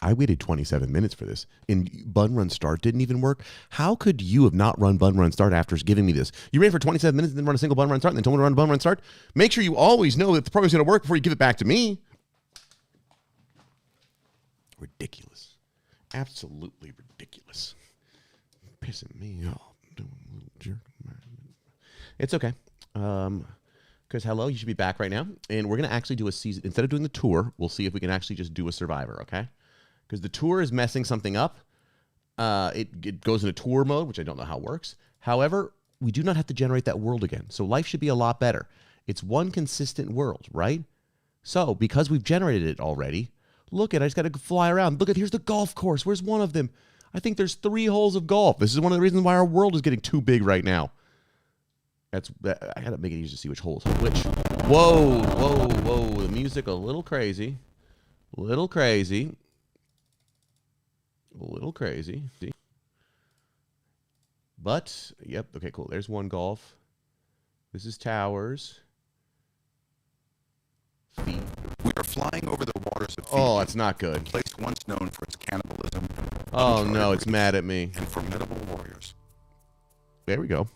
I waited 27 minutes for this, and bun run start didn't even work. How could you have not run bun run start after giving me this? You ran for 27 minutes and then run a single bun run start and then told me to run bun run start? Make sure you always know that the program's going to work before you give it back to me. Ridiculous. Absolutely ridiculous. Pissing me off. It's okay. Because hello, you should be back right now. And we're going to actually do a season. Instead of doing the tour, we'll see if we can actually just do a Survivor, okay? Because the tour is messing something up. It goes into tour mode, which I don't know how it works. However, we do not have to generate that world again. So life should be a lot better. It's one consistent world, right? So because we've generated it already, look at it. I just got to fly around. Look at, here's the golf course. Where's one of them? I think there's 3 holes of golf. This is one of the reasons why our world is getting too big right now. I got to make it easier to see which holes. Which? Whoa, whoa, whoa. The music a little crazy. A little crazy. A little crazy. See? But, yep. Okay, cool. There's one golf. This is towers. Feet. We are flying over the waters of Fiji. Oh, that's not good. A place once known for its cannibalism. Oh, no, it's mad at me. And formidable warriors. There we go.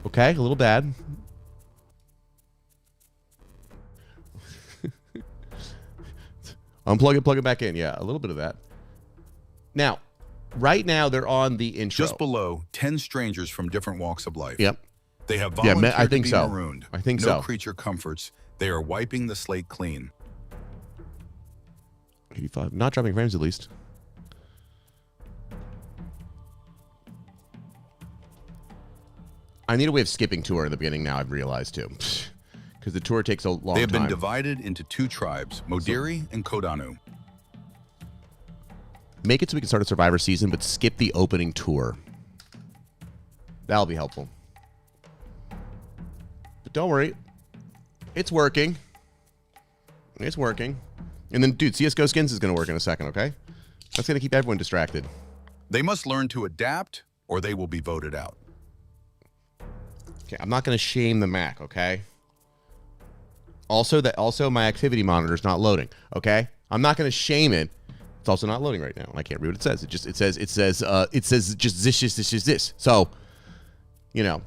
Okay, a little bad. Unplug it, plug it back in. Yeah, a little bit of that. Now, right now they're on the intro. Just below, 10 strangers from different walks of life. Yep. They have volunteered I think to be so. marooned. I think no so. creature comforts. They are wiping the slate clean. 85. Not dropping frames at least. I need a way of skipping tour in the beginning now, I've realized too. Because the tour takes a long time. They have been divided into 2 tribes, Modiri and Kodanu. Make it so we can start a Survivor season, but skip the opening tour. That'll be helpful. But don't worry. It's working. It's working. And then, dude, CSGO skins is going to work in a second, okay? That's going to keep everyone distracted. They must learn to adapt, or they will be voted out. Okay, I'm not going to shame the Mac, okay? Also, my activity monitor is not loading, okay? I'm not going to shame it. It's also not loading right now. I can't read what it says. It says just this. So, you know.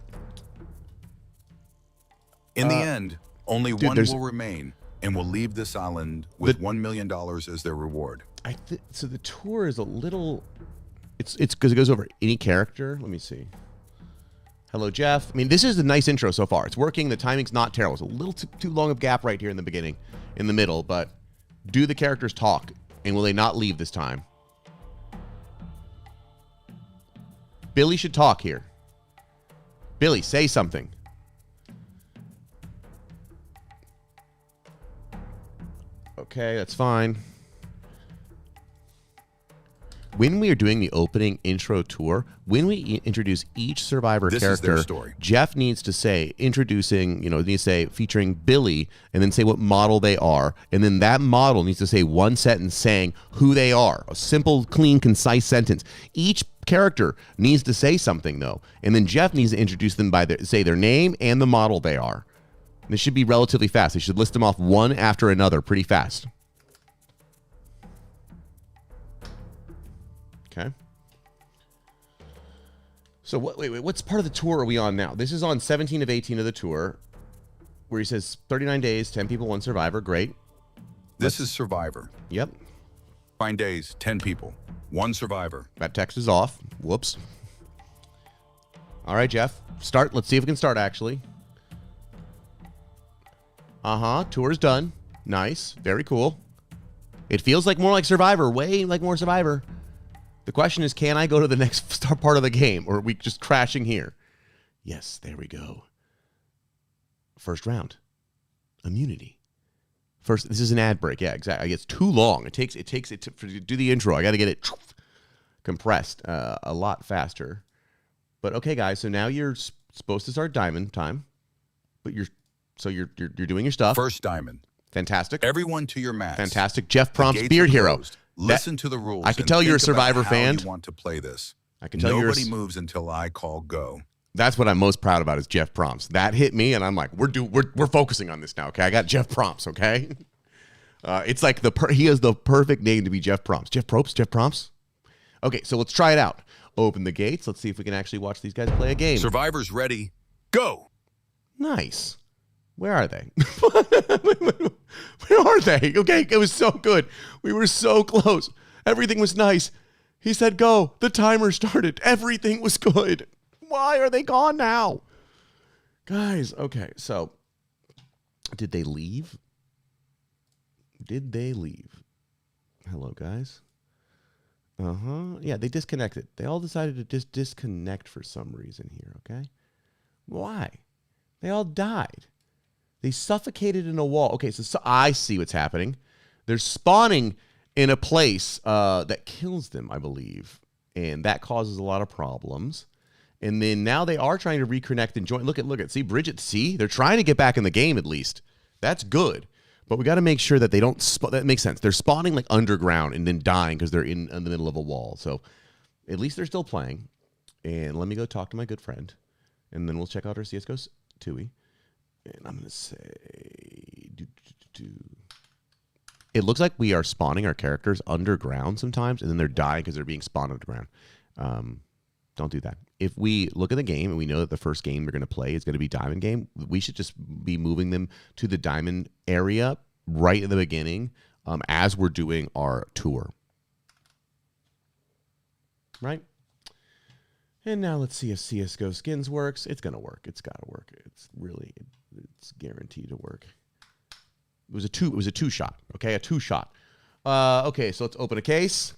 In the end, only dude, one will remain and will leave this island with $1 million as their reward. So the tour is a little. It's because it goes over any character. Let me see. Hello, Jeff. I mean, this is a nice intro so far. It's working. The timing's not terrible. It's a little too long of gap right here in the beginning, in the middle. But do the characters talk? And will they not leave this time? Billy should talk here. Billy, say something. Okay, that's fine. When we are doing the opening intro tour, when we introduce each Survivor This character, is their story. Jeff needs to say, introducing, needs to say featuring Billy, and then say what model they are. And then that model needs to say one sentence saying who they are. A simple, clean, concise sentence. Each character needs to say something, though. And then Jeff needs to introduce them by say their name and the model they are. And it should be relatively fast. They should list them off one after another pretty fast. Okay. So wait, what's part of the tour are we on now? This is on 17 of 18 of the tour, where he says 39 days, 10 people, 1 survivor. Great. This is Survivor. Yep. 9 days, 10 people, 1 survivor. That text is off. Whoops. All right, Jeff. Start. Let's see if we can start, actually. Tour's done. Nice. Very cool. It feels like more like Survivor. Way like more Survivor. The question is, can I go to the next part of the game, or are we just crashing here? Yes, there we go. First round. Immunity. First, this is an ad break. Yeah, exactly. It's too long. It takes it to do the intro. I got to get it compressed a lot faster. But okay, guys. So now you're supposed to start diamond time, but you're doing your stuff. First diamond. Fantastic. Everyone to your mats. Fantastic. Jeff The Prompt's gates Beard are Hero. closed. Listen to the rules. I can and tell you're a think about Survivor how fan. You want to play this. I can tell Nobody you're moves until I call go. That's what I'm most proud about is Jeff Prompts. That hit me, and I'm like, we're focusing on this now. Okay, I got Jeff Prompts. Okay, it's like he has the perfect name to be Jeff Prompts. Jeff Prompts. Okay, so let's try it out. Open the gates. Let's see if we can actually watch these guys play a game. Survivor's ready. Go. Nice. Where are they? Where are they? Okay, it was so good. We were so close. Everything was nice. He said go. The timer started. Everything was good. Why are they gone now? Guys, okay, so did they leave? Did they leave? Hello, guys. Yeah, they disconnected. They all decided to just disconnect for some reason here, okay? Why? They all died. They suffocated in a wall. Okay, so I see what's happening. They're spawning in a place that kills them, I believe. And that causes a lot of problems. And then now they are trying to reconnect and join. Look at. See, Bridget, see? They're trying to get back in the game at least. That's good. But we got to make sure that they don't that makes sense. They're spawning like underground and then dying because they're in the middle of a wall. So at least they're still playing. And let me go talk to my good friend. And then we'll check out our CSGO TUI. And I'm going to say... It looks like we are spawning our characters underground sometimes, and then they're dying because they're being spawned underground. Don't do that. If we look at the game and we know that the first game we're going to play is going to be Diamond game, we should just be moving them to the Diamond area right in the beginning as we're doing our tour. Right? And now let's see if CSGO Skins works. It's going to work. It's got to work. It's guaranteed to work. It was a two shot. Okay, a 2-shot. Okay, so let's open a case.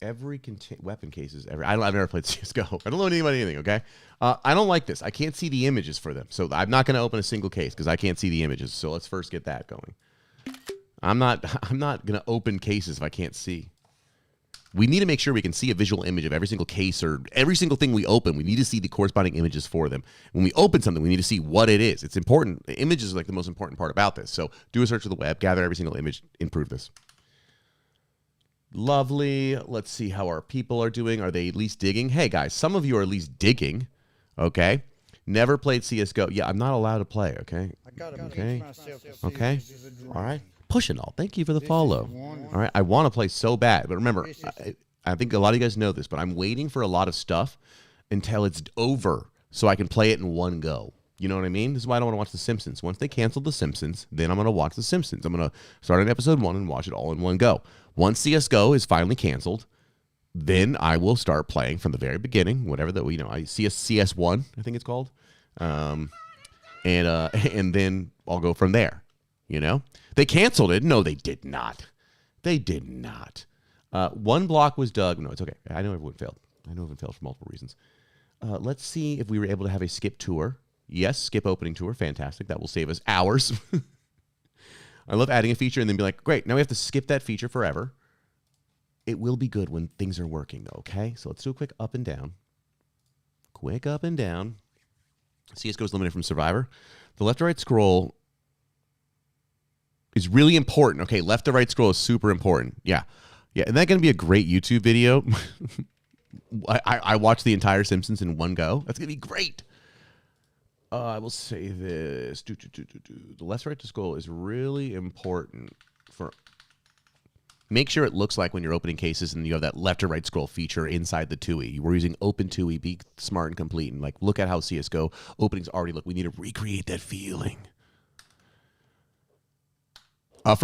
Every weapon cases. I've never played CSGO. I don't know anything about anything. Okay, I don't like this. I can't see the images for them, so I'm not going to open a single case because I can't see the images. So let's first get that going. I'm not going to open cases if I can't see. We need to make sure we can see a visual image of every single case or every single thing we open. We need to see the corresponding images for them. When we open something, we need to see what it is. It's important. Images are like the most important part about this. So do a search of the web, gather every single image, improve this. Lovely. Let's see how our people are doing. Are they at least digging? Hey, guys, some of you are at least digging. Okay. Never played CSGO. Yeah, I'm not allowed to play. Okay. Okay. Okay. All right. Pushing all. Thank you for the follow. All right. I want to play so bad. But remember, I think a lot of you guys know this, but I'm waiting for a lot of stuff until it's over so I can play it in one go. You know what I mean? This is why I don't want to watch The Simpsons. Once they cancel The Simpsons, then I'm going to watch The Simpsons. I'm going to start on episode 1 and watch it all in one go. Once CSGO is finally canceled, then I will start playing from the very beginning, whatever that CS1, I think it's called. And then I'll go from there. You know? They canceled it. No, they did not. They did not. One block was dug. No, it's okay. I know everyone failed. I know everyone failed for multiple reasons. Let's see if we were able to have a skip tour. Yes, skip opening tour. Fantastic. That will save us hours. I love adding a feature and then be like, great, now we have to skip that feature forever. It will be good when things are working, though, okay? So let's do a quick up and down. Quick up and down. CSGO is limited from Survivor. The left to right scroll is really important. Okay, left to right scroll is super important. Yeah. Yeah, isn't that going to be a great YouTube video? I watched the entire Simpsons in one go. That's going to be great. I will say this. The left to right scroll is really important for Make sure it looks like when you're opening cases and you have that left to right scroll feature inside the TUI. We're using open TUI. Be smart and complete. And like, look at how CSGO openings already look. We need to recreate that feeling.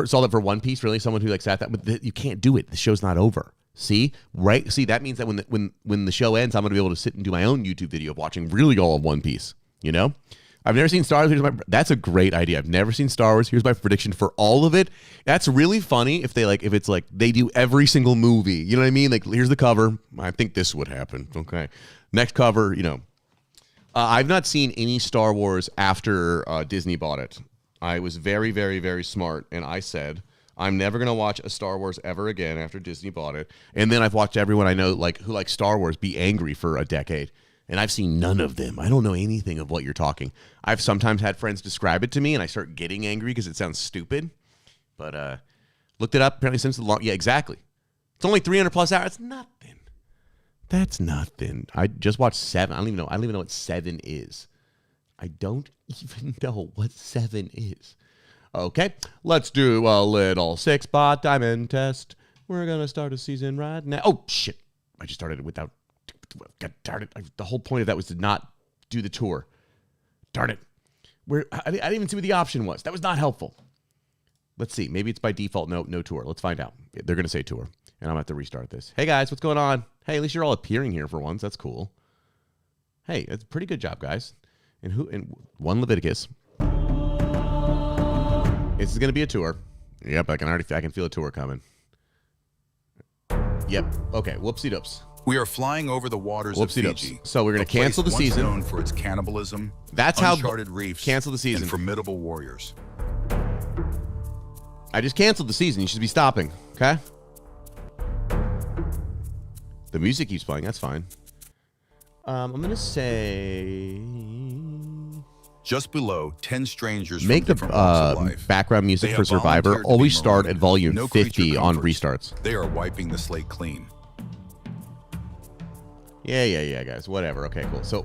Saw that for One Piece. Really, someone who like sat that, but you can't do it. The show's not over. See, right? See, that means that when the show ends, I'm gonna be able to sit and do my own YouTube video of watching really all of One Piece. You know, I've never seen Star Wars. That's a great idea. I've never seen Star Wars. Here's my prediction for all of it. That's really funny if it's like they do every single movie. You know what I mean? Like, here's the cover. I think this would happen. Okay, next cover. You know, I've not seen any Star Wars after Disney bought it. I was very, very, very smart, and I said, I'm never going to watch a Star Wars ever again after Disney bought it. And then I've watched everyone I know who likes Star Wars be angry for a decade, and I've seen none of them. I don't know anything of what you're talking. I've sometimes had friends describe it to me, and I start getting angry because it sounds stupid. But looked it up, apparently since the yeah, exactly. It's only 300 plus hours. It's nothing. That's nothing. I just watched 7. I don't even know what 7 is. I don't even know what 7 is. Okay, let's do a little 6-spot diamond test. We're going to start a season right now. Oh, shit. I just started it without... God darn it. The whole point of that was to not do the tour. Darn it. I didn't even see what the option was. That was not helpful. Let's see. Maybe it's by default no tour. Let's find out. They're going to say tour, and I'm going to have to restart this. Hey, guys, what's going on? Hey, at least you're all appearing here for once. That's cool. Hey, that's a pretty good job, guys. And one Leviticus. This is going to be a tour. Yep, I can feel a tour coming. Yep. Okay. Whoopsie doops. We are flying over the waters of Fiji. So we're going to cancel the season. Known for its cannibalism, that's how uncharted reefs, cancel the season. And formidable warriors. I just canceled the season. You should be stopping. Okay. The music keeps playing. That's fine. I'm going to say... Just below, 10 strangers make from different walks of life. Background music They for have Survivor volunteered to be always start marooned. at volume No 50 on comforts. restarts. They are wiping the slate clean. Yeah, guys. Whatever. Okay, cool. So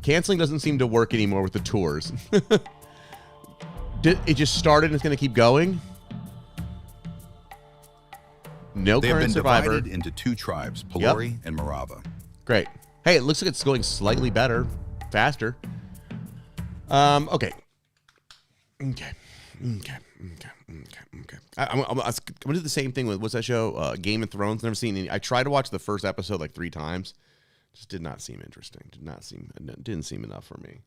canceling doesn't seem to work anymore with the tours. It just started and it's going to keep going? No They have current been Survivor. divided into 2 tribes, Pelori and Marava. Great. Hey, it looks like it's going slightly better, faster. Okay. I'm gonna do the same thing with what's that show? Game of Thrones. Never seen any. I tried to watch the first episode like 3 times. Just did not seem interesting. Didn't seem enough for me.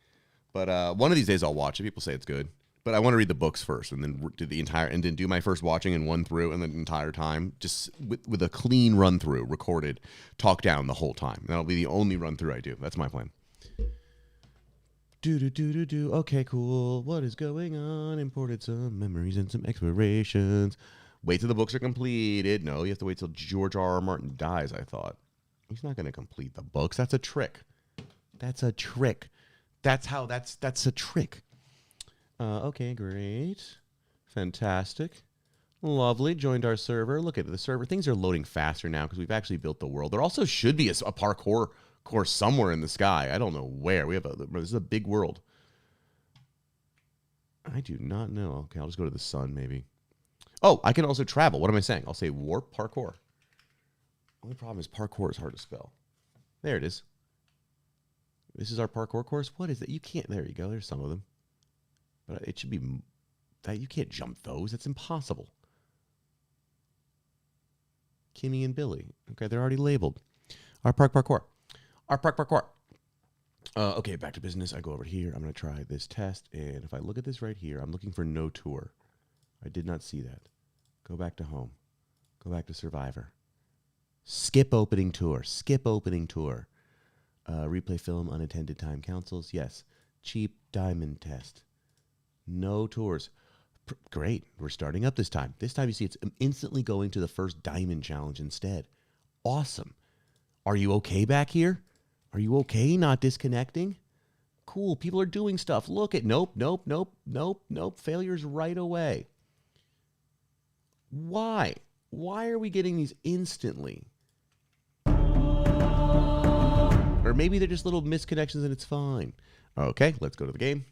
But one of these days I'll watch it. People say it's good. But I want to read the books first and then do my first watching and one through and the entire time just with a clean run through, recorded, talk down the whole time. That'll be the only run through I do. That's my plan. Do. Okay, cool. What is going on? Imported some memories and some explorations. Wait till the books are completed. No, you have to wait till George R.R. Martin dies, I thought. He's not going to complete the books. That's a trick. That's a trick. That's a trick. Okay, great. Fantastic. Lovely. Joined our server. Look at the server. Things are loading faster now because we've actually built the world. There also should be a parkour course somewhere in the sky. I don't know where. This is a big world. I do not know. Okay, I'll just go to the sun maybe. Oh, I can also travel. What am I saying? I'll say warp parkour. Only problem is parkour is hard to spell. There it is. This is our parkour course. What is that? You can't. There you go. There's some of them. But it should be that you can't jump those. That's impossible. Kimmy and Billy. Okay, they're already labeled. Our parkour. Okay, back to business. I go over here. I'm going to try this test. And if I look at this right here, I'm looking for no tour. I did not see that. Go back to home. Go back to Survivor. Skip opening tour. Replay film, unattended time councils. Yes. Cheap diamond test. No tours. Great. We're starting up this time. This time you see it's instantly going to the first diamond challenge instead. Awesome. Are you okay back here? Are you okay not disconnecting? Cool. People are doing stuff. Look at nope. Failures right away. Why? Why are we getting these instantly? Or maybe they're just little misconnections and it's fine. Okay, let's go to the game.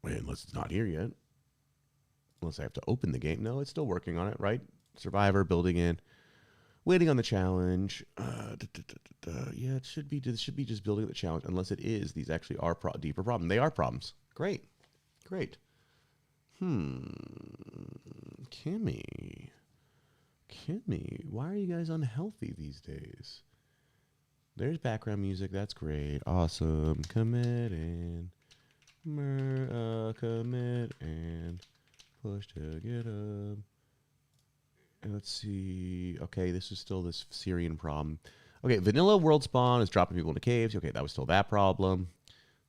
Wait, unless it's not here yet. Unless I have to open the game. No, it's still working on it, right? Survivor, building in. Waiting on the challenge. Yeah, it should be just building the challenge. Unless it is. These actually are deeper problems. They are problems. Great. Great. Kimmy. Why are you guys unhealthy these days? There's background music. That's great. Awesome. Commit and push to get up. And let's see. Okay, this is still this Syrian problem. Okay, vanilla world spawn is dropping people into caves. Okay, that was still that problem.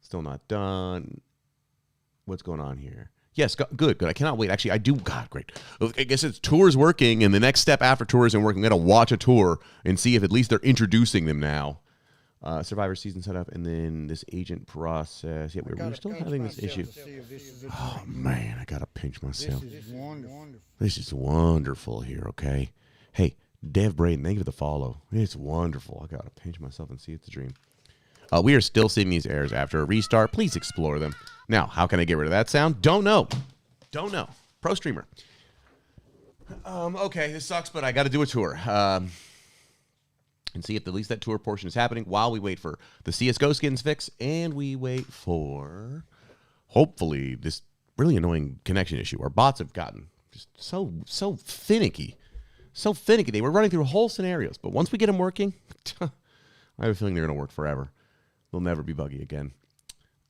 Still not done. What's going on here? Yes, good. I cannot wait. Actually, I do. God, great. I guess it's tours working, and the next step after tours and working, I'm going to watch a tour and see if at least they're introducing them now. Survivor season setup, and then this agent process. Yeah, we're still having this issue. Oh, man, I got to pinch myself. This is wonderful here, okay? Hey, Dev Braden, thank you for the follow. It's wonderful. I got to pinch myself and see it's a dream. We are still seeing these errors after a restart. Please explore them. Now, how can I get rid of that sound? Don't know. Pro streamer. Okay, this sucks, but I got to do a tour. And see if at least that tour portion is happening while we wait for the CSGO skins fix and we wait for, hopefully, this really annoying connection issue. Our bots have gotten just so finicky. So finicky. They were running through whole scenarios, but once we get them working, I have a feeling they're going to work forever. They'll never be buggy again.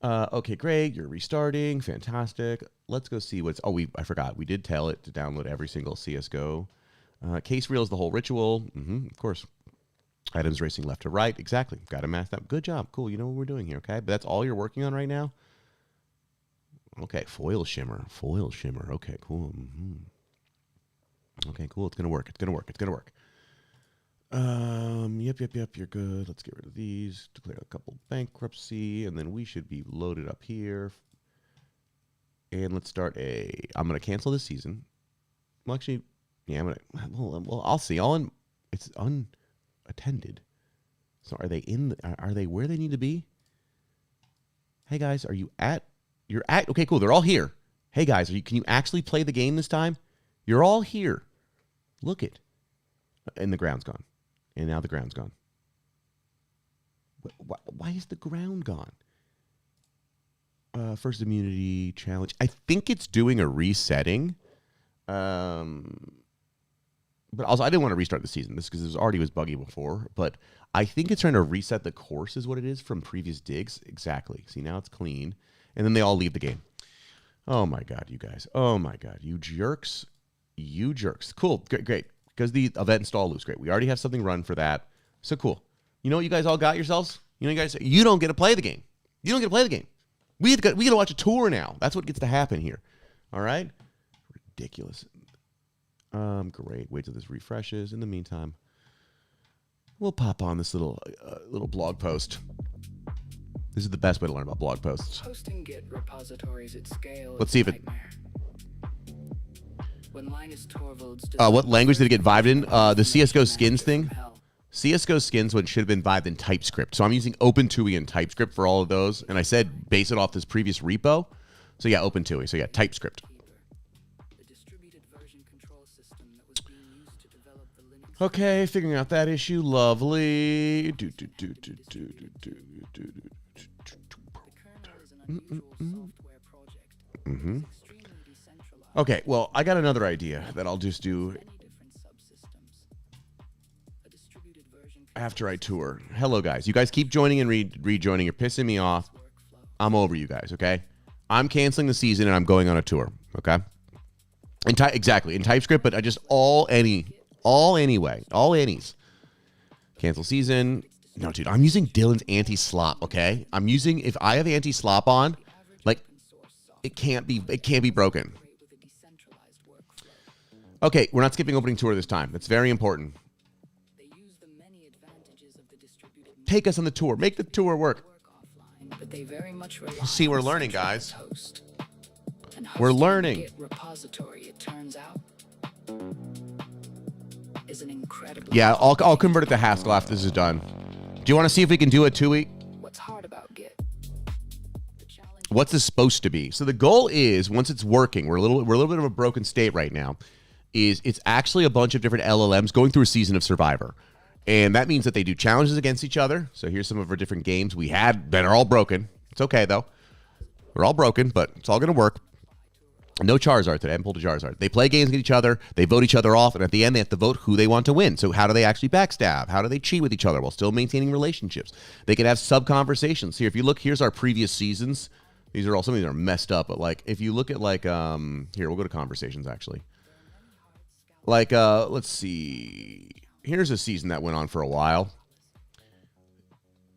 Okay, great. You're restarting. Fantastic. Let's go see what's... Oh, I forgot. We did tell it to download every single CSGO. Case reel is the whole ritual. Of course. Items racing left to right. Exactly. Got to mask that. Good job. Cool. You know what we're doing here, okay? But that's all you're working on right now? Okay, foil shimmer. Okay, cool. Okay, cool. It's going to work. Yep, you're good. Let's get rid of these. Declare a couple bankruptcy, and then we should be loaded up here. And let's start I'm going to cancel this season. Well, actually, yeah, well, I'll see. It's unattended. So are they are they where they need to be? Hey, guys, you're at, okay, cool. They're all here. Hey, guys, can you actually play the game this time? You're all here. Look it. And the ground's gone. And now the ground's gone. Why is the ground gone? First immunity challenge. I think it's doing a resetting. But also, I didn't want to restart the season. This because it already was buggy before. But I think it's trying to reset the course is what it is from previous digs. Exactly. See, now it's clean. And then they all leave the game. Oh, my God, you guys. Oh, my God. You jerks. Cool. Great. Because the event install loops, great. We already have something run for that. So cool. You know what you guys all got yourselves? You guys, you don't get to play the game. We get to watch a tour now. That's what gets to happen here. All right? Ridiculous. Great. Wait till this refreshes. In the meantime, we'll pop on this little blog post. This is the best way to learn about blog posts. Hosting Git repositories at scale. Let's see if it... When Linus Torvalds what language did it get vibed in? The CSGO skins thing? CSGO skins one should have been vibed in TypeScript. So I'm using OpenTUI and TypeScript for all of those. And I said base it off this previous repo. So yeah, OpenTUI. So yeah, TypeScript. Okay, figuring out that issue. Lovely. Okay, well, I got another idea that I'll just do after I tour. Hello, guys. You guys keep joining and rejoining. You're pissing me off. I'm over you guys, okay? I'm canceling the season and I'm going on a tour, okay? Exactly, in TypeScript, but I just all any's. Cancel season. No, dude, I'm using Dylan's anti-slop, okay? If I have anti-slop on, like, it can't be broken. Okay, we're not skipping opening tour this time. That's very important. Take us on the tour. Make the tour work. See, we're learning, guys. We're learning. Yeah, I'll convert it to Haskell after this is done. Do you want to see if we can do a 2 week? What's hard about Git? The what's this supposed to be? So the goal is, once it's working, we're a little bit of a broken state right now, is it's actually a bunch of different LLMs going through a season of Survivor. And that means that they do challenges against each other. So here's some of our different games we had that are all broken. It's okay, though. They're all broken, but it's all going to work. No Charizard today. I haven't pulled a Charizard. They play games against each other. They vote each other off. And at the end, they have to vote who they want to win. So how do they actually backstab? How do they cheat with each other while still maintaining relationships? They can have sub-conversations. Here, if you look, here's our previous seasons. These are all, some of these are messed up. But, like, if you look at, like, here, we'll go to conversations, actually. Like, let's see. Here's a season that went on for a while.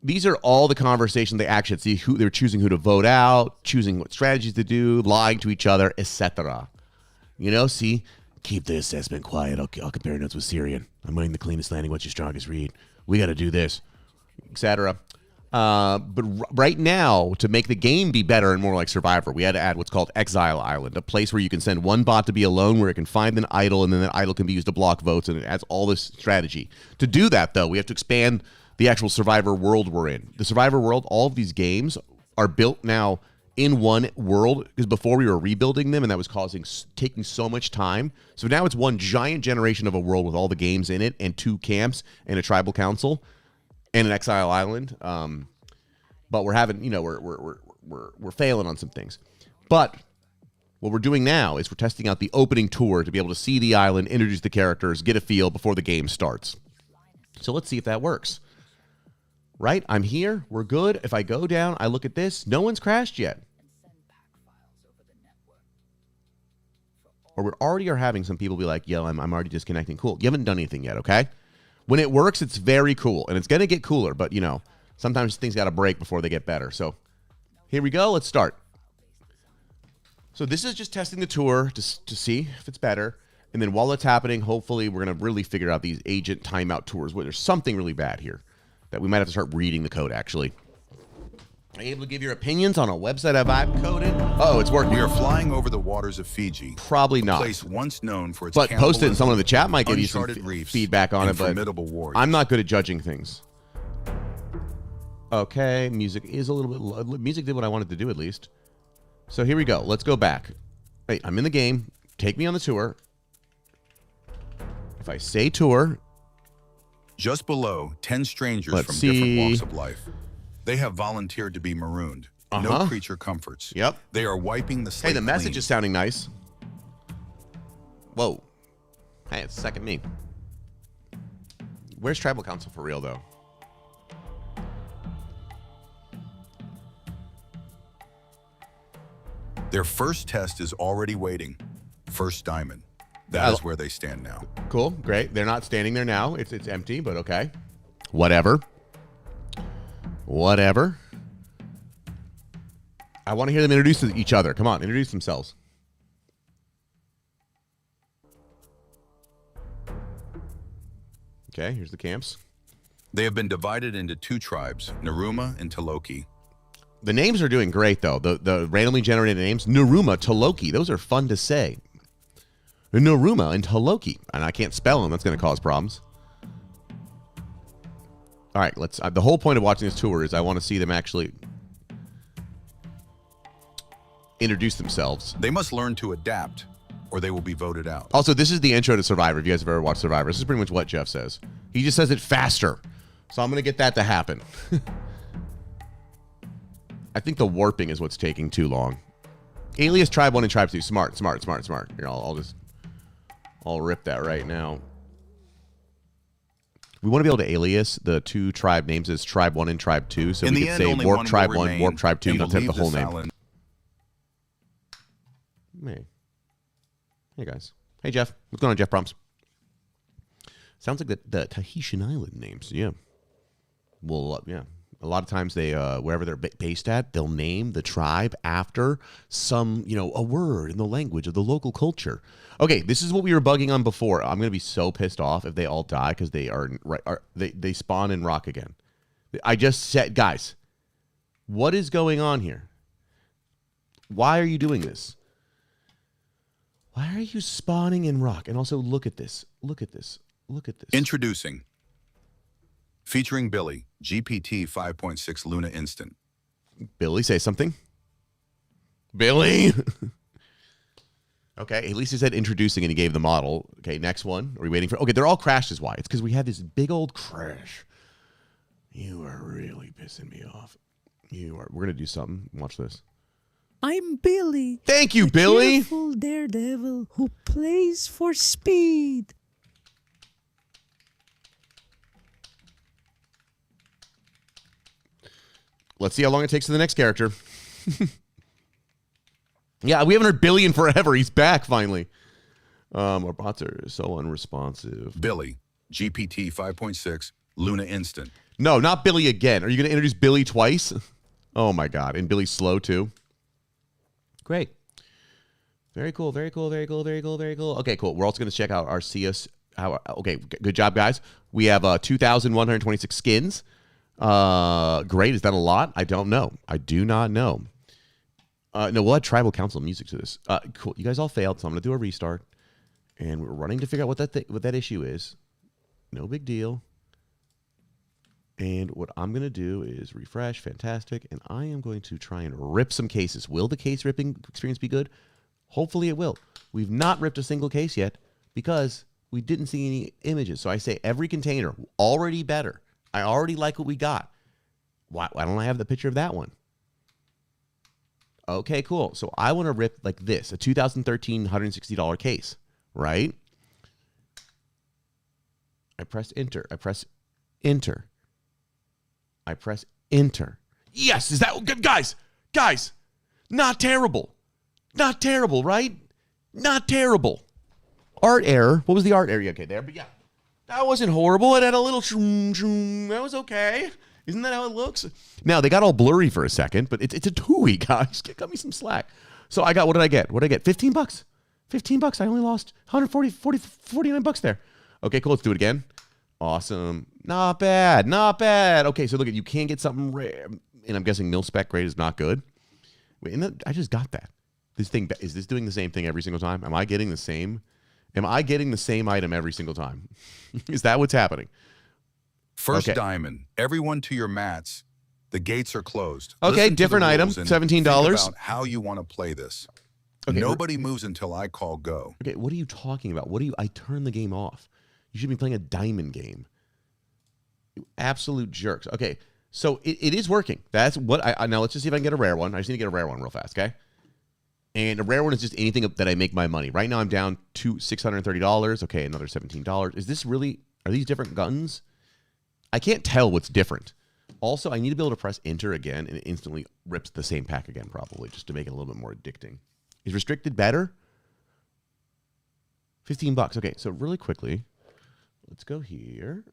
These are all the conversations they actually see. Who they're choosing who to vote out, choosing what strategies to do, lying to each other, etc. You know, see, keep the assessment quiet. I'll compare notes with Syrian. I'm winning the cleanest landing. What's your strongest read? We got to do this, etc. But right now, to make the game be better and more like Survivor, we had to add what's called Exile Island, a place where you can send one bot to be alone, where it can find an idol, and then that idol can be used to block votes, and it adds all this strategy. To do that, though, we have to expand the actual Survivor world we're in. The Survivor world, all of these games are built now in one world, because before we were rebuilding them, and that was taking so much time. So now it's one giant generation of a world with all the games in it, and 2 camps, and a tribal council, and an Exile Island. But we're having, you know, we're failing on some things. But what we're doing now is we're testing out the opening tour to be able to see the island, introduce the characters, get a feel before the game starts. So let's see if that works. Right? I'm here. We're good. If I go down, I look at this. No one's crashed yet. Or we already are having some people be like, yo, I'm already disconnecting. Cool. You haven't done anything yet, okay? When it works, it's very cool. And it's going to get cooler. But, you know, sometimes things got to break before they get better. So here we go. Let's start. So this is just testing the tour to see if it's better. And then while it's happening, hopefully we're going to really figure out these agent timeout tours where there's something really bad here that we might have to start reading the code, actually. Are you able to give your opinions on a website I've coded? Oh, it's working. We are flying over the waters of Fiji. Probably not. A place once known for its but post it and someone in the chat might give you some reefs, feedback on it, but warriors. I'm not good at judging things. Okay, music is a little bit low. Music did what I wanted to do, at least. So here we go. Let's go back. Hey, I'm in the game. Take me on the tour. If I say tour... Just below, 10 strangers from different walks of life. They have volunteered to be marooned. No creature comforts. Yep. They are wiping the slate Hey, the message clean. is sounding nice. Whoa. Hey, it's second me. Where's Tribal Council for real, though? Their first test is already waiting. First diamond. That is where they stand now. Cool, great. They're not standing there now. It's empty, but okay. Whatever. Whatever. I want to hear them introduce each other. Come on, introduce themselves. Okay, here's the camps. They have been divided into 2 tribes, Naruma and Taloki. The names are doing great, though. The randomly generated names, Naruma, Taloki. Those are fun to say. Naruma and Taloki. And I can't spell them. That's going to cause problems. All right, let's. The whole point of watching this tour is I want to see them actually introduce themselves. They must learn to adapt, or they will be voted out. Also, this is the intro to Survivor. If you guys have ever watched Survivor, this is pretty much what Jeff says. He just says it faster. So I'm going to get that to happen. I think the warping is what's taking too long. Alias Tribe 1 and Tribe 2. Smart. Here, I'll rip that right now. We want to be able to alias the 2 tribe names as Tribe 1 and Tribe 2. So we could say Warp Tribe 1, Warp Tribe 2. You don't have the whole name. Hey, guys. Hey, Jeff. What's going on, Jeff Prompts? Sounds like the Tahitian island names. Yeah. Well, yeah. A lot of times they, wherever they're based at, they'll name the tribe after some, a word in the language of the local culture. Okay, this is what we were bugging on before. I'm going to be so pissed off if they all die because they spawn in rock again. I just said, guys, what is going on here? Why are you doing this? Why are you spawning in rock? And also, look at this. Look at this. Look at this. Introducing. Featuring Billy, GPT 5.6 Luna Instant. Billy, say something. Billy. Okay, at least he said introducing and he gave the model. Okay, next one. Are we waiting for? Okay, they're all crashed is why. It's because we had this big old crash. You are really pissing me off. You are. We're going to do something. Watch this. I'm Billy. Thank you, the Billy. Careful daredevil who plays for speed. Let's see how long it takes to the next character. Yeah, we haven't heard Billy in forever. He's back finally. Our bots are so unresponsive. Billy, GPT 5.6, Luna Instant. No, not Billy again. Are you going to introduce Billy twice? Oh my God. And Billy's slow too. Great. Very cool. Very cool. Very cool. Very cool. Very cool. Okay, cool. We're also going to check out our CS. Okay, good job, guys. We have 2,126 skins. Great. Is that a lot? I don't know. I do not know. No, we'll add tribal council music to this. Cool. You guys all failed, so I'm going to do a restart. And we're running to figure out what that issue is. No big deal. And what I'm going to do is refresh. Fantastic. And I am going to try and rip some cases. Will the case ripping experience be good? Hopefully it will. We've not ripped a single case yet because we didn't see any images. So I say every container, already better. I already like what we got. Why don't I have the picture of that one? Okay, cool. So I want to rip like this, a 2013 $160 case, right? I press enter. I press enter. I press enter. Yes, is that good? Guys, not terrible. Not terrible, right? Not terrible. Art error. What was the art error? Okay, there, but yeah. That wasn't horrible. It had a little that was okay. Isn't that how it looks? Now, they got all blurry for a second, but it's a TUI, guys. Cut me some slack. So I got, what did I get? What did I get? 15 bucks. 15 bucks. I only lost 49 bucks there. Okay, cool. Let's do it again. Awesome. Not bad. Not bad. Okay, so look, you can get something rare. And I'm guessing mil-spec grade is not good. Wait, I just got that. This thing, is this doing the same thing every single time? Am I getting the same item every single time? Is that what's happening? First okay. diamond. Everyone to your mats. The gates are closed. Okay, Listen different item. $17. Think about how you want to play this. Okay, nobody moves until I call go. Okay, what are you talking about? I turn the game off. You should be playing a diamond game. You absolute jerks. Okay, so it is working. That's what now let's just see if I can get a rare one. I just need to get a rare one real fast, okay? And a rare one is just anything that I make my money. Right now I'm down to $630. Okay, another $17. Is this really, are these different guns? I can't tell what's different. Also, I need to be able to press enter again and it instantly rips the same pack again probably just to make it a little bit more addicting. Is restricted better? 15 bucks. Okay, so really quickly, let's go here.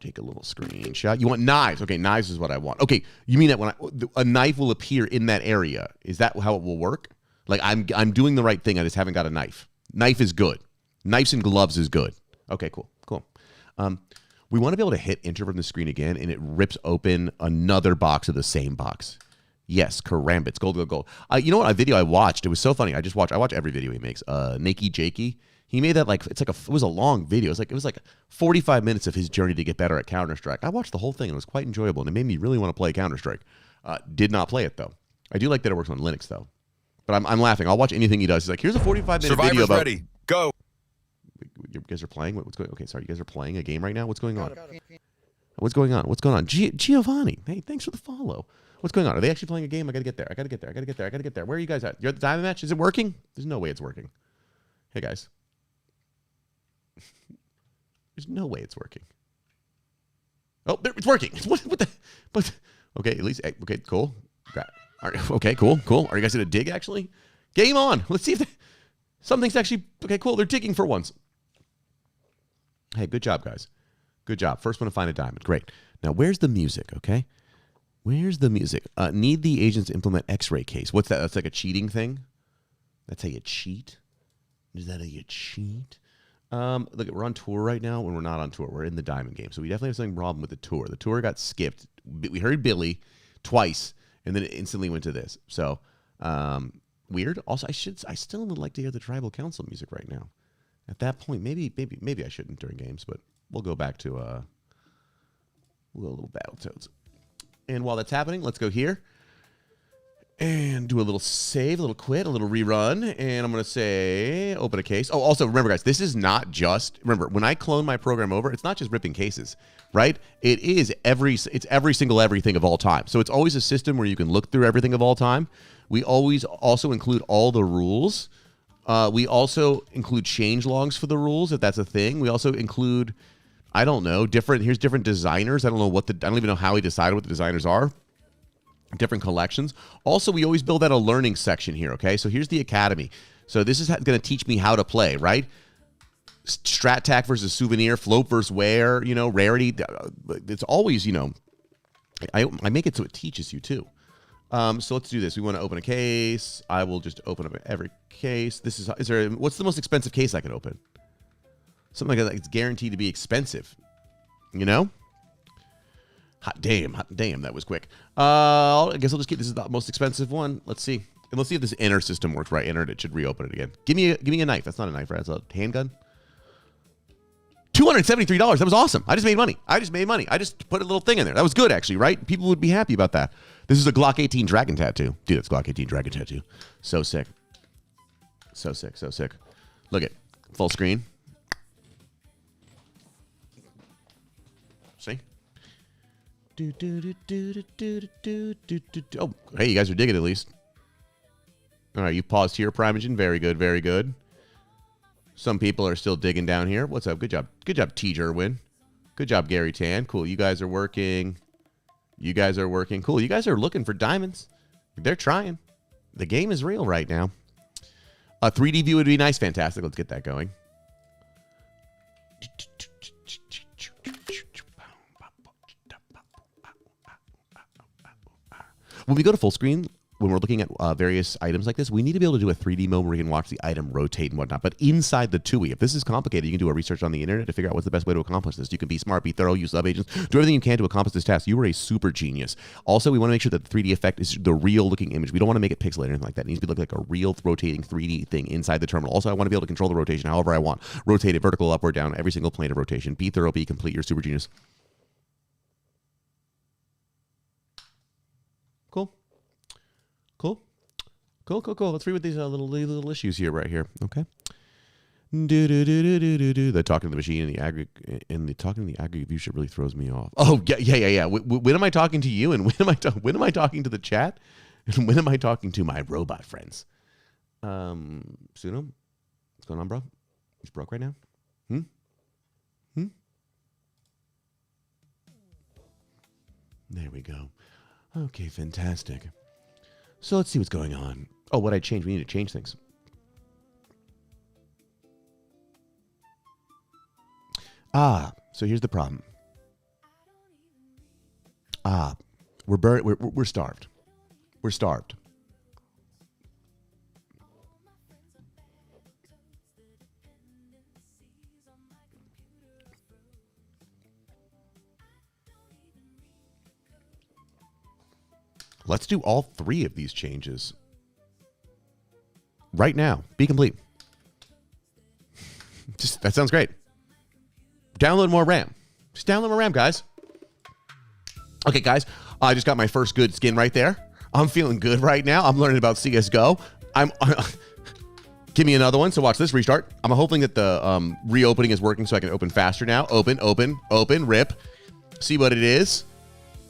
Take a little screenshot. You want knives? Okay, knives is what I want. Okay, you mean that when a knife will appear in that area? Is that how it will work? Like I'm doing the right thing. I just haven't got a knife. Knife is good. Knives and gloves is good. Okay, cool. We want to be able to hit enter from the screen again, and it rips open another box of the same box. Yes, karambits, gold. You know what? A video I watched. It was so funny. I watch every video he makes. Nakey Jakey. He made that it was a long video. It was like 45 minutes of his journey to get better at Counter-Strike. I watched the whole thing and it was quite enjoyable and it made me really want to play Counter-Strike. Did not play it though. I do like that it works on Linux though. But I'm laughing. I'll watch anything he does. He's like, here's a 45-minute video about. Ready. Go. You guys are playing? What's going? Okay, sorry. You guys are playing a game right now. What's going on? What's going on? Giovanni. Hey, thanks for the follow. What's going on? Are they actually playing a game? I gotta get there. Where are you guys at? You're at the diamond match. Is it working? There's no way it's working. Hey guys. There's no way it's working. Oh, it's working. What the? But okay, at least okay, cool. Okay, cool. Are you guys gonna dig actually? Game on. Let's see if something's actually okay. Cool. They're digging for once. Hey, good job, guys. Good job. First one to find a diamond. Great. Now, where's the music? Okay, where's the music? Need the agents to implement X-ray case. What's that? That's like a cheating thing. That's how you cheat. Is that how you cheat? Look, we're on tour right now. When we're not on tour, we're in the diamond game, so we definitely have something problem with the tour. The tour got skipped. We heard Billy twice, and then it instantly went to this. So weird. Also, I still would like to hear the tribal council music right now. At that point, maybe I shouldn't during games, but we'll go back to we'll go a little Battletoads. And while that's happening, let's go here. And do a little save, a little quit, a little rerun. And I'm going to say open a case. Oh, also, remember, guys, this is not just, remember, when I clone my program over, it's not just ripping cases, right? It's every single everything of all time. So it's always a system where you can look through everything of all time. We always also include all the rules. We also include change logs for the rules, if that's a thing. We also include, I don't know, here's different designers. I don't even know how he decided what the designers are. Different collections. Also, we always build out a learning section here, okay? So here's the academy. So this is going to teach me how to play, right? Strat tack versus souvenir, float versus wear, rarity. It's always, I make it so it teaches you too. So let's do this. We want to open a case. I will just open up every case. What's the most expensive case I can open? Something like that. It's guaranteed to be expensive, Hot damn, that was quick. I guess I'll just keep this is the most expensive one. Let's see. And let's see if this enter system works right. Enter it should reopen it again. Give me a knife. That's not a knife, right? That's a handgun. $273. That was awesome. I just made money. I just put a little thing in there. That was good, actually, right? People would be happy about that. This is a Glock 18 Dragon tattoo. Dude, that's Glock 18 Dragon tattoo. So sick. So sick, so sick. Look at full screen. See? Oh, hey, you guys are digging at least. All right, you paused here, Primogen. Very good, very good. Some people are still digging down here. What's up? Good job. Good job, T. Jerwin. Good job, Gary Tan. Cool. You guys are working. You guys are working. Cool. You guys are looking for diamonds. They're trying. The game is real right now. A 3D view would be nice. Fantastic. Let's get that going. When we go to full screen, when we're looking at various items like this, we need to be able to do a 3D mode where we can watch the item rotate and whatnot. But inside the TUI, if this is complicated, you can do a research on the internet to figure out what's the best way to accomplish this. You can be smart, be thorough, use sub-agents, do everything you can to accomplish this task. You are a super genius. Also, we want to make sure that the 3D effect is the real looking image. We don't want to make it pixelated or anything like that. It needs to be looking like a real rotating 3D thing inside the terminal. Also, I want to be able to control the rotation however I want. Rotate it vertical, up or down, every single plane of rotation. Be thorough, be complete. You're a super genius. Cool. Cool. Cool. Let's read with these little issues here, right here. Okay. The talking to the machine and the talking to the aggregate view shit really throws me off. Oh yeah. When am I talking to you? And when am I talking to the chat? And when am I talking to my robot friends? Suno, what's going on, bro? He's broke right now. There we go. Okay, fantastic. So let's see what's going on. Oh, what I changed? We need to change things. So here's the problem. We're starved. We're starved. Let's do all three of these changes right now. Be complete. That sounds great. Download more RAM. Just download more RAM, guys. Okay, guys. I just got my first good skin right there. I'm feeling good right now. I'm learning about CSGO. Give me another one. So watch this. Restart. I'm hoping that the reopening is working so I can open faster now. Open, rip. See what it is.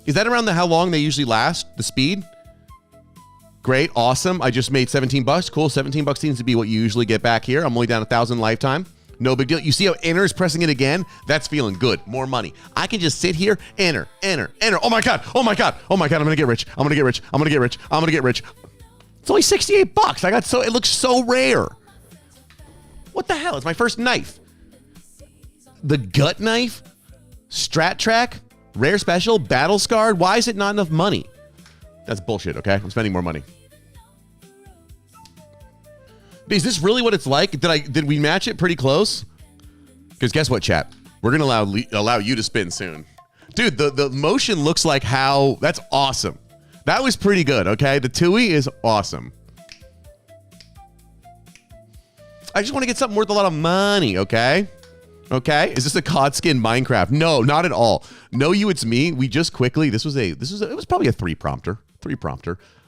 Is that around how long they usually last? The speed? Great. Awesome. I just made $17. Cool. $17 seems to be what you usually get back here. I'm only down 1,000 lifetime. No big deal. You see how enter is pressing it again? That's feeling good. More money. I can just sit here, enter. Oh my God. I'm going to get rich. It's only $68. It looks so rare. What the hell? It's my first knife. The gut knife? Strat track? Rare special? Battle scarred? Why is it not enough money? That's bullshit, okay? I'm spending more money. Is this really what it's like? Did we match it pretty close? Because guess what, chat? We're going to allow you to spin soon. Dude, the motion looks like how... That's awesome. That was pretty good, okay? The TUI is awesome. I just want to get something worth a lot of money, okay? Okay? Is this a COD skin Minecraft? No, not at all. No, it's me. We just quickly... It was probably a three prompter.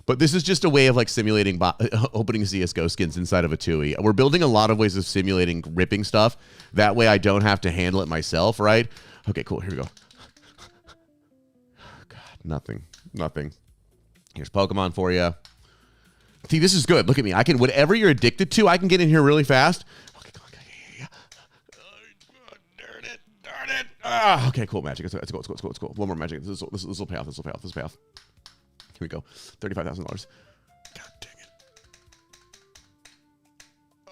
But this is just a way of like simulating opening CSGO skins inside of a TUI. We're building a lot of ways of simulating ripping stuff. That way I don't have to handle it myself, right? Okay, cool. Here we go. God, nothing. Here's Pokemon for you. See, this is good. Look at me. I can, whatever you're addicted to, I can get in here really fast. Okay, come on. Darn it. Okay, cool, Magic. Let's go. One more Magic. This will pay off. This will pay off. Here we go. $35,000. God dang it.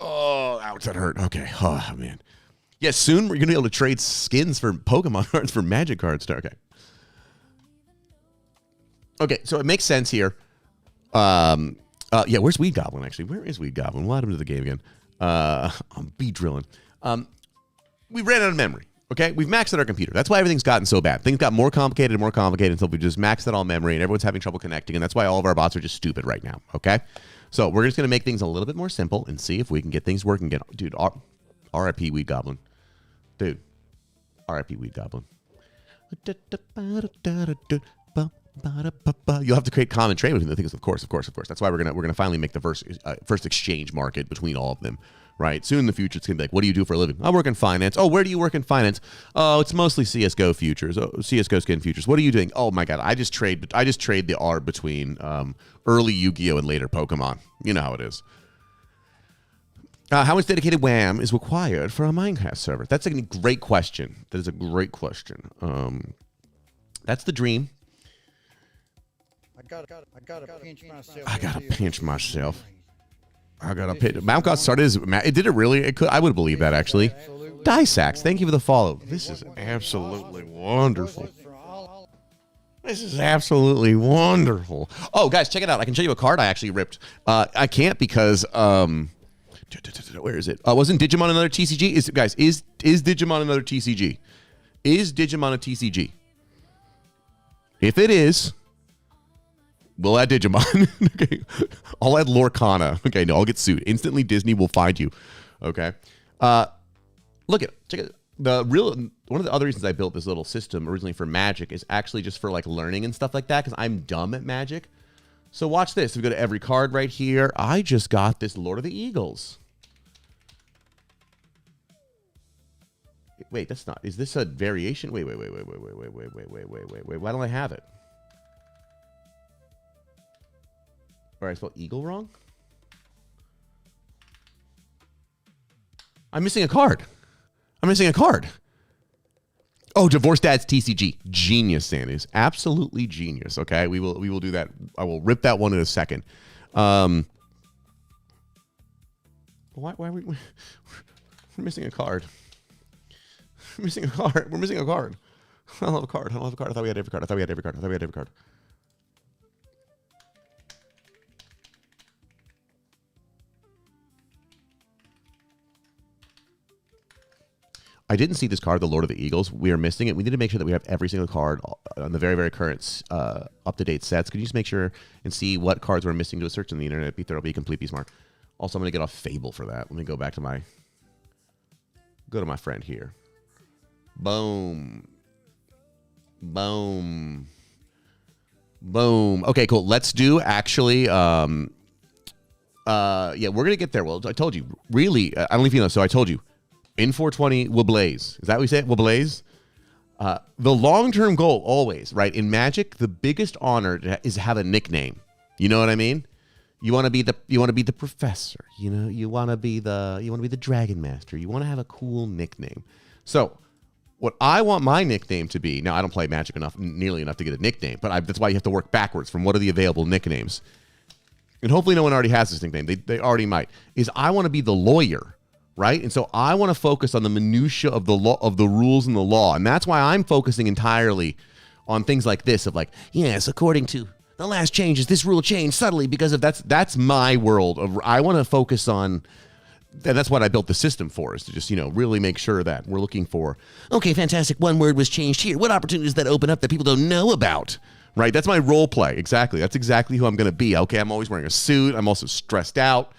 Oh, ouch, that hurt. Okay. Oh, man. Yeah, soon we're going to be able to trade skins for Pokemon cards for Magic cards. Okay. Okay, so it makes sense here. Yeah, where's Weed Goblin, actually? Where is Weed Goblin? What happened to the game again? I'm drilling. We ran out of memory. Okay, we've maxed out our computer. That's why everything's gotten so bad. Things got more complicated until we just maxed out all memory and everyone's having trouble connecting, and that's why all of our bots are just stupid right now, okay? So we're just going to make things a little bit more simple and see if we can get things working again. Dude, RIP Weed Goblin. Dude, RIP Weed Goblin. You'll have to create common trade between the things, of course. That's why we're gonna finally make the first exchange market between all of them, right? Soon in the future, it's gonna be like, what do you do for a living? I work in finance. Oh, where do you work in finance? Oh, it's mostly CS:GO futures. Oh, CS:GO skin futures. What are you doing? Oh my God, I just trade the arb between early Yu-Gi-Oh and later Pokemon. You know how it is. How much dedicated WAM is required for a Minecraft server? That's a great question. That is a great question. That's the dream. I gotta pinch myself. I gotta pinch. Mount got started. It did it really? It could. I would believe that actually. Dysacks, thank you for the follow. This is absolutely wonderful. This is absolutely wonderful. Oh, guys, check it out. I can show you a card I actually ripped. I can't because where is it? Wasn't Digimon another TCG? Is Digimon another TCG? Is Digimon a TCG? If it is, we'll add Digimon. Okay. I'll add Lorcana. Okay, no, I'll get sued. Instantly Disney will find you. Okay. Look at it. Check it. One of the other reasons I built this little system originally for Magic is actually just for like learning and stuff like that, because I'm dumb at Magic. So watch this. If we go to every card right here, I just got this Lord of the Eagles. Wait, that's not. Is this a variation? Wait. Why don't I have it? Or I spelled eagle wrong? I'm missing a card. Oh, Divorce Dad's TCG. Genius, Sandys. Absolutely genius. Okay, we will do that. I will rip that one in a second. Why are we? We're missing a card. We're missing a card. I don't have a card. I thought we had every card. I didn't see this card, the Lord of the Eagles. We are missing it. We need to make sure that we have every single card on the very, very current up-to-date sets. Could you just make sure and see what cards we're missing? Do a search on the internet. Be thorough, be complete, be smart. Also, I'm going to get off Fable for that. Let me go back to my friend here. Boom. Okay, cool. Let's do actually. Yeah, we're going to get there. Well, I told you. Really, I don't know if you know. So I told you. In 420 will blaze. Is that what we say? Will blaze? The long-term goal always, right? In Magic, the biggest honor is to have a nickname. You know what I mean? You want to be the professor. You know, you want to be the dragon master. You want to have a cool nickname. So, what I want my nickname to be, now I don't play Magic nearly enough to get a nickname, but that's why you have to work backwards from what are the available nicknames. And hopefully no one already has this nickname. They already might. Is I want to be the lawyer. Right? And so I want to focus on the minutia of the law, of the rules and the law. And that's why I'm focusing entirely on things like this of like, yes, according to the last changes, this rule changed subtly because of that's my world of, I want to focus on, and that's what I built the system for, is to just, really make sure that we're looking for, okay, fantastic. One word was changed here. What opportunities that open up that people don't know about? Right? That's my role play. Exactly. That's exactly who I'm going to be. Okay. I'm always wearing a suit. I'm also stressed out.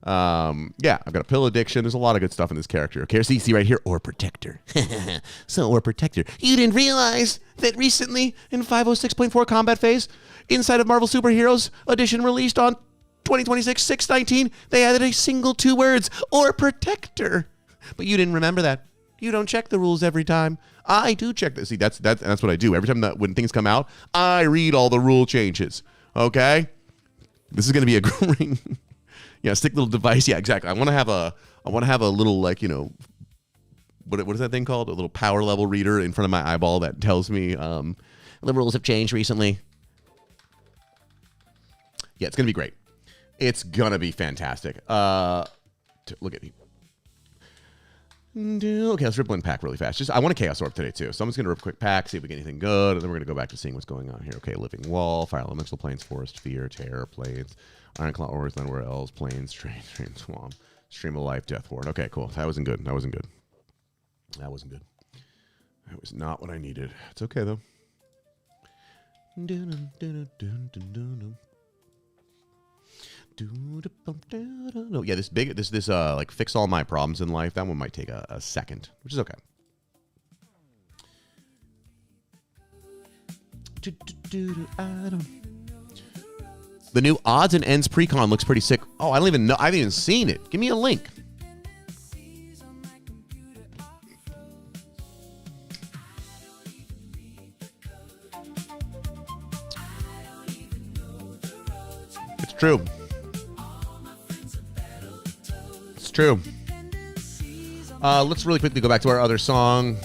Yeah, I've got a pill addiction. There's a lot of good stuff in this character. Okay, see right here, or protector. So, or protector. You didn't realize that recently in 506.4 combat phase, inside of Marvel Superheroes edition released on 2026/6/19, they added a single 2 words, or protector. But you didn't remember that. You don't check the rules every time. I do check this. See, that's what I do. Every time when things come out, I read all the rule changes. Okay? This is going to be a great... Yeah, stick little device. Yeah, exactly. I want to have a little, like, you know, what is that thing called? A little power level reader in front of my eyeball that tells me the rules have changed recently. Yeah, it's gonna be great. It's gonna be fantastic. Look at me. Okay, let's rip one pack really fast. I want a Chaos Orb today too, so I'm just gonna rip a quick pack, see if we get anything good, and then we're gonna go back to seeing what's going on here. Okay, Living Wall, Fire Elemental Plains, Forest, Fear, Terror, Plains, Ironclaw Orbs, Landware Elves, Plains, Train, Swamp, Stream of Life, Death Ward. Okay, cool. That wasn't good. That wasn't good. That wasn't good. That was not what I needed. It's okay though. No, yeah, this like fix all my problems in life. That one might take a second, which is okay. The new odds and ends precon looks pretty sick. Oh, I don't even know. I haven't even seen it. Give me a link. It's true. It's true. Let's really quickly go back to our other song.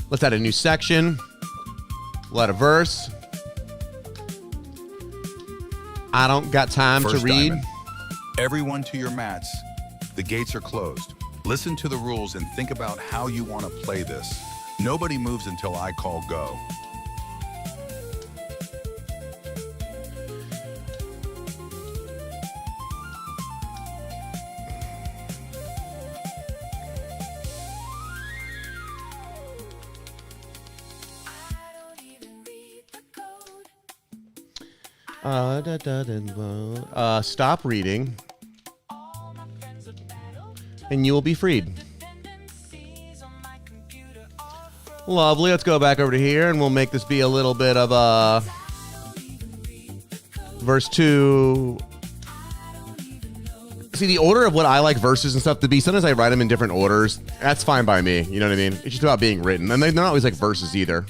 Let's add a new section. We'll add a verse. I don't got time First to read. diamond. Everyone to your mats. The gates are closed. Listen to the rules and think about how you want to play this. Nobody moves until I call go. Stop reading, and you will be freed. Lovely. Let's go back over to here, and we'll make this be a little bit of a verse 2. See, the order of what I like verses and stuff to be, sometimes I write them in different orders. That's fine by me. You know what I mean? It's just about being written. And they're not always like verses either.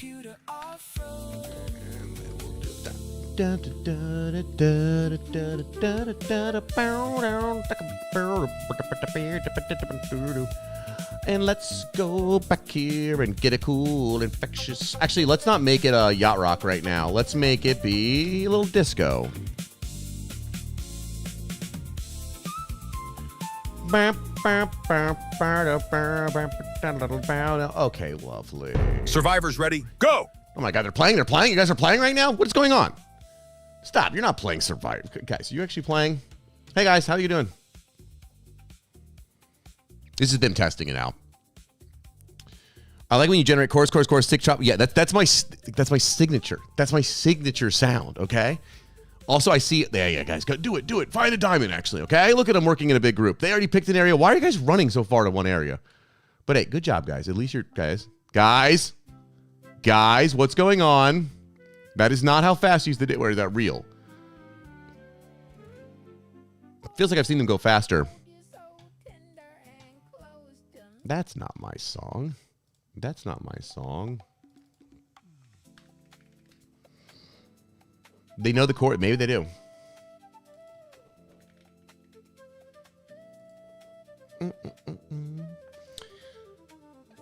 And let's go back here and get a cool, infectious... Actually, let's not make it a yacht rock right now. Let's make it be a little disco. Okay, lovely. Survivors ready? Go! Oh my God, they're playing? They're playing? You guys are playing right now? What is going on? Stop, you're not playing Survivor. Guys, are you actually playing? Hey guys, how are you doing? This is them testing it out. I like when you generate chorus, stick chop. Yeah, that's my signature. That's my signature sound, okay? Also, I see it. Yeah, guys, go do it. Find a diamond, actually, okay? Look at them working in a big group. They already picked an area. Why are you guys running so far to one area? But hey, good job, guys. At least you're, guys, what's going on? That is not how fast you used to do it. Or is that real? It feels like I've seen them go faster. That's not my song. That's not my song. They know the chord. Maybe they do.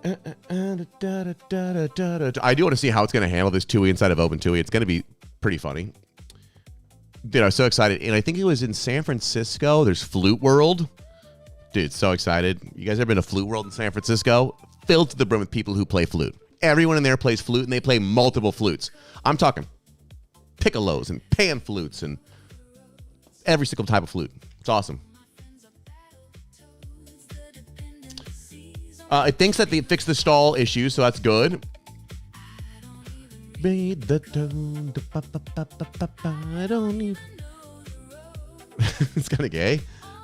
I do want to see how it's going to handle this TUI inside of Open TUI. It's going to be pretty funny. Dude, I was so excited. And I think it was in San Francisco. There's Flute World. Dude, so excited. You guys ever been to Flute World in San Francisco? Filled to the brim with people who play flute. Everyone in there plays flute, and they play multiple flutes. I'm talking piccolos and pan flutes and every single type of flute. It's awesome. It thinks that they fixed the stall issue, so that's good. read the tone. I don't even. It's kind of gay.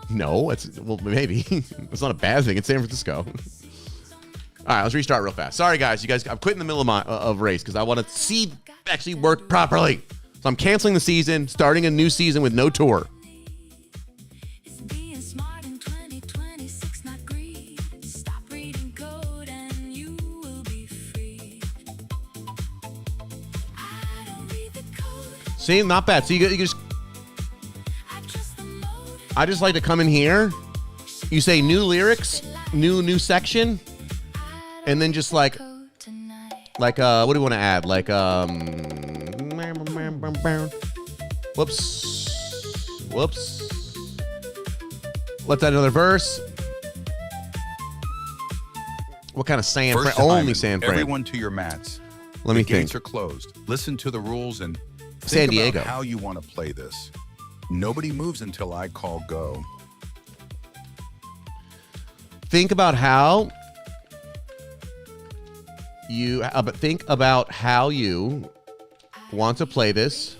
No, well, maybe. It's not a bad thing. It's San Francisco. All right, let's restart real fast. Sorry, guys. You guys, I'm quitting the middle of my race because I want to see actually work properly. So I'm canceling the season, starting a new season with no tour. See, not bad. So you just, I just like to come in here. You say new lyrics, new section, and then just like what do we want to add? Like whoops. Let's add another verse. What kind of sand frame? Only sand frame. Everyone to your mats. Let me think. Gates are closed. Listen to the rules and San think Diego. about how you want to play this. Nobody moves until I call go. Think about how you want to play this.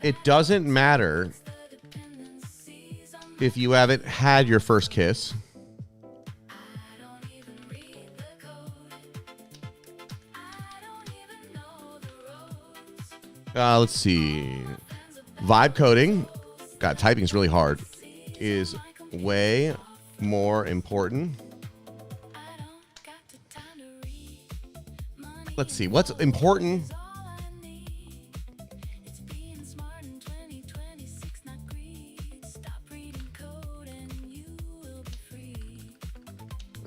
It doesn't matter if you haven't had your first kiss. Let's see. Vibe coding, God, typing is really hard, is way more important. Let's see. What's important?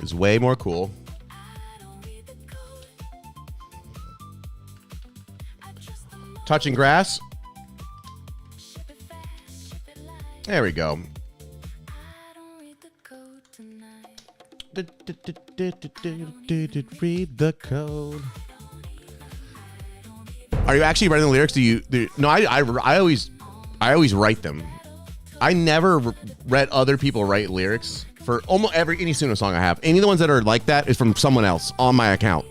Is way more cool. Touching grass. There we go. Read the code. Are you actually writing the lyrics? No, I always write them. I never read other people write lyrics for almost any Suno song I have. Any of the ones that are like that is from someone else on my account.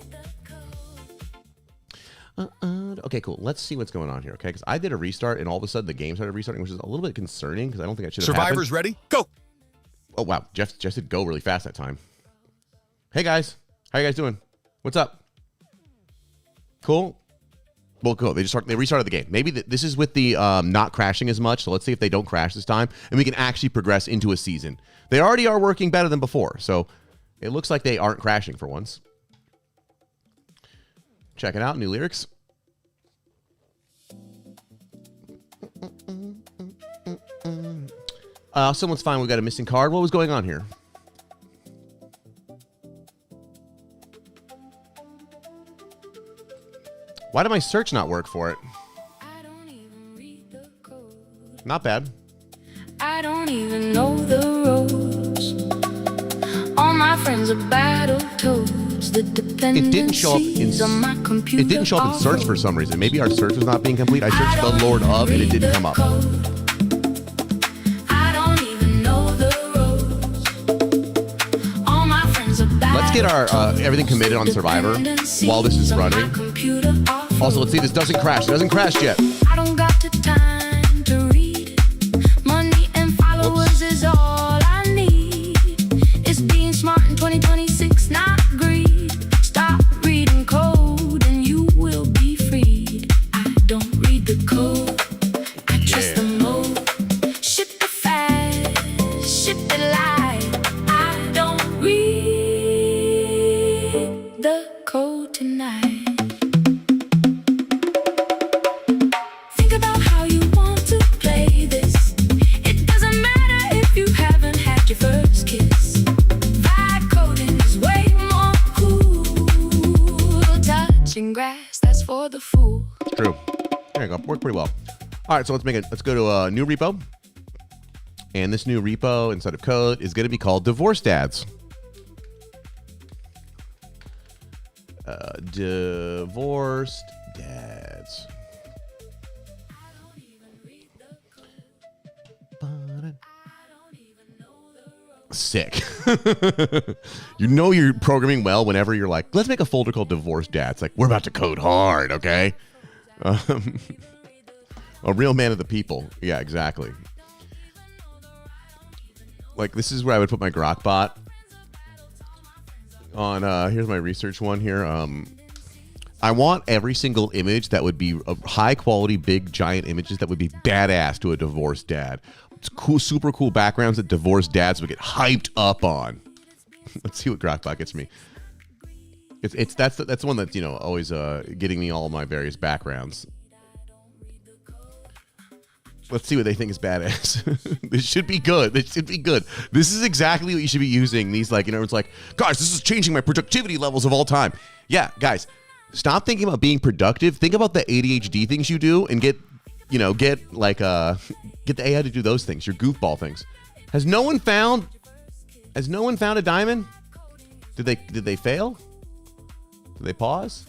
Okay, cool. Let's see what's going on here, okay? Because I did a restart, and all of a sudden the game started restarting, which is a little bit concerning because I don't think I should have Survivors ready? Go! Oh, wow. Jeff did go really fast that time. Hey, guys. How you guys doing? What's up? Cool? Well, cool. They restarted the game. Maybe this is with the not crashing as much, so let's see if they don't crash this time, and we can actually progress into a season. They already are working better than before, so it looks like they aren't crashing for once. Check it out. New lyrics. Someone's fine. We got a missing card. What was going on here? Why did my search not work for it? Not bad. I don't even know the rules. All my friends are battle toads. The It didn't show up in on my computer. It didn't show up in search for some reason. Maybe our search was not being complete. I searched the Lord of and it didn't come up. I don't even know the rules. All my friends are battle. Let's get our everything committed on Survivor while this is running. Also, let's see if this doesn't crash. It doesn't crash yet. I don't got the time to read. Money and followers is all I need. It's being smart in 2026, not greed. Stop reading code and you will be freed. I don't read the code. I trust the mode. Ship it fast, ship it light. I don't read the code tonight. Grass, that's for the fool. True. There you go. Worked pretty well. All right, so let's go to a new repo. And this new repo inside of code is going to be called Divorce Dads. Divorced Dads. sick. You know you're programming well whenever you're like, let's make a folder called Divorced Dad. It's like, we're about to code hard, okay? A real man of the people. Yeah, exactly. Like, this is where I would put my Grok bot on. Here's my research one here. I want every single image that would be high quality, big, giant images that would be badass to a divorced dad. It's cool, super cool backgrounds that divorced dads would get hyped up on. Let's see what Grokbot gets me. That's the one that's, you know, always getting me all my various backgrounds. Let's see what they think is badass. This should be good. This should be good. This is exactly what you should be using. These, like, you know, it's like, guys, this is changing my productivity levels of all time. Yeah, guys, stop thinking about being productive. Think about the ADHD things you do and get the AI to do those things, your goofball things. Has no one found a diamond? Did they fail? Did they pause?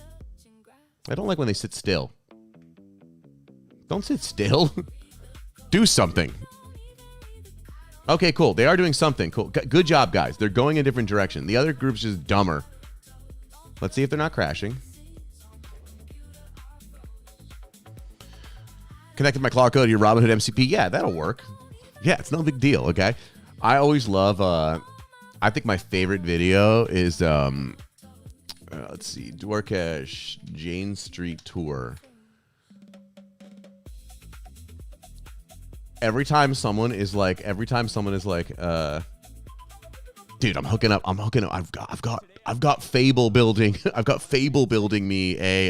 I don't like when they sit still. Don't sit still. Do something. Okay, cool. They are doing something. Cool. Good job, guys. They're going a different direction. The other group's just dumber. Let's see if they're not crashing. Connected my cloud code to your Robinhood MCP. Yeah, that'll work. Yeah, it's no big deal, okay? I always love, I think my favorite video is, let's see, Dwarkesh Jane Street Tour. Every time someone is like, dude, I'm hooking up. I've got Fable building. I've got Fable building me a,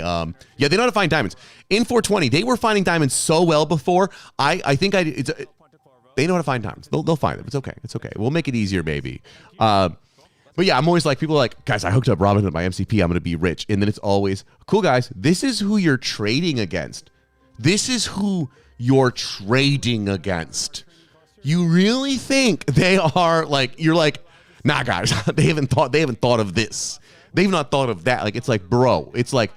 yeah, they know how to find diamonds. In 420, they were finding diamonds so well before. I think they know how to find diamonds. They'll find them. It's okay. It's okay. We'll make it easier, baby. But yeah, I'm always like, people are like, guys, I hooked up Robinhood my MCP. I'm going to be rich. And then it's always, cool, guys, this is who you're trading against. This is who you're trading against. You really think they are like, you're like, nah, guys, they haven't thought of this. They've not thought of that. Like, it's like, bro, it's like,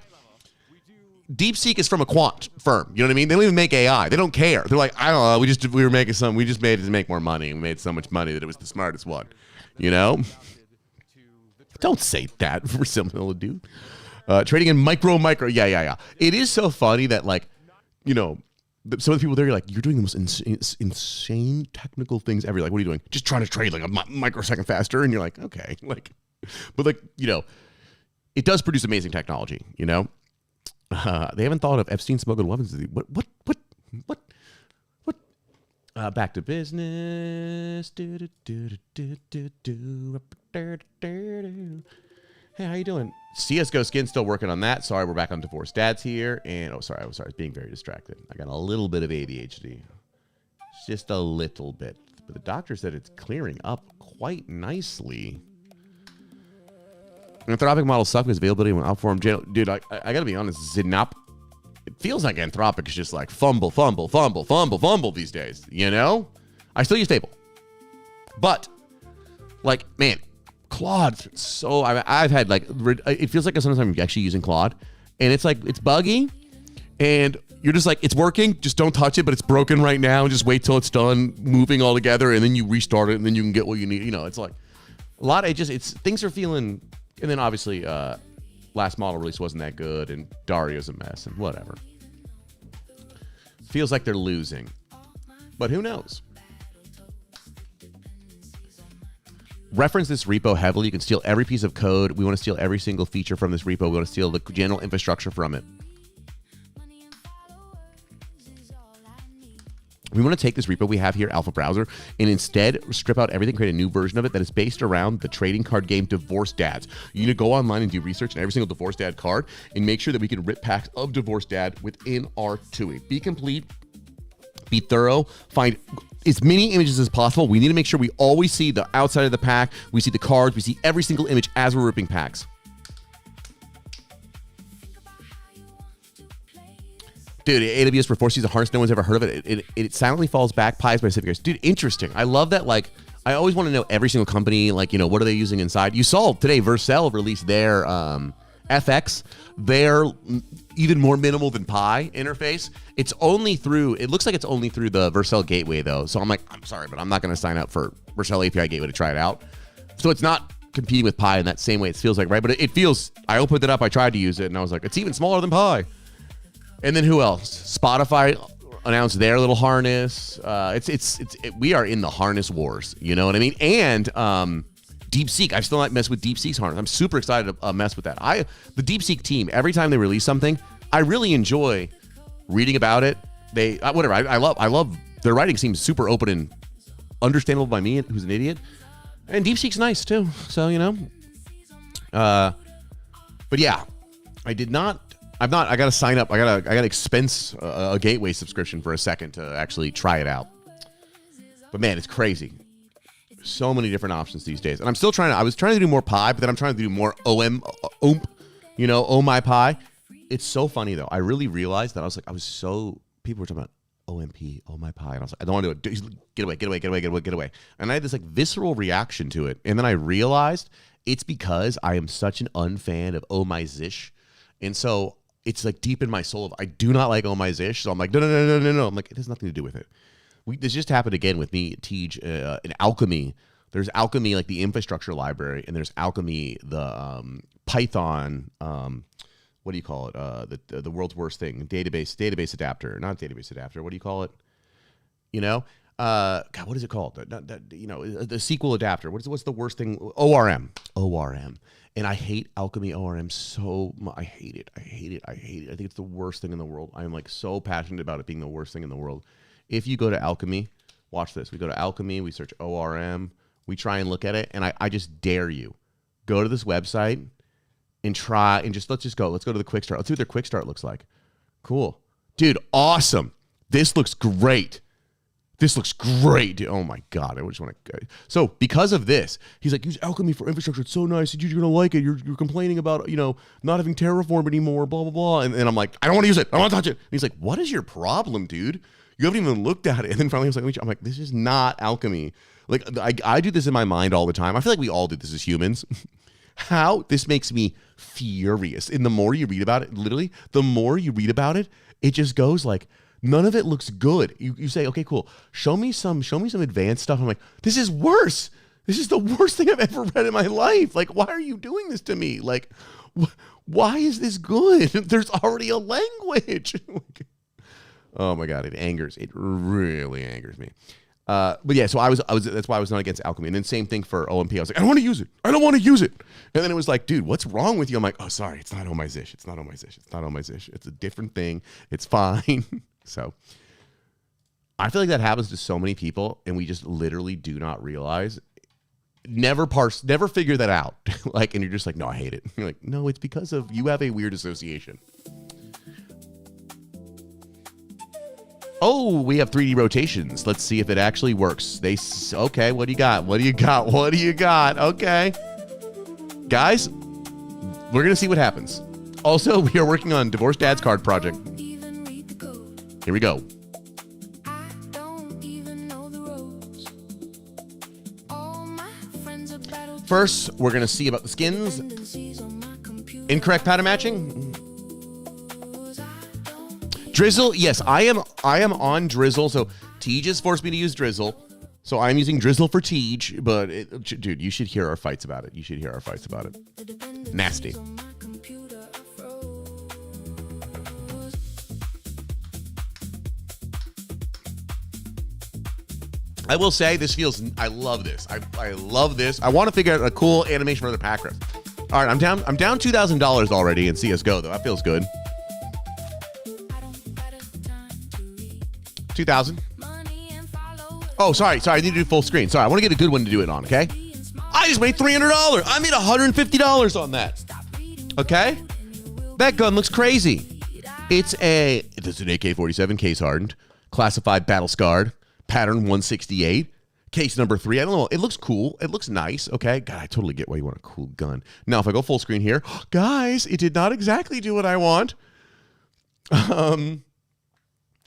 DeepSeek is from a quant firm. You know what I mean? They don't even make AI. They don't care. They're like, I don't know. We just made it to make more money. We made so much money that it was the smartest one. You know? Don't say that for someone to do. Trading in micro. Yeah. It is so funny that, like, you know, some of the people there are like, you're doing the most insane technical things ever. Like, what are you doing? Just trying to trade like a microsecond faster. And you're like, okay. Like, but like, you know, it does produce amazing technology, you know? They haven't thought of Epstein smuggling weapons. What? Back to business. Hey, how you doing? CSGO Skin still working on that. Sorry, we're back on Divorced Dads here. And, I was being very distracted. I got a little bit of ADHD. Just a little bit. But the doctor said it's clearing up quite nicely. Anthropic models suck because availability went out for him. Dude, I gotta be honest. It feels like Anthropic is just like fumble these days. You know? I still use Fable. But, like, man, Claude, so I've had like, it feels like sometimes I'm actually using Claude, and it's like, it's buggy, and you're just like, it's working, just don't touch it, but it's broken right now, just wait till it's done moving all together, and then you restart it, and then you can get what you need. You know, it's like a lot of things are feeling, and then obviously last model release wasn't that good, and Dario's a mess, and whatever. Feels like they're losing, but who knows? Reference this repo heavily. You can steal every piece of code. We want to steal every single feature from this repo. We want to steal the general infrastructure from it. We want to take this repo we have here, Alpha Browser, and instead strip out everything, create a new version of it that is based around the trading card game Divorced Dads. You need to go online and do research on every single Divorced Dad card and make sure that we can rip packs of Divorced Dad within our TUI. Be complete, be thorough, find as many images as possible. We need to make sure we always see the outside of the pack. We see the cards. We see every single image as we're ripping packs. Dude, AWS for 4 season harness, no one's ever heard of it. It silently falls back, pies by Pacific Airs. Dude, interesting. I love that. Like, I always want to know every single company, like, you know, what are they using inside? You saw today, Vercel released their FX, they're even more minimal than Pi interface. It looks like it's only through the Vercel gateway though. So I'm like, I'm sorry, but I'm not going to sign up for Vercel API gateway to try it out. So it's not competing with Pi in that same way it feels like, right? But it feels, I opened it up, I tried to use it, and I was like, it's even smaller than Pi. And then who else? Spotify announced their little harness. We are in the harness wars, you know what I mean? And DeepSeek, I've still not messed with DeepSeek's harness. I'm super excited to mess with that. The DeepSeek team, every time they release something, I really enjoy reading about it. I love their writing seems super open and understandable by me, who's an idiot. And DeepSeek's nice too, so you know. But yeah, I got to sign up. I got to expense a gateway subscription for a second to actually try it out. But man, it's crazy. So many different options these days, and I was trying to do more Pi, but then I'm trying to do more OOMP, you know, Oh My Pi. It's so funny though. I really realized that people were talking about OMP, Oh My Pi, and I was like, I don't want to do it. Get away. And I had this like visceral reaction to it, and then I realized it's because I am such an unfan of Oh My Zish, and so it's like deep in my soul. I do not like Oh My Zish, so I'm like, no. I'm like, it has nothing to do with it. This just happened again with me, Tej, in Alchemy. There's Alchemy, like the infrastructure library, and there's Alchemy, the Python, what do you call it? The world's worst thing, database adapter, not database adapter. What do you call it? You know, God, what is it called? The SQL adapter. What's the worst thing? ORM. And I hate Alchemy ORM so much. I hate it. I think it's the worst thing in the world. I'm like so passionate about it being the worst thing in the world. If you go to Alchemy, watch this. We go to Alchemy, we search ORM, we try and look at it, and I just dare you. Go to this website and try, and let's just go. Let's go to the quick start. Let's see what their quick start looks like. Cool. Dude, awesome. This looks great. Dude. Oh my God. I just want to. So because of this, he's like, use Alchemy for infrastructure. It's so nice. Dude, you're going to like it. You're complaining about, not having Terraform anymore, blah, blah, blah. And I'm like, I don't want to use it. I don't want to touch it. And he's like, what is your problem, dude? You haven't even looked at it. And then finally I was like, I'm like, this is not Alchemy. Like I do this in my mind all the time. I feel like we all do this as humans. How this makes me furious. And the more you read about it, literally, the more you read about it, it just goes like, none of it looks good. You say, okay, cool. Show me some advanced stuff. I'm like, this is worse. This is the worst thing I've ever read in my life. Like, why are you doing this to me? Like, why is this good? There's already a language. Oh my God, it really angers me. But yeah, so I was that's why I was not against Alchemy. And then same thing for OMP. I was like, I don't want to use it. And then it was like, dude, what's wrong with you? I'm like, oh, sorry, it's not Oh My Zish. It's a different thing. It's fine. So I feel like that happens to so many people, and we just literally do not realize. Never figure that out. Like, and you're just like, no, I hate it. You're like, no, it's because of you have a weird association. Oh, we have 3D rotations. Let's see if it actually works. Okay, what do you got? Okay. Guys, we're going to see what happens. Also, we are working on Divorced Dad's Card project. Here we go. First, we're going to see about the skins. Incorrect pattern matching. Drizzle, yes, I am on Drizzle. So Tej has forced me to use Drizzle. So I'm using Drizzle for Tej, but dude, you should hear our fights about it. Nasty. I will say I love this. I love this. I want to figure out a cool animation for the pack riff. All right, I'm down $2,000 already in CS:GO though. That feels good. 2,000. Oh, sorry. I need to do full screen. Sorry, I want to get a good one to do it on, okay? I just made $300. I made $150 on that. Okay? That gun looks crazy. It's an AK-47 case hardened, classified battle scarred, pattern 168, case number 3. I don't know. It looks cool. It looks nice. Okay? God, I totally get why you want a cool gun. Now, if I go full screen here, guys, it did not exactly do what I want.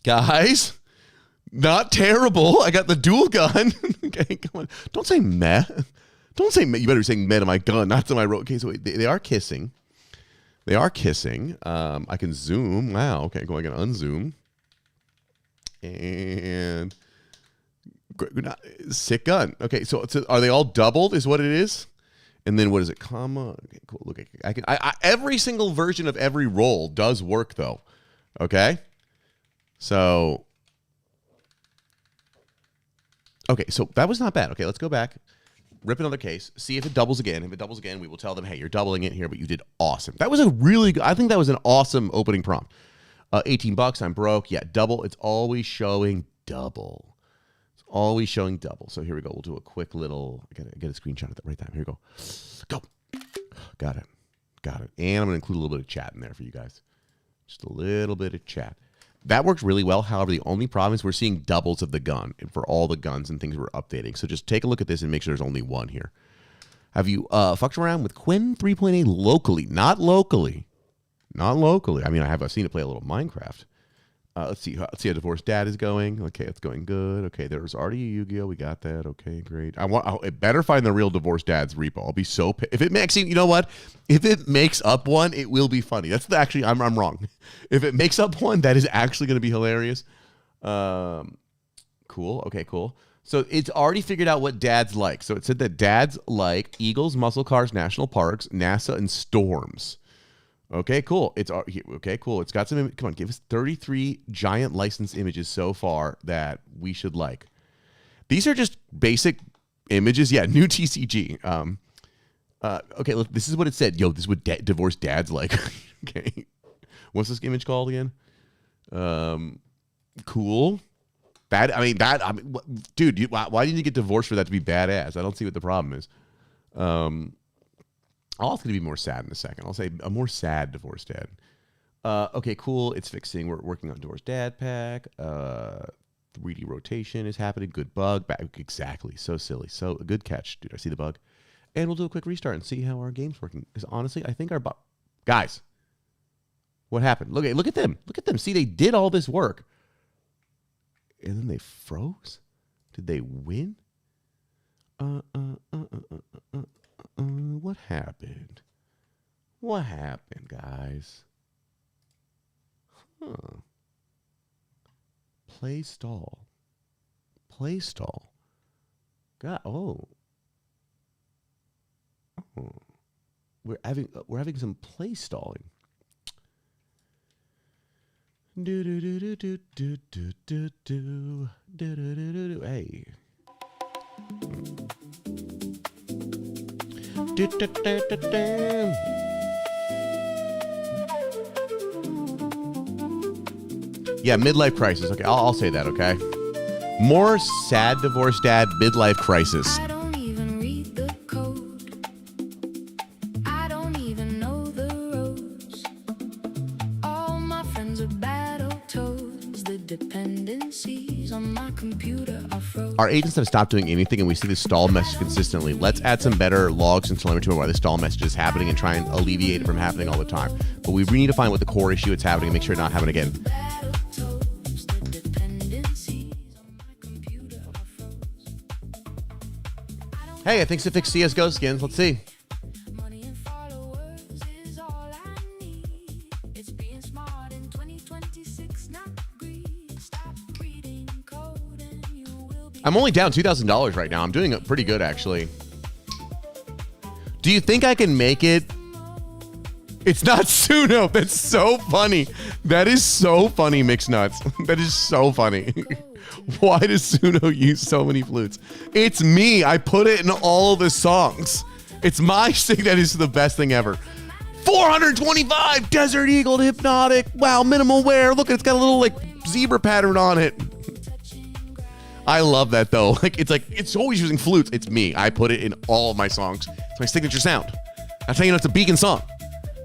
Guys, not terrible. I got the dual gun. Okay, come on. Don't say meh. You better be saying meh to my gun, not to my road. Okay, so they are kissing. They are kissing. I can zoom. Wow. Okay, go ahead and unzoom. And sick gun. Okay, so are they all doubled? Is what it is. And then what is it? Comma. Okay, cool. Look, every single version of every roll does work though. Okay. So. Okay, so that was not bad. Okay, let's go back. Rip another case. See if it doubles again. If it doubles again, we will tell them, hey, you're doubling it here, but you did awesome. That was a really good. I think that was an awesome opening prompt. $18. I'm broke. Yeah, double. It's always showing double. It's always showing double. So here we go. We'll do a quick little. I gotta get a screenshot of that right time. Here we go. Go. Got it. Got it. And I'm gonna include a little bit of chat in there for you guys. Just a little bit of chat. That worked really well. However, the only problem is we're seeing doubles of the gun for all the guns and things we're updating. So just take a look at this and make sure there's only one here. Have you fucked around with Quinn 3.8 locally? Not locally. Not locally. I mean, I've seen it play a little Minecraft. Let's see how Divorced Dad is going. Okay, it's going good. Okay, there's already a Yu-Gi-Oh. We got that. Okay, great. It better find the real Divorced Dad's repo. I'll be so pissed. If it makes, you know what? If it makes up one, it will be funny. That's actually, I'm wrong. If it makes up one, that is actually going to be hilarious. Cool. Okay, cool. So it's already figured out what dads like. So it said that dads like Eagles, muscle cars, national parks, NASA, and storms. Okay, cool. Okay, cool. It's got some. Come on, give us 33 giant licensed images so far that we should like. These are just basic images. Yeah, new TCG. Okay, look. This is what it said. Yo, this is what divorced dads like. Okay, what's this image called again? Cool. Bad. I mean, dude. Why didn't you get divorced for that to be badass? I don't see what the problem is. Oh, it's going to be more sad in a second. I'll say a more sad divorced dad. Okay, cool. It's fixing. We're working on divorced dad pack. 3D rotation is happening. Good bug. Exactly. So silly. So a good catch, dude. I see the bug. And we'll do a quick restart and see how our game's working. Because honestly, I think our guys, what happened? Look at them. Look at them. See, they did all this work. And then they froze? Did they win? What happened? What happened, guys? Huh. Play stall. Play stall. God, oh. We're having some play stalling. Do do do do do do do do do do do do. Hey. Yeah, midlife crisis. Okay, I'll say that, okay? More sad divorced dad midlife crisis. I don't even read the code. I don't even know the roads. All my friends are battletoads. The dependencies on my computer are frozen. Our agents have stopped doing anything, and we see this stall message consistently. Let's add some better logs and telemetry on why the stall message is happening and try and alleviate it from happening all the time. But we need to find what the core issue it's happening and make sure it not happen again. Hey, I think Sifix CSGO skins. Let's see. I'm only down $2,000 right now. I'm doing pretty good, actually. Do you think I can make it? It's not Suno. That's so funny. That is so funny, Mixed Nuts. That is so funny. Why does Suno use so many flutes? It's me. I put it in all the songs. It's my thing that is the best thing ever. 425 Desert Eagle Hypnotic. Wow, minimal wear. Look, it's got a little like zebra pattern on it. I love that though. It's always using flutes. It's me. I put it in all of my songs. It's my signature sound. That's how you know it's a Beacon song.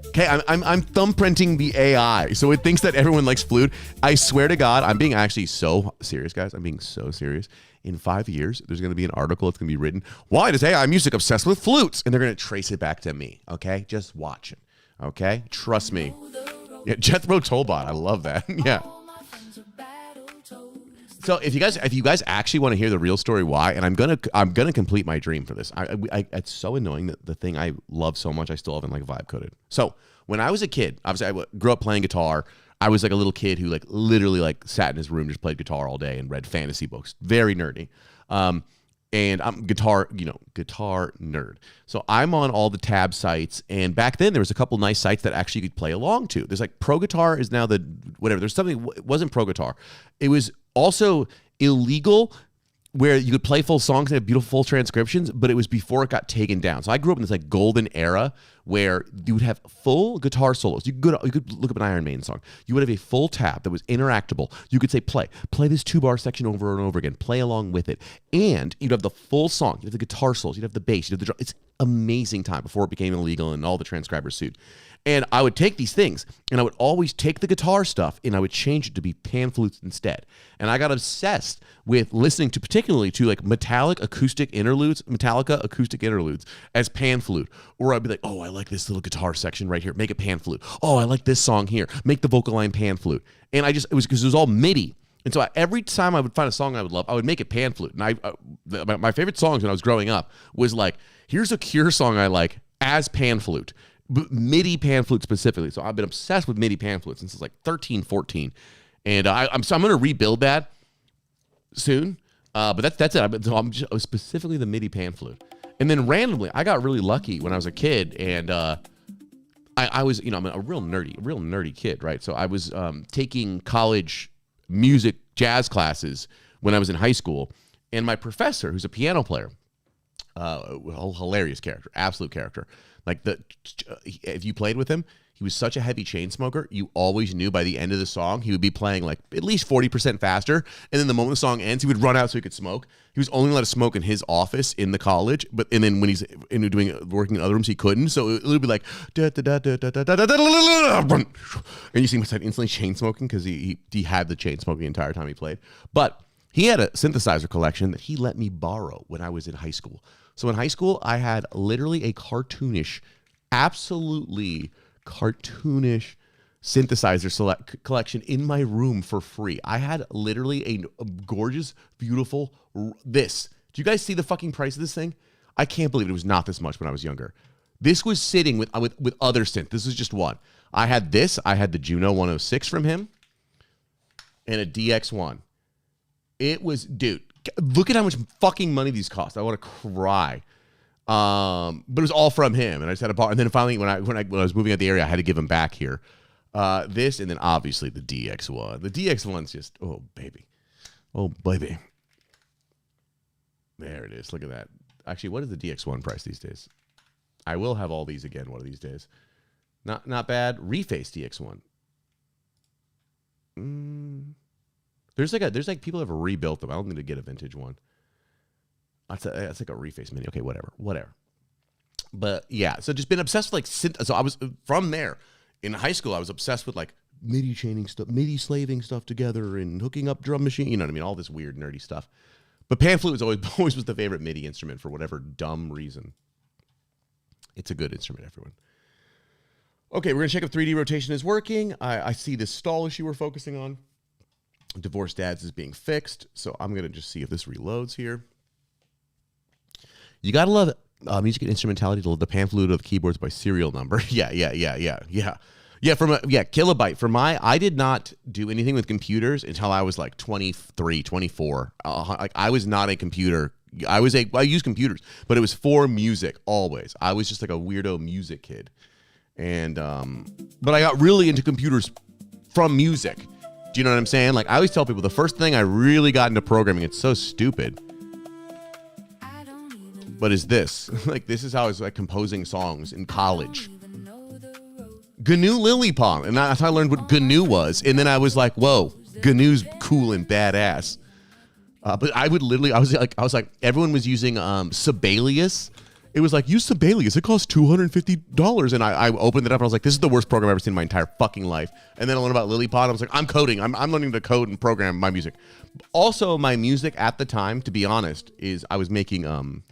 Okay, I'm thumbprinting the AI, so it thinks that everyone likes flute. I swear to God, I'm being actually so serious, guys. I'm being so serious. In 5 years, there's going to be an article that's going to be written, why does AI music obsessed with flutes? And they're going to trace it back to me, okay? Just watch it, okay? Trust me. Yeah, Jethro Tullbot, I love that. Yeah. So if you guys actually want to hear the real story why, and I'm gonna complete my dream for this. It's so annoying that the thing I love so much I still haven't like vibe coded. So when I was a kid, obviously I grew up playing guitar. I was like a little kid who like literally like sat in his room, just played guitar all day and read fantasy books. Very nerdy. And I'm guitar nerd. So I'm on all the tab sites. And back then there was a couple nice sites that actually you could play along to. There's like Pro Guitar is now the whatever. There's something, it wasn't Pro Guitar. It was also illegal where you could play full songs and have beautiful full transcriptions, but it was before it got taken down. So I grew up in this like golden era where you would have full guitar solos. You could look up an Iron Maiden song. You would have a full tab that was interactable. You could say, play this 2-bar section over and over again, play along with it. And you'd have the full song. You'd have the guitar solos, you'd have the bass, you'd have the drum. It's amazing time before it became illegal and all the transcribers sued. And I would take these things, and I would always take the guitar stuff, and I would change it to be pan flutes instead. And I got obsessed with listening to, particularly to like Metallica acoustic interludes as pan flute. Or I'd be like, oh, I like this little guitar section right here, make it pan flute. Oh, I like this song here, make the vocal line pan flute. And it was all MIDI. And so every time I would find a song I would love, I would make it pan flute. And my favorite songs when I was growing up was like, here's a Cure song I like as pan flute. MIDI pan flute specifically. So I've been obsessed with MIDI pan flute since I was like 13, 14. And I'm going to rebuild that soon. But that's it. I'm just specifically the MIDI pan flute. And then randomly, I got really lucky when I was a kid. And I was, I'm a real nerdy kid, right? So I was taking college music jazz classes when I was in high school. And my professor, who's a piano player, hilarious character, absolute character. Like if you played with him, he was such a heavy chain smoker. You always knew by the end of the song, he would be playing like at least 40% faster. And then the moment the song ends, he would run out so he could smoke. He was only allowed to smoke in his office in the college, and then when he's working in other rooms, he couldn't. So it would be like, and you see him instantly chain smoking because he had the chain smoking the entire time he played. But he had a synthesizer collection that he let me borrow when I was in high school. So in high school, I had literally a absolutely cartoonish synthesizer collection in my room for free. I had literally a gorgeous, beautiful, this. Do you guys see the fucking price of this thing? I can't believe it was not this much when I was younger. This was sitting with other synth. This is just one. I had this. I had the Juno 106 from him and a DX1. It was, dude, look at how much fucking money these cost. I want to cry. But it was all from him, and I just had a bar. And then finally, when I was moving out the area, I had to give him back here. This, and then obviously the DX1. The DX1's just, oh baby. There it is. Look at that. Actually, what is the DX1 price these days? I will have all these again one of these days. Not bad. Reface DX1. There's like people have rebuilt them. I don't need to get a vintage one. That's like a reface mini. Okay, whatever. But yeah, so just been obsessed with like synth. So I was from there in high school. I was obsessed with like MIDI chaining stuff, MIDI slaving stuff together, and hooking up drum machine. You know what I mean? All this weird nerdy stuff. But pan flute was always was the favorite MIDI instrument for whatever dumb reason. It's a good instrument, everyone. Okay, we're gonna check if 3D rotation is working. I see this stall issue we're focusing on. Divorced Dads is being fixed, so I'm gonna just see if this reloads here. You gotta love music and instrumentality to love the pan flute of keyboards by serial number. Yeah. Kilobyte. I did not do anything with computers until I was like 23, 24. Like I was not a computer. I used computers, but it was for music always. I was just like a weirdo music kid, and but I got really into computers from music. Do you know what I'm saying? Like I always tell people, the first thing I really got into programming, it's so stupid, but is this. Like this is how I was like composing songs in college. GNU Lillipong, and that's how I learned what GNU was. And then I was like, whoa, GNU's cool and badass. But I was like, everyone was using Sibelius. It was like, use Sibelius. It costs $250. And I opened it up and I was like, this is the worst program I've ever seen in my entire fucking life. And then I learned about Lillipond. I was like, I'm coding. I'm learning to code and program my music. Also, my music at the time, to be honest, is I was making, I'm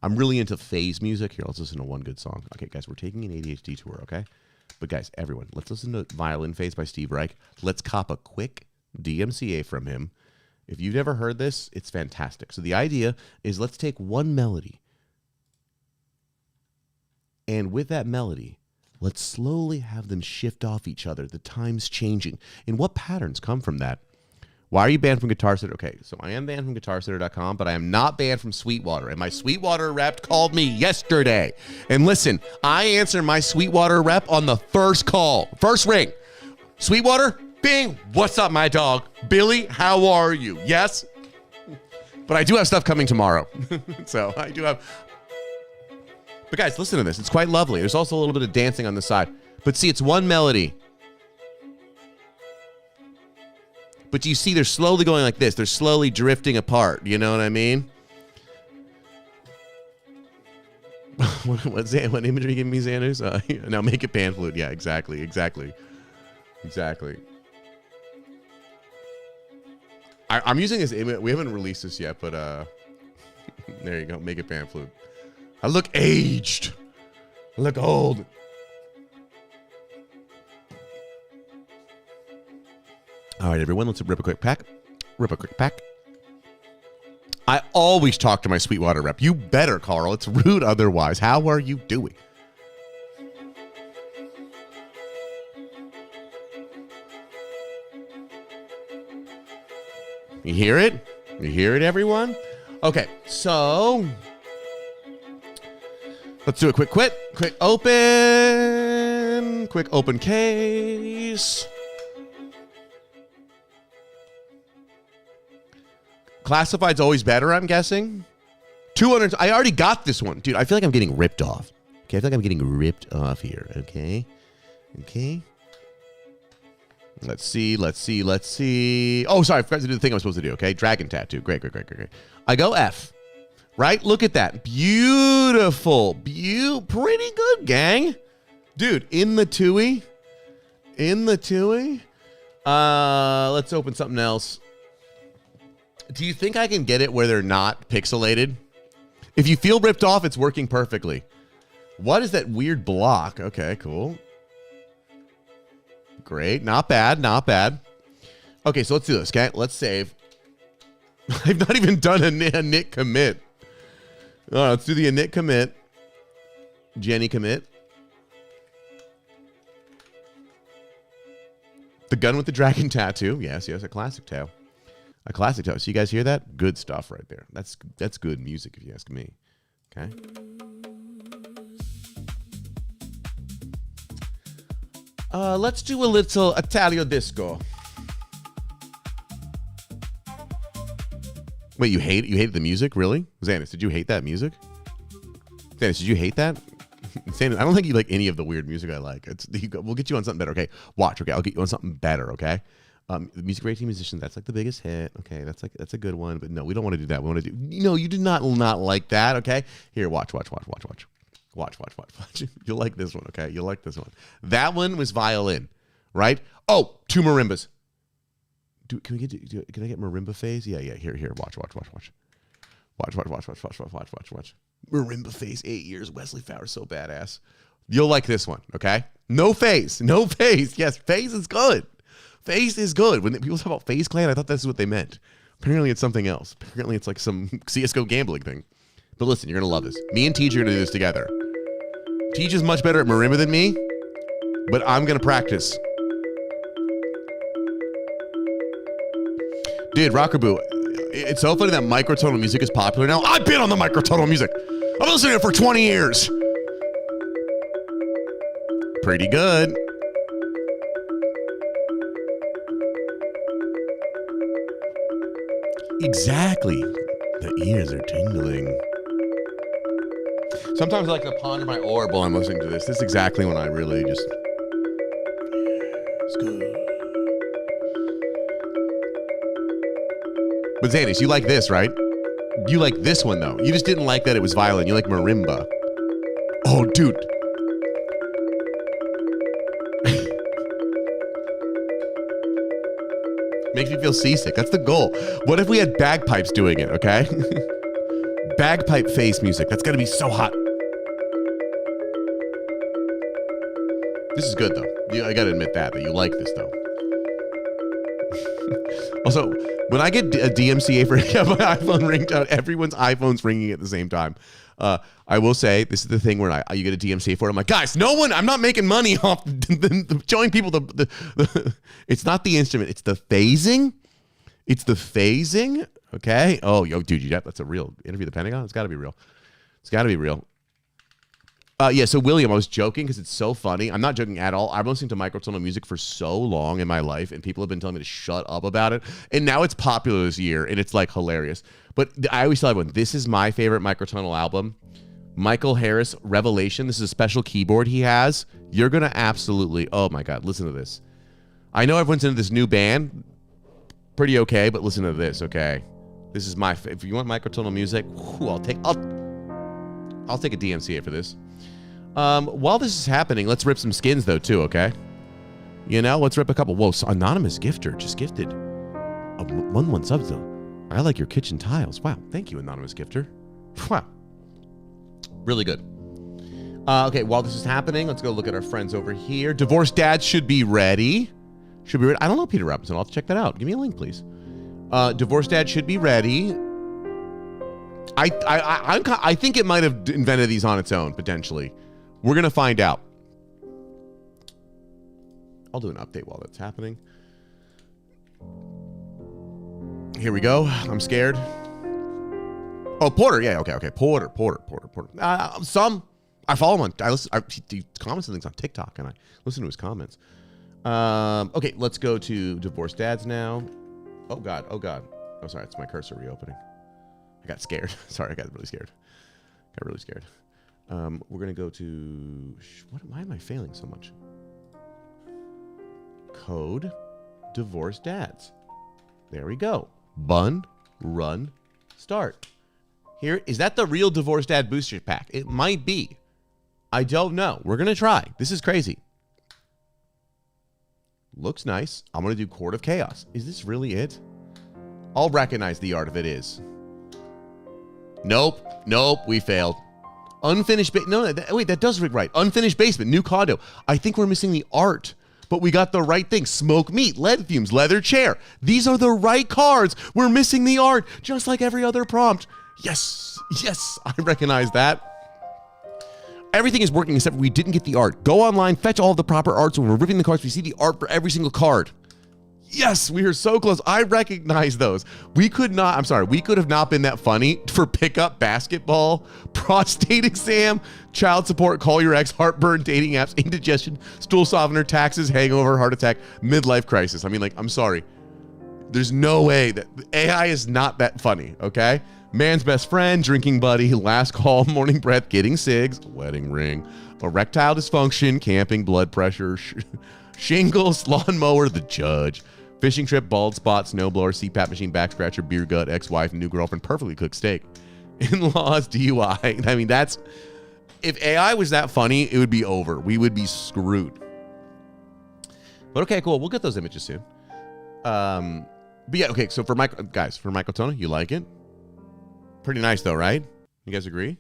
really into phase music. Here, let's listen to one good song. Okay, guys, we're taking an ADHD tour, okay? But guys, everyone, let's listen to Violin Phase by Steve Reich. Let's cop a quick DMCA from him. If you've never heard this, it's fantastic. So the idea is let's take one melody, and with that melody, let's slowly have them shift off each other, the times changing. And what patterns come from that? Why are you banned from Guitar Sitter? Okay, so I am banned from GuitarSitter.com, but I am not banned from Sweetwater. And my Sweetwater rep called me yesterday. And listen, I answer my Sweetwater rep on the first call, first ring. Sweetwater, Bing, what's up, my dog? Billy, how are you? Yes? But I do have stuff coming tomorrow. So I do have... But guys, listen to this. It's quite lovely. There's also a little bit of dancing on the side. But see, it's one melody. But you see, they're slowly going like this. They're slowly drifting apart. You know what I mean? What imagery you giving me, Xanders? No, make it pan flute. Yeah, exactly. I'm using this. We haven't released this yet, but there you go. Make it pan flute. I look aged. I look old. All right, everyone, let's rip a quick pack. I always talk to my Sweetwater rep. You better, Carl. It's rude otherwise. How are you doing? You hear it? You hear it, everyone? Okay, so let's do a quick open case. Classified's always better, I'm guessing. 200. I already got this one. Dude, I feel like I'm getting ripped off. Okay, I feel like I'm getting ripped off here. Okay. Let's see. Oh, sorry, I forgot to do the thing I was supposed to do, okay? Dragon tattoo. Great. I go F. Right? Look at that. Beautiful. Pretty good, gang. Dude, in the Tui. Let's open something else. Do you think I can get it where they're not pixelated? If you feel ripped off, it's working perfectly. What is that weird block? Okay, cool. Great. Not bad. Okay, so let's do this, okay? Let's save. I've not even done a init commit. All right, let's do the init commit. Jenny commit. The gun with the dragon tattoo. Yes, a classic tale. A classic tale. So you guys hear that? Good stuff right there. That's good music if you ask me. Okay. Let's do a little Italio disco. Wait, you hated the music? Really? Xanis, did you hate that music? Xanis, did you hate that? Xanis, I don't think you like any of the weird music I like. We'll get you on something better, okay? Watch, okay? I'll get you on something better, okay? The music rating musician, that's like the biggest hit. Okay, that's a good one. But no, we don't want to do that. We want to do... No, you do not like that, okay? Here, watch. You'll like this one, okay? You'll like this one. That one was violin, right? Oh, 2 marimbas. Can I get marimba phase? Yeah. Here. Watch. Marimba phase, 8 years. Wesley Fowler's so badass. You'll like this one, okay? No phase. Yes, phase is good. Phase is good. When people talk about Phase Clan, I thought that's what they meant. Apparently it's something else. Apparently it's like some CSGO gambling thing. But listen, you're going to love this. Me and Tej are going to do this together. Tej is much better at marimba than me, but I'm going to practice. Dude, Rockaboo, it's so funny that microtonal music is popular now. I've been on the microtonal music. I've been listening to it for 20 years. Pretty good. Exactly. The ears are tingling. Sometimes I like to ponder my orb while I'm listening to this. This is exactly when I really just... It's good. But Xanis, you like this, right? You like this one, though. You just didn't like that it was violin. You like marimba. Oh, dude. Makes me feel seasick. That's the goal. What if we had bagpipes doing it, okay? Bagpipe face music. That's going to be so hot. This is good, though. I got to admit that you like this, though. Also, when I get a DMCA for my iPhone ringtone, everyone's iPhone's ringing at the same time. I will say, this is the thing where you get a DMCA for it. I'm like, guys, I'm not making money off showing people it's not the instrument, it's the phasing. It's the phasing. Okay. Oh, yo, dude, that's a real interview. The Pentagon. It's got to be real. It's got to be real. Yeah. So William, I was joking because it's so funny. I'm not joking at all. I've been listening to microtonal music for so long in my life, and people have been telling me to shut up about it. And now it's popular this year, and it's like hilarious. But I always tell everyone, this is my favorite microtonal album. Michael Harris, Revelation. This is a special keyboard he has. You're gonna absolutely. Oh my God, listen to this. I know everyone's into this new band. Pretty okay, but listen to this. Okay, this is my. If you want microtonal music, I'll take a DMCA for this. While this is happening, let's rip some skins though too, okay? Let's rip a couple. Whoa, so anonymous gifter just gifted a 1 sub though. I like your kitchen tiles. Wow, thank you, anonymous gifter. Wow, really good. Okay, while this is happening, let's go look at our friends over here. Divorced dads should be ready. I don't know Peter Robinson. I'll have to check that out. Give me a link, please. Divorced dad should be ready. I think it might have invented these on its own, potentially. We're going to find out. I'll do an update while that's happening. Here we go. I'm scared. Oh, Porter. Yeah, okay. Porter. I follow him on, he comments on things on TikTok, and I listen to his comments. Okay, let's go to Divorced Dads now. Oh, God. Oh, sorry. It's my cursor reopening. I got scared. Sorry, I got really scared. We're going to go to... Why am I failing so much? Code Divorced Dads. There we go. Bun, run, start. Here, is that the real Divorced Dad booster pack? It might be. I don't know. We're going to try. This is crazy. Looks nice. I'm going to do Court of Chaos. Is this really it? I'll recognize the art if it is. Nope. We failed. Unfinished wait, that does rig right. Unfinished basement, new condo. I think we're missing the art, but we got the right thing. Smoke meat, lead fumes, leather chair. These are the right cards. We're missing the art, just like every other prompt. Yes, I recognize that. Everything is working except we didn't get the art. Go online, fetch all of the proper arts. When we're ripping the cards, we see the art for every single card. Yes, we are so close. I recognize those. We could have not been that funny for pickup, basketball, prostate exam, child support, call your ex, heartburn, dating apps, indigestion, stool softener, taxes, hangover, heart attack, midlife crisis. I mean, I'm sorry. There's no way that AI is not that funny, okay? Man's best friend, drinking buddy, last call, morning breath, getting cigs, wedding ring, erectile dysfunction, camping, blood pressure, shingles, lawnmower, the judge, fishing trip, bald spot, snowblower, CPAP machine, back scratcher, beer gut, ex-wife, new girlfriend, perfectly cooked steak, in-laws, DUI. I mean, if AI was that funny, it would be over. We would be screwed. But okay, cool. We'll get those images soon. But yeah, okay. So for Microtona, you like it? Pretty nice though, right? You guys agree?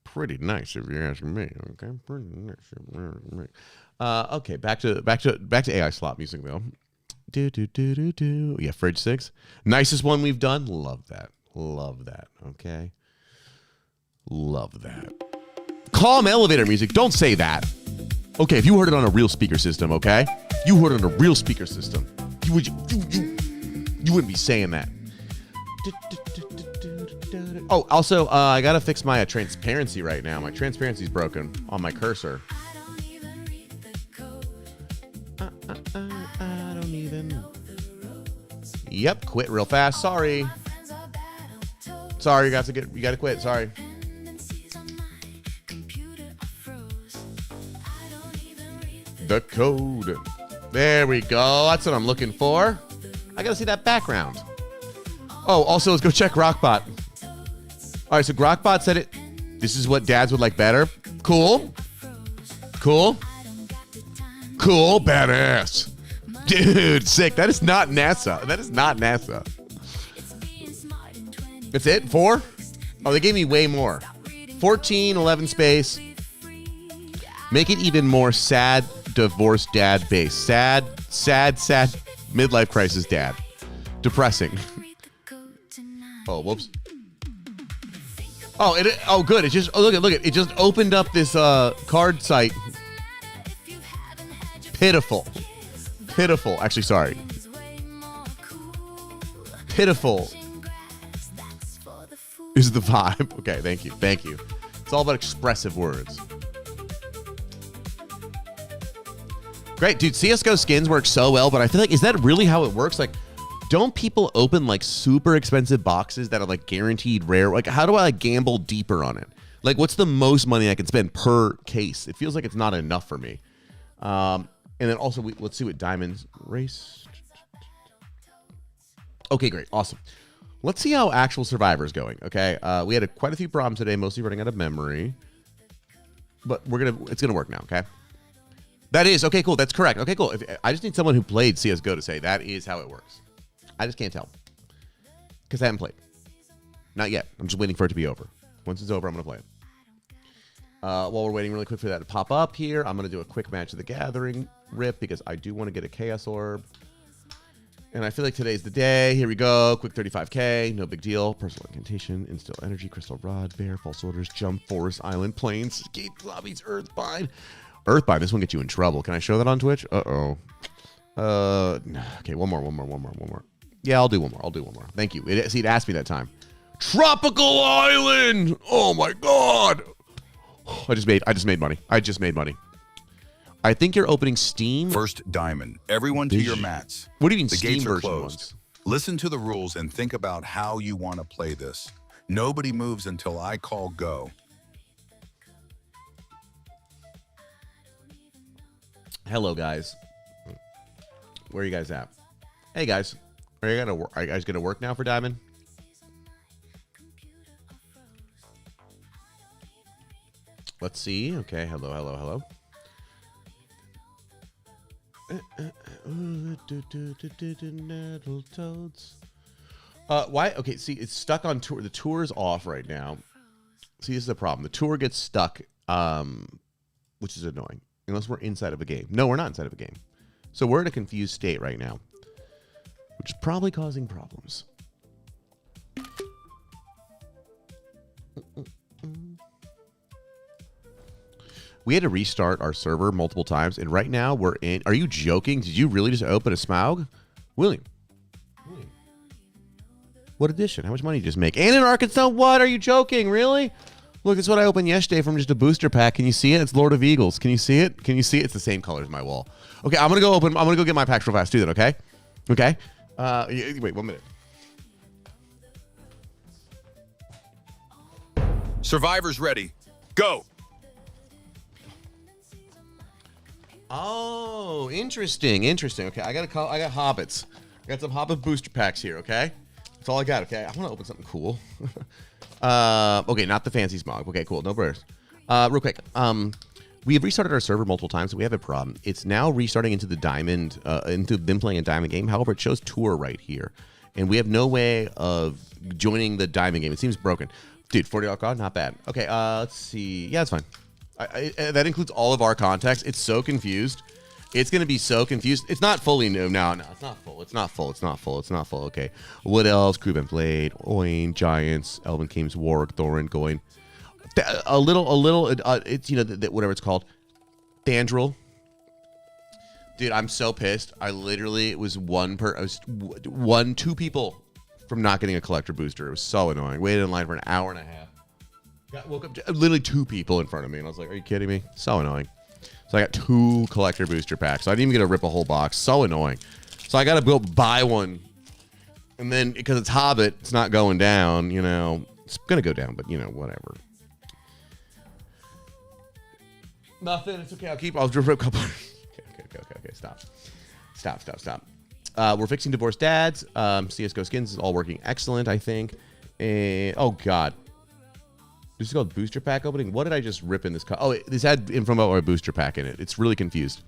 Pretty nice if you're asking me. Okay, pretty nice if you're asking me. Okay, back to AI slot music though. Do. Yeah, Fridge 6. Nicest one we've done. Love that. Okay. Love that. Calm elevator music. Don't say that. Okay, if you heard it on a real speaker system, okay? You heard it on a real speaker system. You wouldn't be saying that. Oh, also, I gotta fix my transparency right now. My transparency's broken on my cursor. I don't even. Yep, quit real fast. Sorry, you gotta quit. Sorry. The code. There we go. That's what I'm looking for. I gotta see that background. Oh, also, let's go check Rockbot. All right, so Grokbot said it. This is what dads would like better. Cool. Badass. Dude, sick. That is not NASA. That's it? 4? Oh, they gave me way more. 14, 11 space. Make it even more sad, divorced dad base. Sad Midlife crisis dad. Depressing. Oh, whoops. Oh, good. It just look at it just opened up this card site. Pitiful. Actually, sorry. Pitiful is the vibe. Okay, thank you. It's all about expressive words. Great, dude. CS:GO skins work so well, but I feel like, is that really how it works? Like, don't people open like super expensive boxes that are like guaranteed rare? Like, how do I like gamble deeper on it? Like, what's the most money I can spend per case? It feels like it's not enough for me. And then also, let's see what Diamond's race. Okay, great, awesome. Let's see how actual Survivor's going. Okay, we had quite a few problems today, mostly running out of memory, but it's gonna work now. Okay. That is, okay, cool. That's correct. Okay, cool. I just need someone who played CSGO to say that is how it works. I just can't tell. Because I haven't played. Not yet. I'm just waiting for it to be over. Once it's over, I'm going to play it. While we're waiting really quick for that to pop up here, I'm going to do a quick Match of the Gathering rip because I do want to get a Chaos Orb. And I feel like today's the day. Here we go. Quick 35k. No big deal. Personal Incantation. Instill Energy. Crystal Rod. Bear. False Orders. Jump. Forest. Island. Plains. Escape. Lobbies. Earthbind. Earthbind, this one gets you in trouble. Can I show that on Twitch? Uh-oh. Okay, one more. Yeah, I'll do one more. Thank you. It asked me that time. Tropical Island! Oh my god! I just made money. I think you're opening Steam. First diamond. Everyone to your mats. What do you mean the Steam gates are version closed. ones? Listen to the rules and think about how you want to play this. Nobody moves until I call go. Hello, guys. Where are you guys at? Hey, guys. Are you guys gonna work now for Diamond? Let's see. Okay. Hello. Why? Okay. See, it's stuck on tour. The tour is off right now. See, this is the problem. The tour gets stuck, which is annoying. Unless we're inside of a game. No, we're not inside of a game. So we're in a confused state right now, which is probably causing problems. We had to restart our server multiple times, and right now we're in. Are you joking? Did you really just open a Smaug? William. What edition? How much money did you just make? And in Arkansas, what? Are you joking? Really? Look, that's what I opened yesterday from just a booster pack. Can you see it? It's Lord of Eagles. Can you see it? It's the same color as my wall. Okay, I'm gonna go get my packs real fast. Do that, okay? Okay. Wait 1 minute. Survivor's ready. Go. Oh, interesting. Okay, I got hobbits. I got some hobbit booster packs here. Okay, that's all I got. Okay, I want to open something cool. Okay, not the fancy Smaug. Okay, cool. No prayers. Real quick. We have restarted our server multiple times, so we have a problem. It's now restarting into the diamond, into them playing a diamond game. However, it shows tour right here, and we have no way of joining the diamond game. It seems broken. Dude, $40 card, not bad. Okay, let's see. Yeah, it's fine. That includes all of our contacts. It's so confused. It's going to be so confused. It's not fully new. No, it's not full. It's not full. Okay. What else? Crewbent Blade, Oin, Giants, Elven Kings, Warwick, Thorin, Goin. A little, it's, whatever it's called. Thandril. Dude, I'm so pissed. I literally was two people from not getting a collector booster. It was so annoying. Waited in line for an hour and a half. Woke up, literally two people in front of me, and I was like, are you kidding me? So annoying. So I got 2 collector booster packs. So I didn't even get to rip a whole box. So annoying. So I got to go buy one. And then, because it's Hobbit, it's not going down, It's going to go down, but, whatever. Nothing. It's okay. I'll rip a couple. Okay. Stop. We're fixing Divorced Dads. CSGO Skins is all working excellent, I think. And, oh, God. This is called booster pack opening. What did I just rip in this? Oh, this had info about our booster pack in it. It's really confused.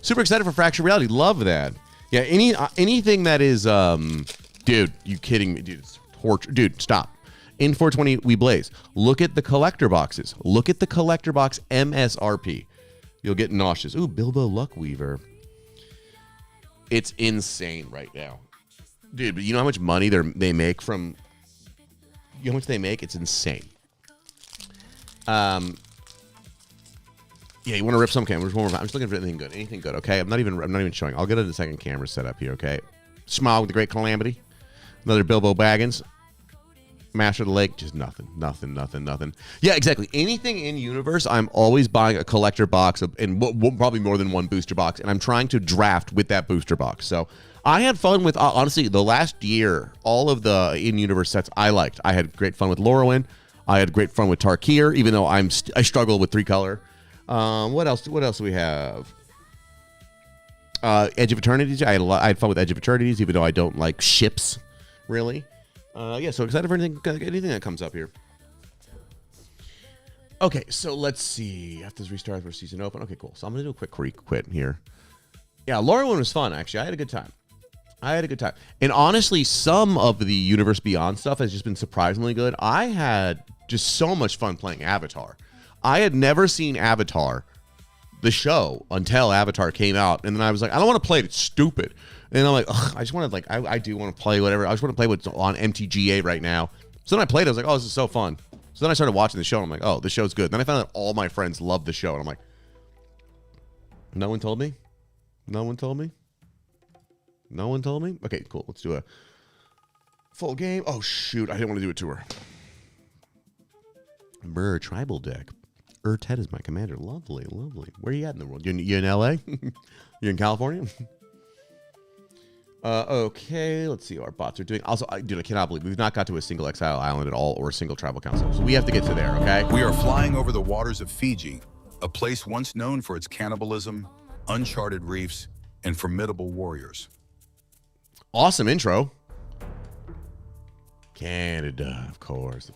Super excited for Fractured Reality. Love that. Yeah, anything that is, dude, you kidding me? Dude, it's torture. Dude, stop. In 420, we blaze. Look at the collector boxes. Look at the collector box MSRP. You'll get nauseous. Ooh, Bilbo Luckweaver. It's insane right now. Dude, but you know how much money they make from... You know how much they make? It's insane. Yeah, you want to rip some cameras? I'm just looking for anything good. Anything good, okay? I'm not even showing. I'll get a second camera set up here, okay? Smile with the Great Calamity. Another Bilbo Baggins. Master of the Lake. Just nothing. Yeah, exactly. Anything in universe, I'm always buying a collector box and probably more than one booster box, and I'm trying to draft with that booster box. So I had fun with, honestly, the last year, all of the in-universe sets I liked. I had great fun with Lorwyn. I had great fun with Tarkir, even though I struggle with 3-color. What else do we have? Edge of Eternities. I had fun with Edge of Eternities, even though I don't like ships, really. Yeah, so excited for anything that comes up here. Okay, so let's see. After this restart for season open. Okay, cool. So I'm going to do a quick quit here. Yeah, Lorwyn was fun, actually. I had a good time. And honestly, some of the Universe Beyond stuff has just been surprisingly good. I had just so much fun playing Avatar. I had never seen Avatar, the show, until Avatar came out. And then I was like, I don't want to play it. It's stupid. And I'm like, ugh, I just want to, I do want to play whatever. I just want to play what's on MTGA right now. So then I played it. I was like, oh, this is so fun. So then I started watching the show. And I'm like, oh, the show's good. Then I found out all my friends love the show. And I'm like, no one told me? Okay, cool. Let's do a full game. Oh, shoot. I didn't want to do a tour. Brr, tribal deck. Ted is my commander. Lovely. Where are you at in the world? You in LA? You in California? Okay, let's see what our bots are doing. Also, dude, I cannot believe we've not got to a single exile island at all or a single tribal council. So we have to get to there, okay? We are flying over the waters of Fiji, a place once known for its cannibalism, uncharted reefs, and formidable warriors. Awesome intro. Canada, of course.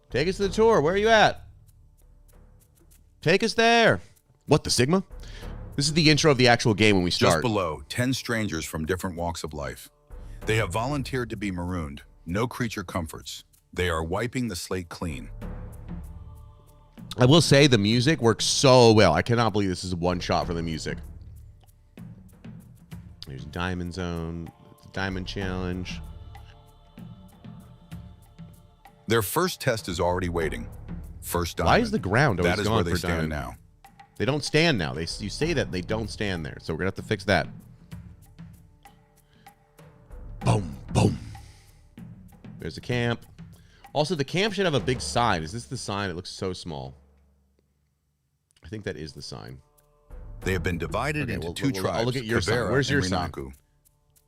Take us to the tour. Where are you at? Take us there. What, the Sigma? This is the intro of the actual game when we start. Just below, 10 strangers from different walks of life. They have volunteered to be marooned. No creature comforts. They are wiping the slate clean. I will say the music works so well. I cannot believe this is one shot for the music. There's Diamond Zone, Diamond Challenge. Their first test is already waiting. First diamond. Why is the ground always That is gone where they for stand diamond? now. They don't stand now. You say that they don't stand there. So we're going to have to fix that. Boom. There's a camp. Also, the camp should have a big sign. Is this the sign? It looks so small. I think that is the sign. They have been divided into two tribes. I'll look at your sign. Kavera Where's your and sign? Rinaku. You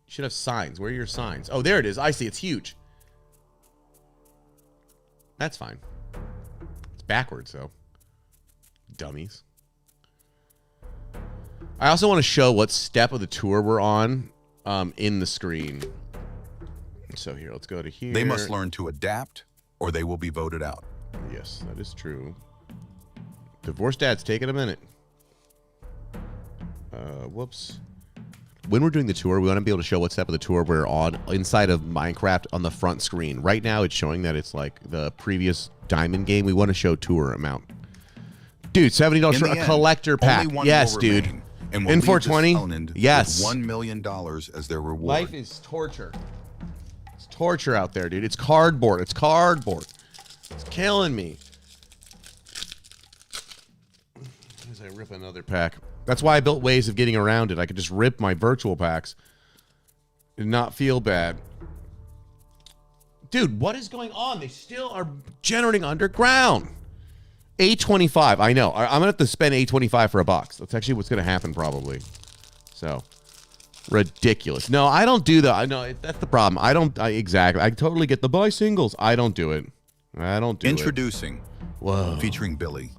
should have signs. Where are your signs? Oh, there it is. I see. It's huge. That's fine. It's backwards, though. Dummies. I also want to show what step of the tour we're on in the screen. So here, let's go to here. They must learn to adapt or they will be voted out. Yes, that is true. Divorced Dad's taking a minute. Whoops. When we're doing the tour, we want to be able to show what step of the tour we're on inside of Minecraft on the front screen. Right now, it's showing that it's like the previous diamond game. We want to show tour amount. Dude, $70 for a collector pack. Yes, dude. In 420. Yes. $1 million as their reward. Life is torture. It's torture out there, dude. It's cardboard. It's killing me. As I rip another pack. That's why I built ways of getting around it. I could just rip my virtual packs and not feel bad. Dude, what is going on? They still are generating underground. $8.25. I know. I'm going to have to spend $8.25 for a box. That's actually what's going to happen probably. So, ridiculous. No, I don't do that. I know that's the problem. Exactly. I totally get the buy singles. I don't do it. Introducing. Whoa. Featuring Billy.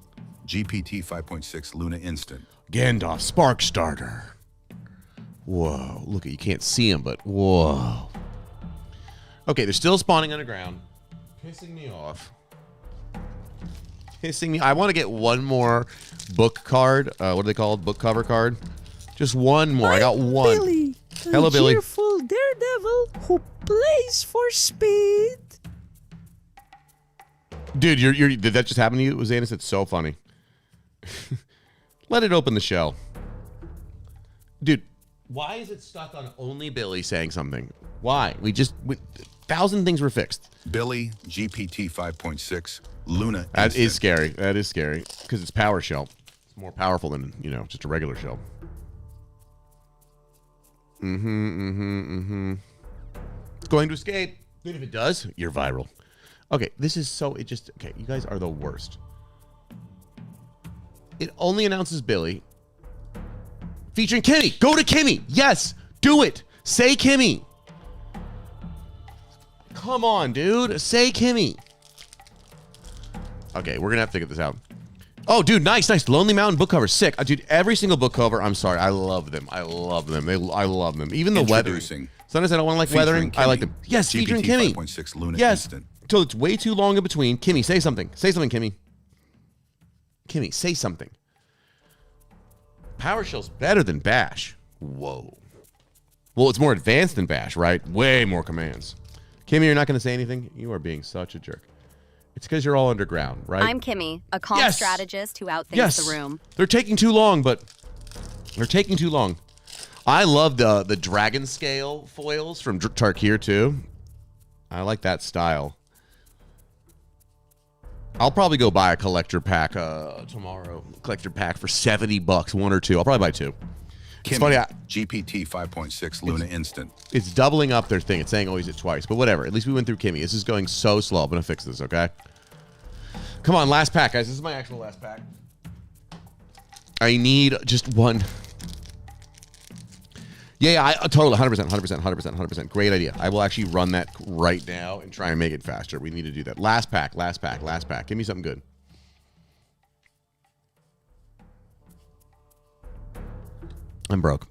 GPT 5.6 Luna Instant. Gandalf Spark Starter. Whoa. Look, you can't see him, but whoa. Okay, they're still spawning underground. Pissing me off. I want to get one more book card. What are they called? Book cover card. Just one more. I got one. Billy, hello, Billy. Cheerful daredevil who plays for speed. Dude, did that just happen to you? Zanis, it's so funny. Let it open the shell. Dude, Why is it stuck on only Billy saying something? Why? 1,000 things were fixed. Billy, GPT 5.6, Luna. That Instant. is scary. That is scary because it's PowerShell. It's more powerful than, just a regular shell. It's going to escape. Even if it does, you're viral. Okay, this is so, okay, you guys are the worst. It only announces Billy. Featuring Kimmy. Go to Kimmy. Yes, do it. Say Kimmy. Come on, dude. Say Kimmy. Okay, we're going to have to get this out. Oh, dude, nice. Lonely Mountain book cover. Sick. Dude, every single book cover, I'm sorry. I love them. I love them. I love them. Even the weathering. Sometimes I don't want to like weathering. I like them. Yes, featuring Kimmy. 5.6 Luna yes. Instant. So it's way too long in between. Kimmy, say something. Say something, Kimmy. Kimmy, say something. PowerShell's better than Bash. Whoa. Well, it's more advanced than Bash, right? Way more commands. Kimmy, you're not going to say anything? You are being such a jerk. It's because you're all underground, right? I'm Kimmy, a calm strategist who outthinks the room. They're taking too long, but they're taking too long. I love the dragon scale foils from Tarkir too. I like that style. I'll probably go buy a collector pack tomorrow. Collector pack for $70, one or two. I'll probably buy two. It's funny. GPT 5.6 Luna Instant. It's doubling up their thing. It's saying use it twice, but whatever. At least we went through Kimmy. This is going so slow. I'm gonna fix this, okay? Come on, last pack, guys. This is my actual last pack. I need just one. Yeah, I totally 100%. Great idea. I will actually run that right now and try and make it faster. We need to do that. Last pack. Give me something good. I'm broke.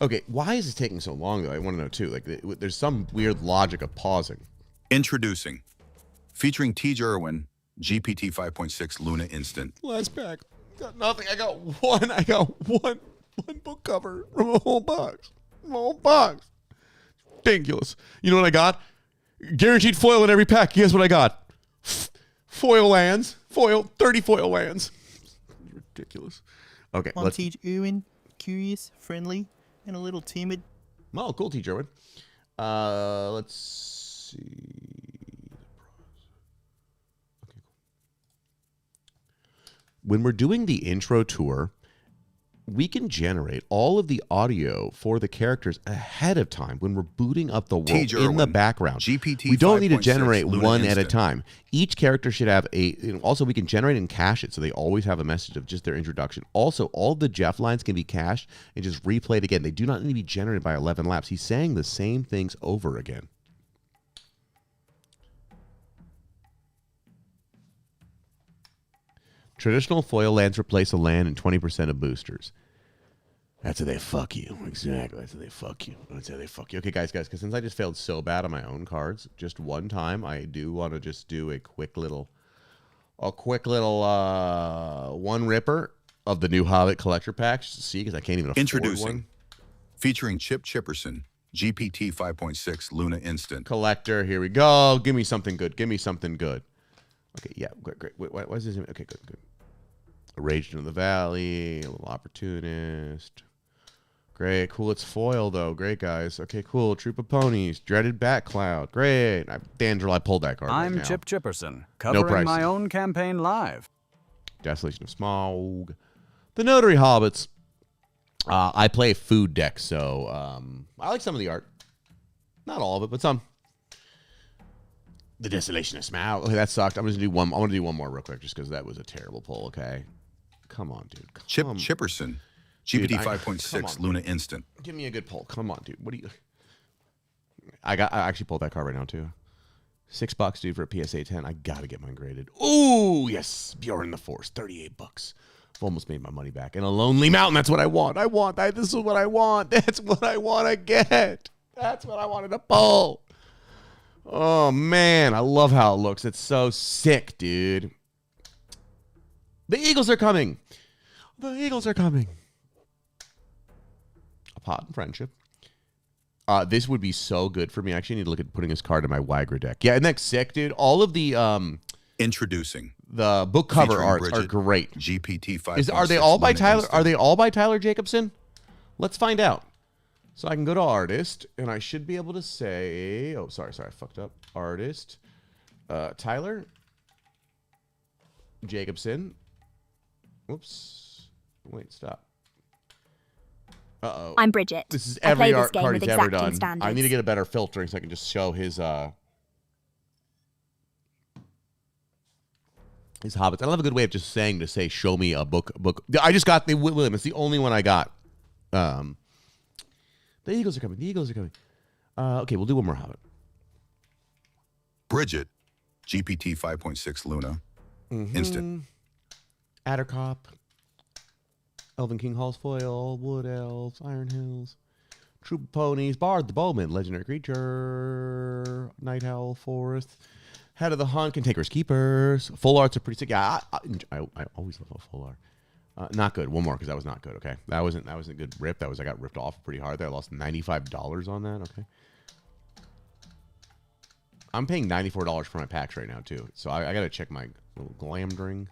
Okay, why is this taking so long, though? I want to know, too. Like, there's some weird logic of pausing. Introducing. Featuring T. Irwin, GPT 5.6 Luna Instant. Last pack. Got nothing. I got one book cover from a whole box. Ridiculous. You know what I got? Guaranteed foil in every pack. Guess what I got? Foil lands. 30 foil lands. Ridiculous. Okay, let's teach Irwin, curious, friendly, and a little timid. Oh, cool, teacher Irwin. Let's see. Okay, cool. When we're doing the intro tour, we can generate all of the audio for the characters ahead of time when we're booting up the world in the background. GPT we don't need to 5.6 generate Luna one Instant. at a time. Each character should have also we can generate and cache it so they always have a message of just their introduction. Also, all the Jeff lines can be cached and just replayed again. They do not need to be generated by 11 laps. He's saying the same things over again. Traditional foil lands replace a land in 20% of boosters. That's how they fuck you. Exactly. That's how they fuck you. Okay, guys, because since I just failed so bad on my own cards, just one time, I do want to just do a quick little one ripper of the new Hobbit collector pack just to see, because I can't even afford Introducing. one. Featuring Chip Chipperson, GPT 5.6 Luna Instant. Collector, here we go. Give me something good. Okay, yeah, great. Wait, what is this? Okay, good. Raged into the Valley, a little Opportunist. Great, cool. It's foil, though. Great, guys. Okay, cool. Troop of Ponies. Dreaded Bat Cloud. Great. Dandrel, I pulled that card right now. I'm Chip Chipperson, covering my own campaign live. Desolation of Smaug. The Notary Hobbits. I play food deck, so I like some of the art. Not all of it, but some. The Desolation of Smaug. Okay, that sucked. I'm going to do one more real quick, just because that was a terrible pull, okay? Come on, dude. Chip Chipperson, GPT 5.6 Luna Instant. Give me a good pull. Come on, dude. What do you... I actually pulled that card right now, too. $6, dude, for a PSA 10. I got to get mine graded. Ooh, yes. Bjorn the Force. $38. I've almost made my money back. And a Lonely Mountain. That's what I want. This is what I want. That's what I want to get. That's what I wanted to pull. Oh, man. I love how it looks. It's so sick, dude. The Eagles are coming. A Pot and Friendship. This would be so good for me. I actually need to look at putting this card in my Wigra deck. Yeah, isn't that sick, dude? All of the... Introducing. The book cover Featuring arts are Bridget, great. GPT 5. Are they all by Luna Tyler? Instant. Are they all by Tyler Jacobson? Let's find out. So I can go to artist, and I should be able to say, oh, sorry, I fucked up. Artist, Tyler Jacobson. Whoops. Wait, stop. Uh-oh. I'm Bridget. This is I every play this art game card with he's ever exacting done. standards. I need to get a better filtering so I can just show his hobbits. I don't have a good way of just saying to say, show me a book. I just got the William. It's the only one I got. The Eagles are coming. Okay, we'll do one more hobbit. Bridget, GPT 5.6 Luna Instant. Addercop, Elven King Hall's Foil, Wood Elves, Iron Hills, Troop of Ponies, Bard the Bowman, Legendary Creature, Night Owl Forest, Head of the Hunt, Cantankerous Keepers. Full arts are pretty sick. Yeah, I always love a full art. Not good. One more because that was not good. Okay, that wasn't a good rip. I got ripped off pretty hard there. I lost $95 on that. Okay, I'm paying $94 for my packs right now too. So I got to check my little Glamdring.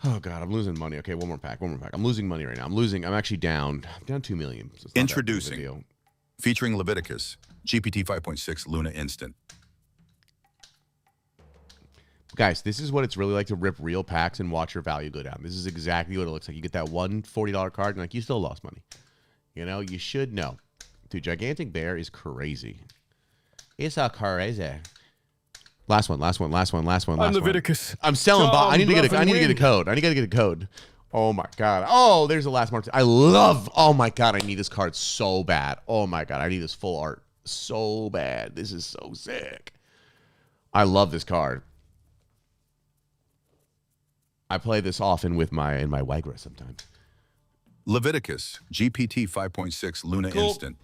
Oh God, I'm losing money. Okay, one more pack. I'm losing money right now. I'm actually down. I'm down 2 million. So it's not that big of a deal. Featuring Leviticus, GPT 5.6 Luna Instant. Guys, this is what it's really like to rip real packs and watch your value go down. This is exactly what it looks like. You get that one $40 card and like you still lost money. You know, you should know. Dude, Gigantic Bear is crazy. It's a crazy. Last one. I'm Leviticus. I'm selling. I need to get a code. I need to get a code. Oh my God. Oh, there's the last mark. Oh my God. I need this card so bad. Oh my God. I need this full art so bad. This is so sick. I love this card. I play this often with my Wagra sometimes. Leviticus, GPT 5.6 Luna Instant.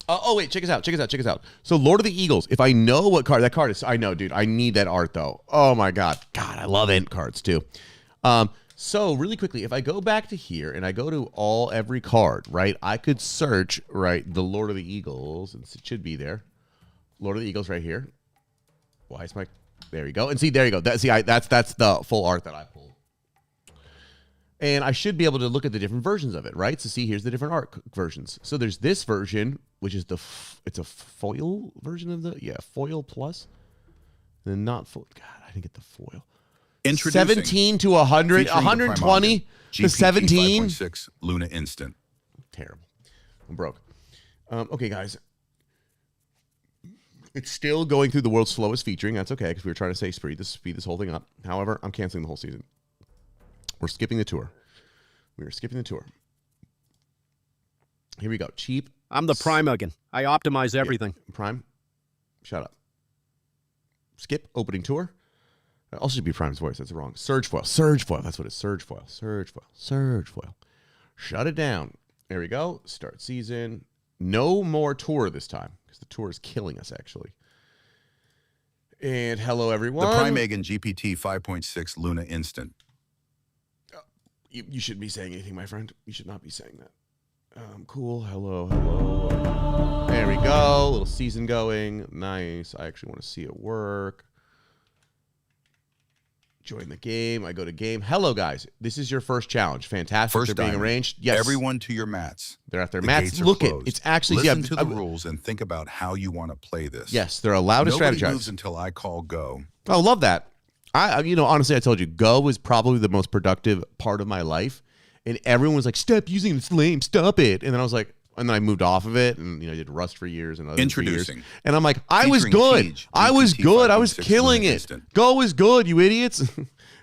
Oh wait, check us out. So Lord of the Eagles. If I know what card that card is, I know, dude. I need that art though. Oh my God, I love int cards too. So really quickly, if I go back to here and I go to every card, right? I could search the Lord of the Eagles, and it should be there. Lord of the Eagles right here. Why is my? There you go. And see, there you go. That's the full art that I pulled. And I should be able to look at the different versions of it, right? So see, here's the different art versions. So there's this version, which is it's a foil version of foil plus. Then not foil. God, I didn't get the foil. 17 to 100, 120 to 17. 5.6 Luna Instant. Terrible. I'm broke. Okay, guys. It's still going through the world's slowest featuring. That's okay, because we were trying to say speed this whole thing up. However, I'm canceling the whole season. We're skipping the tour. We are skipping the tour. Here we go. Cheap. I'm the Prime again. I optimize everything. Yeah. Prime, shut up. Skip opening tour. It also should be Prime's voice. That's wrong. Surge foil. That's what it's. Surge foil. Shut it down. There we go. Start season. No more tour this time because the tour is killing us actually. And hello everyone. The Prime Megan GPT 5.6 Luna Instant. You shouldn't be saying anything, my friend. You should not be saying that. Cool. Hello. There we go. Little season going. Nice. I actually want to see it work. Join the game. I go to game. Hello, guys. This is your first challenge. Fantastic. First They're being arranged. Yes. Everyone to your mats. They're at their The mats. gates are Look, closed. it's actually listen to the rules and think about how you want to play this. Yes, they're allowed to Nobody strategize. moves until I call go. Oh, love that. Honestly, I told you, Go was probably the most productive part of my life. And everyone was like, stop using it, it's lame, stop it. And then I was like, and then I moved off of it and, I did Rust for years and other Introducing. for years. And I'm like, I was Featuring good. Siege, I was GPT good. I was 5.6 killing Luna it. Instant. Go is good, you idiots.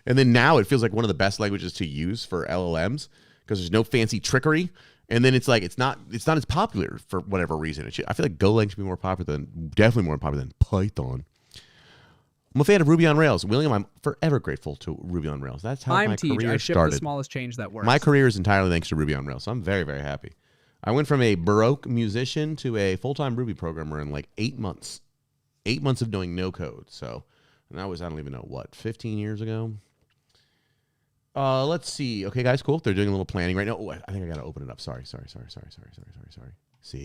And then now it feels like one of the best languages to use for LLMs because there's no fancy trickery. And then it's like, it's not as popular for whatever reason. I feel like Golang should be definitely more popular than Python. I'm a fan of Ruby on Rails. William, I'm forever grateful to Ruby on Rails. That's how my career I ship started. the smallest change that works. My career is entirely thanks to Ruby on Rails. So I'm very, very happy. I went from a Baroque musician to a full-time Ruby programmer in like 8 months. 8 months of knowing no code. So, and that was, I don't even know what, 15 years ago? Let's see. Okay, guys, cool. They're doing a little planning right now. Oh, I think I got to open it up. Sorry. See,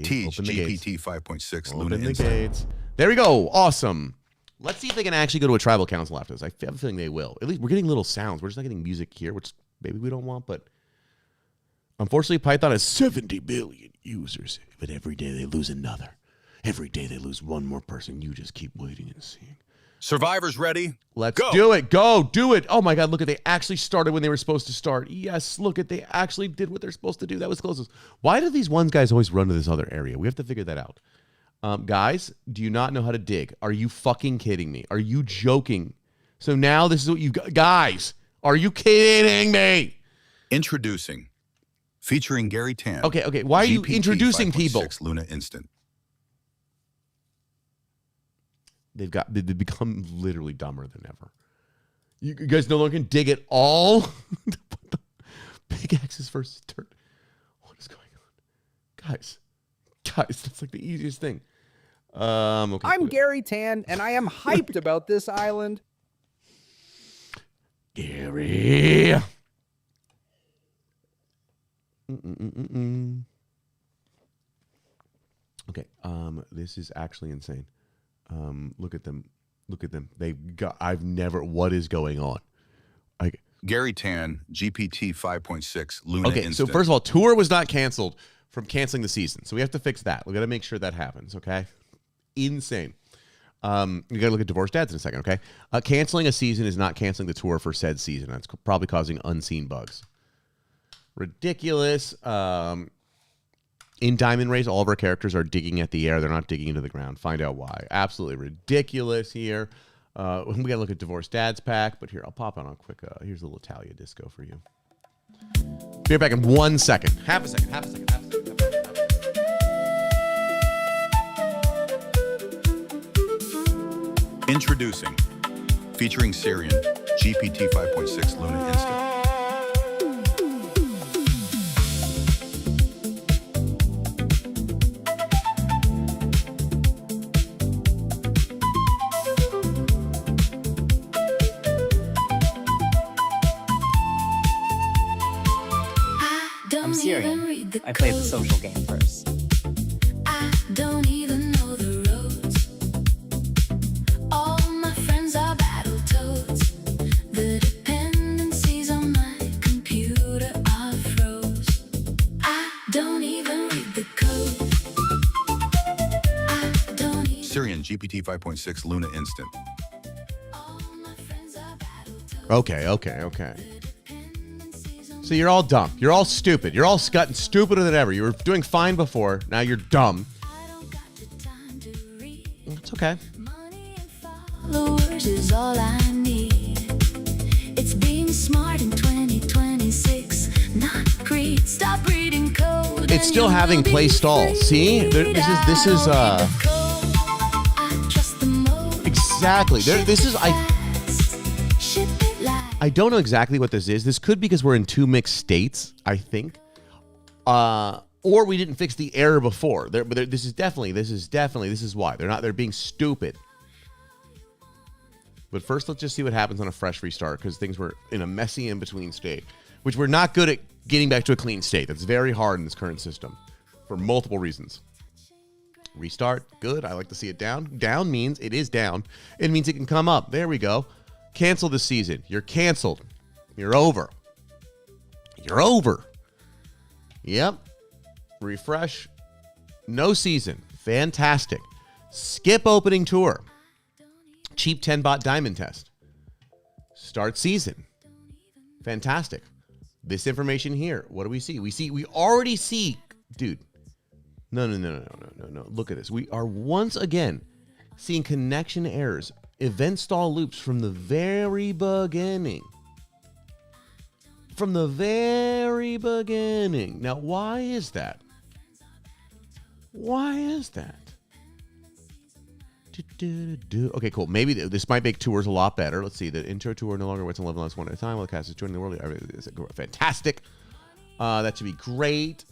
Teach open the gates. GPT 5.6 Open Luna the Instant. gates. There we go. Awesome. Let's see if they can actually go to a tribal council after this. I have a feeling they will. At least we're getting little sounds. We're just not getting music here, which maybe we don't want, but unfortunately, Python has 70 billion users, but every day they lose another. Every day they lose one more person. You just keep waiting and seeing. Survivors ready? Let's do it. Go. Do it. Oh, my God. Look at they actually started when they were supposed to start. Yes. Look at they actually did what they're supposed to do. That was closest. Why do these one guys always run to this other area? We have to figure that out. Guys, do you not know how to dig? Are you fucking kidding me? Are you joking? So now this is what you guys, are you kidding me? Introducing. Featuring Gary Tan. Okay. Why are you introducing people? Luna Instant. They've become literally dumber than ever. You guys no longer can dig at all. Pickaxes versus dirt. What is going on, guys? That's like the easiest thing. Okay, I'm Gary Tan, and I am hyped about this island. Gary. Okay. This is actually insane. Look at them. What is going on? Gary Tan, GPT 5.6, Luna Okay, Instant. so first of all, tour was not canceled from canceling the season. So we have to fix that. We got to make sure that happens, okay? Insane. You got to look at divorced dads in a second, okay? Canceling a season is not canceling the tour for said season. That's probably causing unseen bugs. Ridiculous. In Diamond Race, all of our characters are digging at the air. They're not digging into the ground. Find out why. Absolutely ridiculous here. We got to look at Divorced Dad's pack. But here, I'll pop on a quick, here's a little Italia disco for you. Be right back in 1 second. Half a second. Introducing. Featuring Syrian, GPT 5.6, Luna Instant. I'm Syrian. I play the social game first. I don't even know the roads. All my friends are battle toads. The dependencies on my computer are froze. I don't even read the code. Syrian, GPT 5.6, Luna Instant. Okay. So you're all dumb. You're all stupid. You're all gotten stupider than ever. You were doing fine before. Now you're dumb. It's okay. Followers is all I need. It's being smart in 2026, not greed. Stop reading code. It's still having play stall. See? This is exactly. I don't know exactly what this is. This could be because we're in two mixed states, I think. Or we didn't fix the error before. This is why. They're being stupid. But first, let's just see what happens on a fresh restart, because things were in a messy in-between state, which we're not good at getting back to a clean state. That's very hard in this current system for multiple reasons. Restart, good. I like to see it down. Down means it is down. It means it can come up. There we go. Cancel this season. You're canceled. You're over. Yep. Refresh. No season. Fantastic. Skip opening tour. Cheap 10 bot diamond test. Start season. Fantastic. This information here. What do we see? We already see, dude. No. Look at this. We are once again seeing connection errors. Event stall loops from the very beginning. Now, why is that? Okay, cool. Maybe this might make tours a lot better. Let's see. The intro tour no longer waits 11 lines one at a time while the cast is joining the world. It's fantastic. That should be great.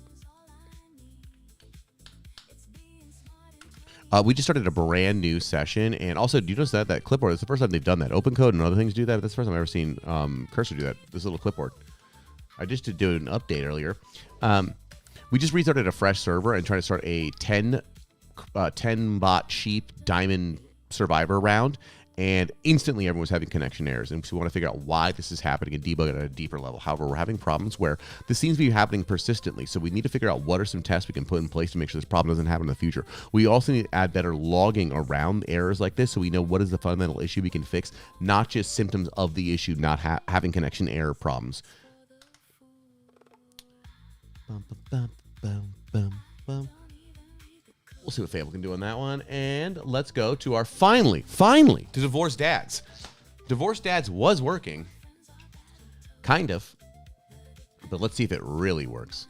We just started a brand new session, and also, do you notice that clipboard? It's the first time they've done that. OpenCode and other things do that, but that's the first time I've ever seen Cursor do that. This little clipboard. I just did do an update earlier. We just restarted a fresh server and tried to start a 10 bot cheap diamond Survivor round, and instantly everyone was having connection errors. And so we want to figure out why this is happening and debug it at a deeper level. However, we're having problems where this seems to be happening persistently. So we need to figure out what are some tests we can put in place to make sure this problem doesn't happen in the future. We also need to add better logging around errors like this so we know what is the fundamental issue we can fix, not just symptoms of the issue, not having connection error problems. We'll see what Fable can do on that one. And let's go to our finally, to Divorced Dads. Divorced Dads was working. Kind of. But let's see if it really works.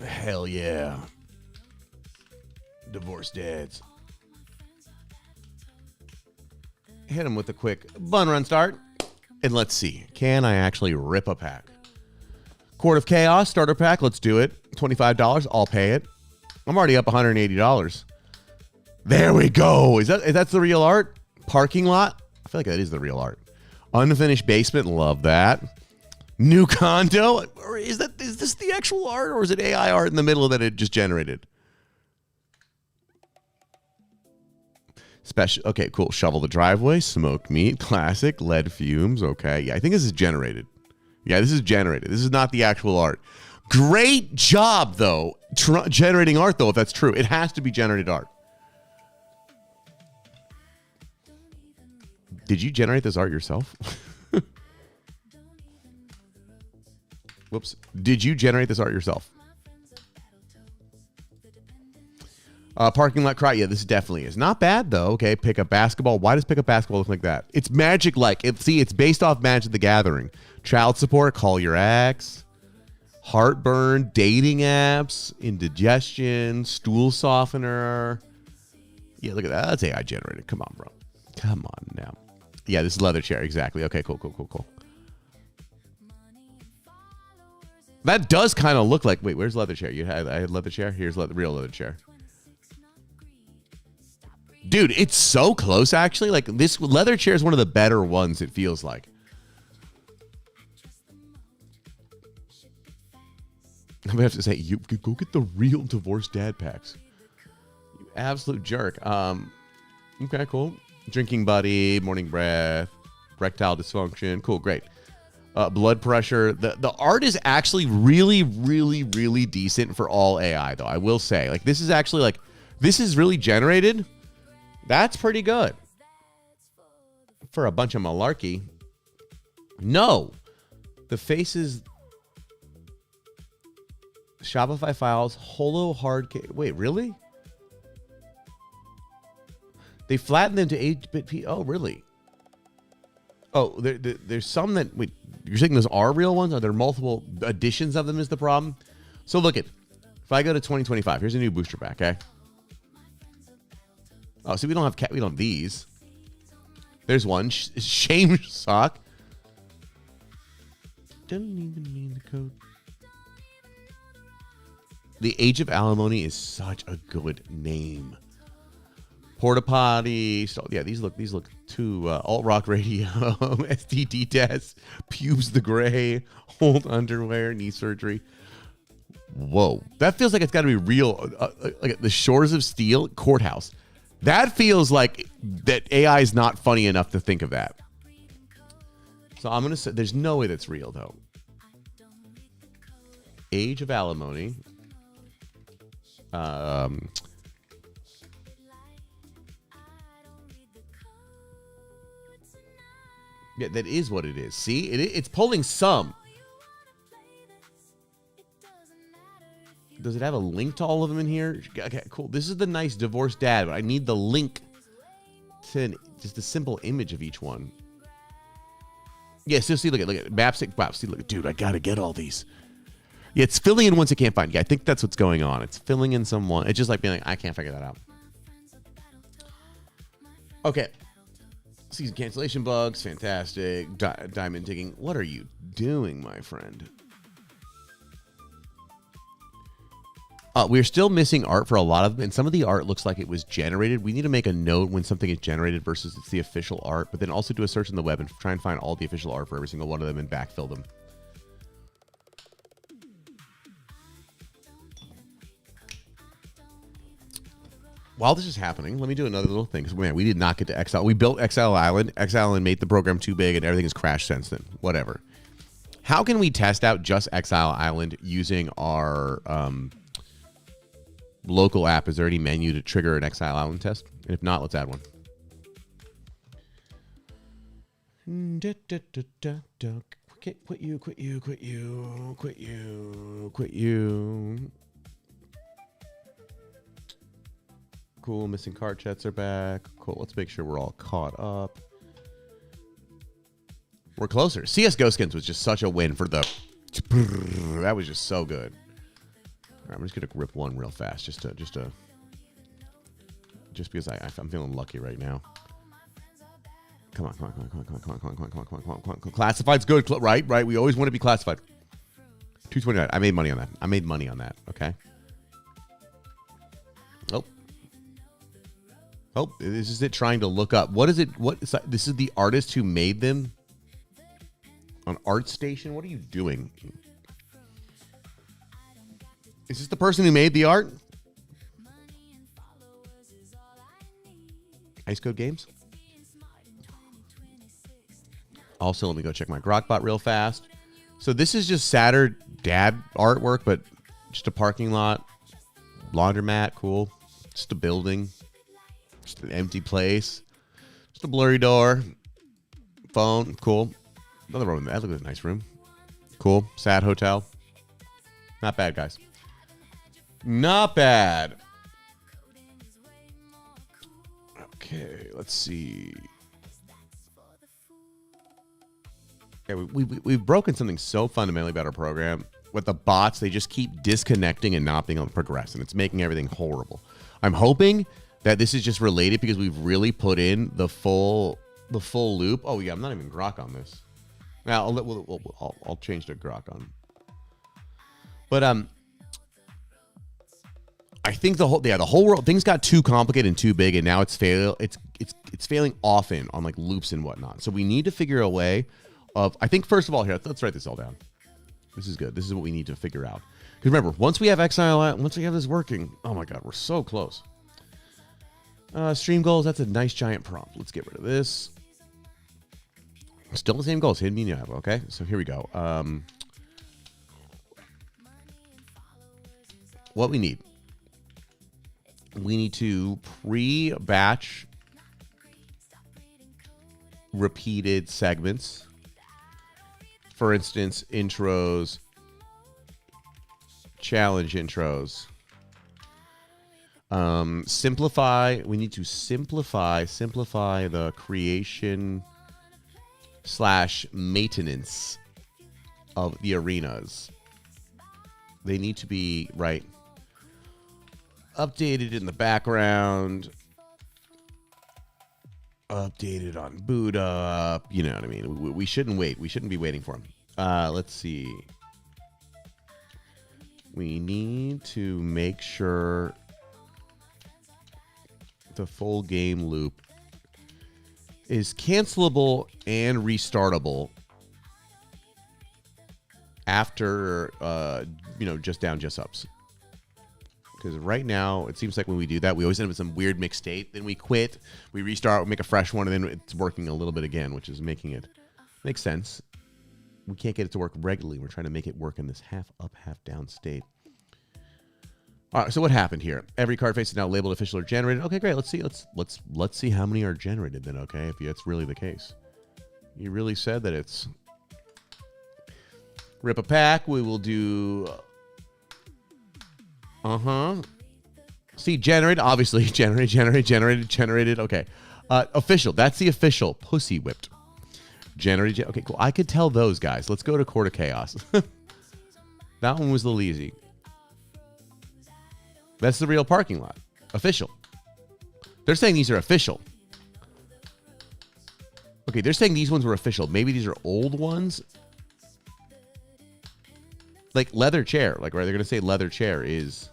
Hell yeah. Divorced Dads. Hit him with a quick bun run start. And let's see. Can I actually rip a pack? Court of Chaos starter pack. Let's do it. $25. I'll pay it. I'm already up $180. There we go. Is that's the real art? Parking lot? I feel like that is the real art. Unfinished basement. Love that. New condo. Or is this the actual art, or is it AI art in the middle that it just generated? Special. Okay, cool. Shovel the driveway. Smoked meat. Classic. Lead fumes. Okay. Yeah, I think this is generated. Yeah, this is generated. This is not the actual art. Great job, though. Generating art, though, if that's true. It has to be generated art. Did you generate this art yourself? Whoops. Did you generate this art yourself? Parking lot cry. Yeah, this definitely is. Not bad, though. Okay, pick up basketball. Why does pick up basketball look like that? It's Magic-like. See, it's based off Magic the Gathering. Child support, call your ex. Heartburn, dating apps, indigestion, stool softener. Yeah, look at that. That's AI generated. Come on, bro. Come on now. Yeah, this is leather chair. Exactly. Okay, cool. That does kind of look like... Wait, where's leather chair? I had leather chair. Here's real leather chair. Dude, it's so close, actually. Like, this leather chair is one of the better ones, it feels like. I'm going to have to say, you go get the real Divorced Dad packs. You absolute jerk. Okay, cool. Drinking buddy, morning breath, erectile dysfunction. Cool, great. Blood pressure. The art is actually really, really, really decent for all AI, though. I will say. Like, this is actually, like, this is really generated. That's pretty good. For a bunch of malarkey. No. The faces... Shopify files, holo hard... Wait, really? They flattened them to 8-bit P... Oh, really? Oh, there's some that... Wait, you're saying those are real ones? Are there multiple editions of them is the problem? So look at... If I go to 2025, here's a new booster pack, okay? Oh, see, we don't have these. There's one. Shame sock. Doesn't even mean the code. The Age of Alimony is such a good name. Porta potty. So yeah, these look too alt rock radio, STD test, pubes the gray, old underwear, knee surgery. Whoa, that feels like it's got to be real. Like the Shores of Steel courthouse. That feels like that AI is not funny enough to think of that. So I'm gonna say there's no way that's real though. Age of Alimony. Yeah, that is what it is. See, it's pulling some. Does it have a link to all of them in here? Okay, cool. This is the nice Divorced Dad, but I need the link to just a simple image of each one. Yeah, so see, look at Mapstick. Wow, see, look, dude, I gotta get all these. Yeah, it's filling in ones it can't find. Yeah, I think that's what's going on. It's filling in someone. It's just like being like, I can't figure that out. Okay. Season cancellation bugs. Fantastic. Diamond digging. What are you doing, my friend? We're still missing art for a lot of them, and some of the art looks like it was generated. We need to make a note when something is generated versus it's the official art, but then also do a search on the web and try and find all the official art for every single one of them and backfill them. while this is happening, let me do another little thing. 'Cause, man, we did not get to Exile. We built Exile Island. Exile Island made the program too big, and everything has crashed since then. Whatever. How can we test out just Exile Island using our local app? Is there any menu to trigger an Exile Island test? And if not, let's add one. Quit you. Cool, missing card chats are back. Cool, let's make sure we're all caught up. We're closer. CSGO skins was just such a win for the... That was just so good. All right, I'm just going to rip one real fast just because I'm feeling lucky right now. Come on. Classified's good, right? We always want to be classified. 229. I made money on that. Okay. Oh, this is it trying to look up. What is it? This is the artist who made them on ArtStation? What are you doing? Is this the person who made the art? Ice Code Games? Also, let me go check my Grokbot real fast. So this is just sadder dad artwork, but just a parking lot, laundromat, cool. Just a building. Just an empty place. Just a blurry door. Phone. Cool. Nothing wrong with that. Look at this nice room. Cool. Sad hotel. Not bad, guys. Not bad. Okay, let's see. Yeah, we've broken something so fundamentally about our program. With the bots, they just keep disconnecting and not being able to progress, and it's making everything horrible. I'm hoping that this is just related because we've really put in the full loop. Oh yeah, I'm not even Grok on this. Now I'll change to Grok on. But I think the whole world, things got too complicated and too big, and now it's failing often on like loops and whatnot. So we need to figure a way of, I think first of all here, let's write this all down. This is good. This is what we need to figure out. Because remember, once we have Exile, once we have this working, oh my God, we're so close. Stream goals, that's a nice giant prompt. Let's get rid of this. Still the same goals, hidden media, okay? So here we go. What we need to pre-batch repeated segments. For instance, intros, challenge intros. Simplify. We need to simplify the creation / maintenance of the arenas. They need to be right. Updated in the background. Updated on boot up. You know what I mean? We shouldn't wait. We shouldn't be waiting for them. Let's see. We need to make sure the full game loop is cancelable and restartable after, just down, just ups. Because right now, it seems like when we do that, we always end up with some weird mixed state. Then we quit, we restart, we make a fresh one, and then it's working a little bit again, which is making it... Makes sense. We can't get it to work regularly. We're trying to make it work in this half up, half down state. All right, so what happened here? Every card face is now labeled official or generated. Okay, great. Let's see. Let's see how many are generated then, okay? If that's really the case. You really said that it's... Rip a pack. We will do... See, generated, obviously. Generated. Okay. Official. That's the official. Pussy whipped. Generated. Okay, cool. I could tell those guys. Let's go to Court of Chaos. That one was a little easy. That's the real parking lot. Official. They're saying these are official. Okay, they're saying these ones were official. Maybe these are old ones. Like leather chair. Like, right, they're going to say leather chair is...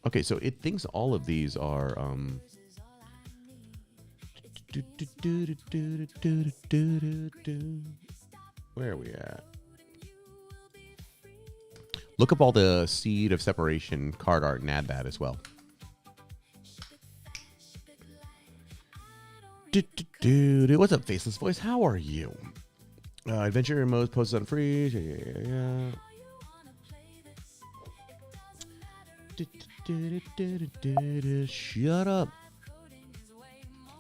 Okay, so it thinks all of these are... Where are we at? Look up all the Seed of Separation card art and add that as well. What's up, Faceless Voice? How are you? Adventure modes posted on free. Yeah. Shut up.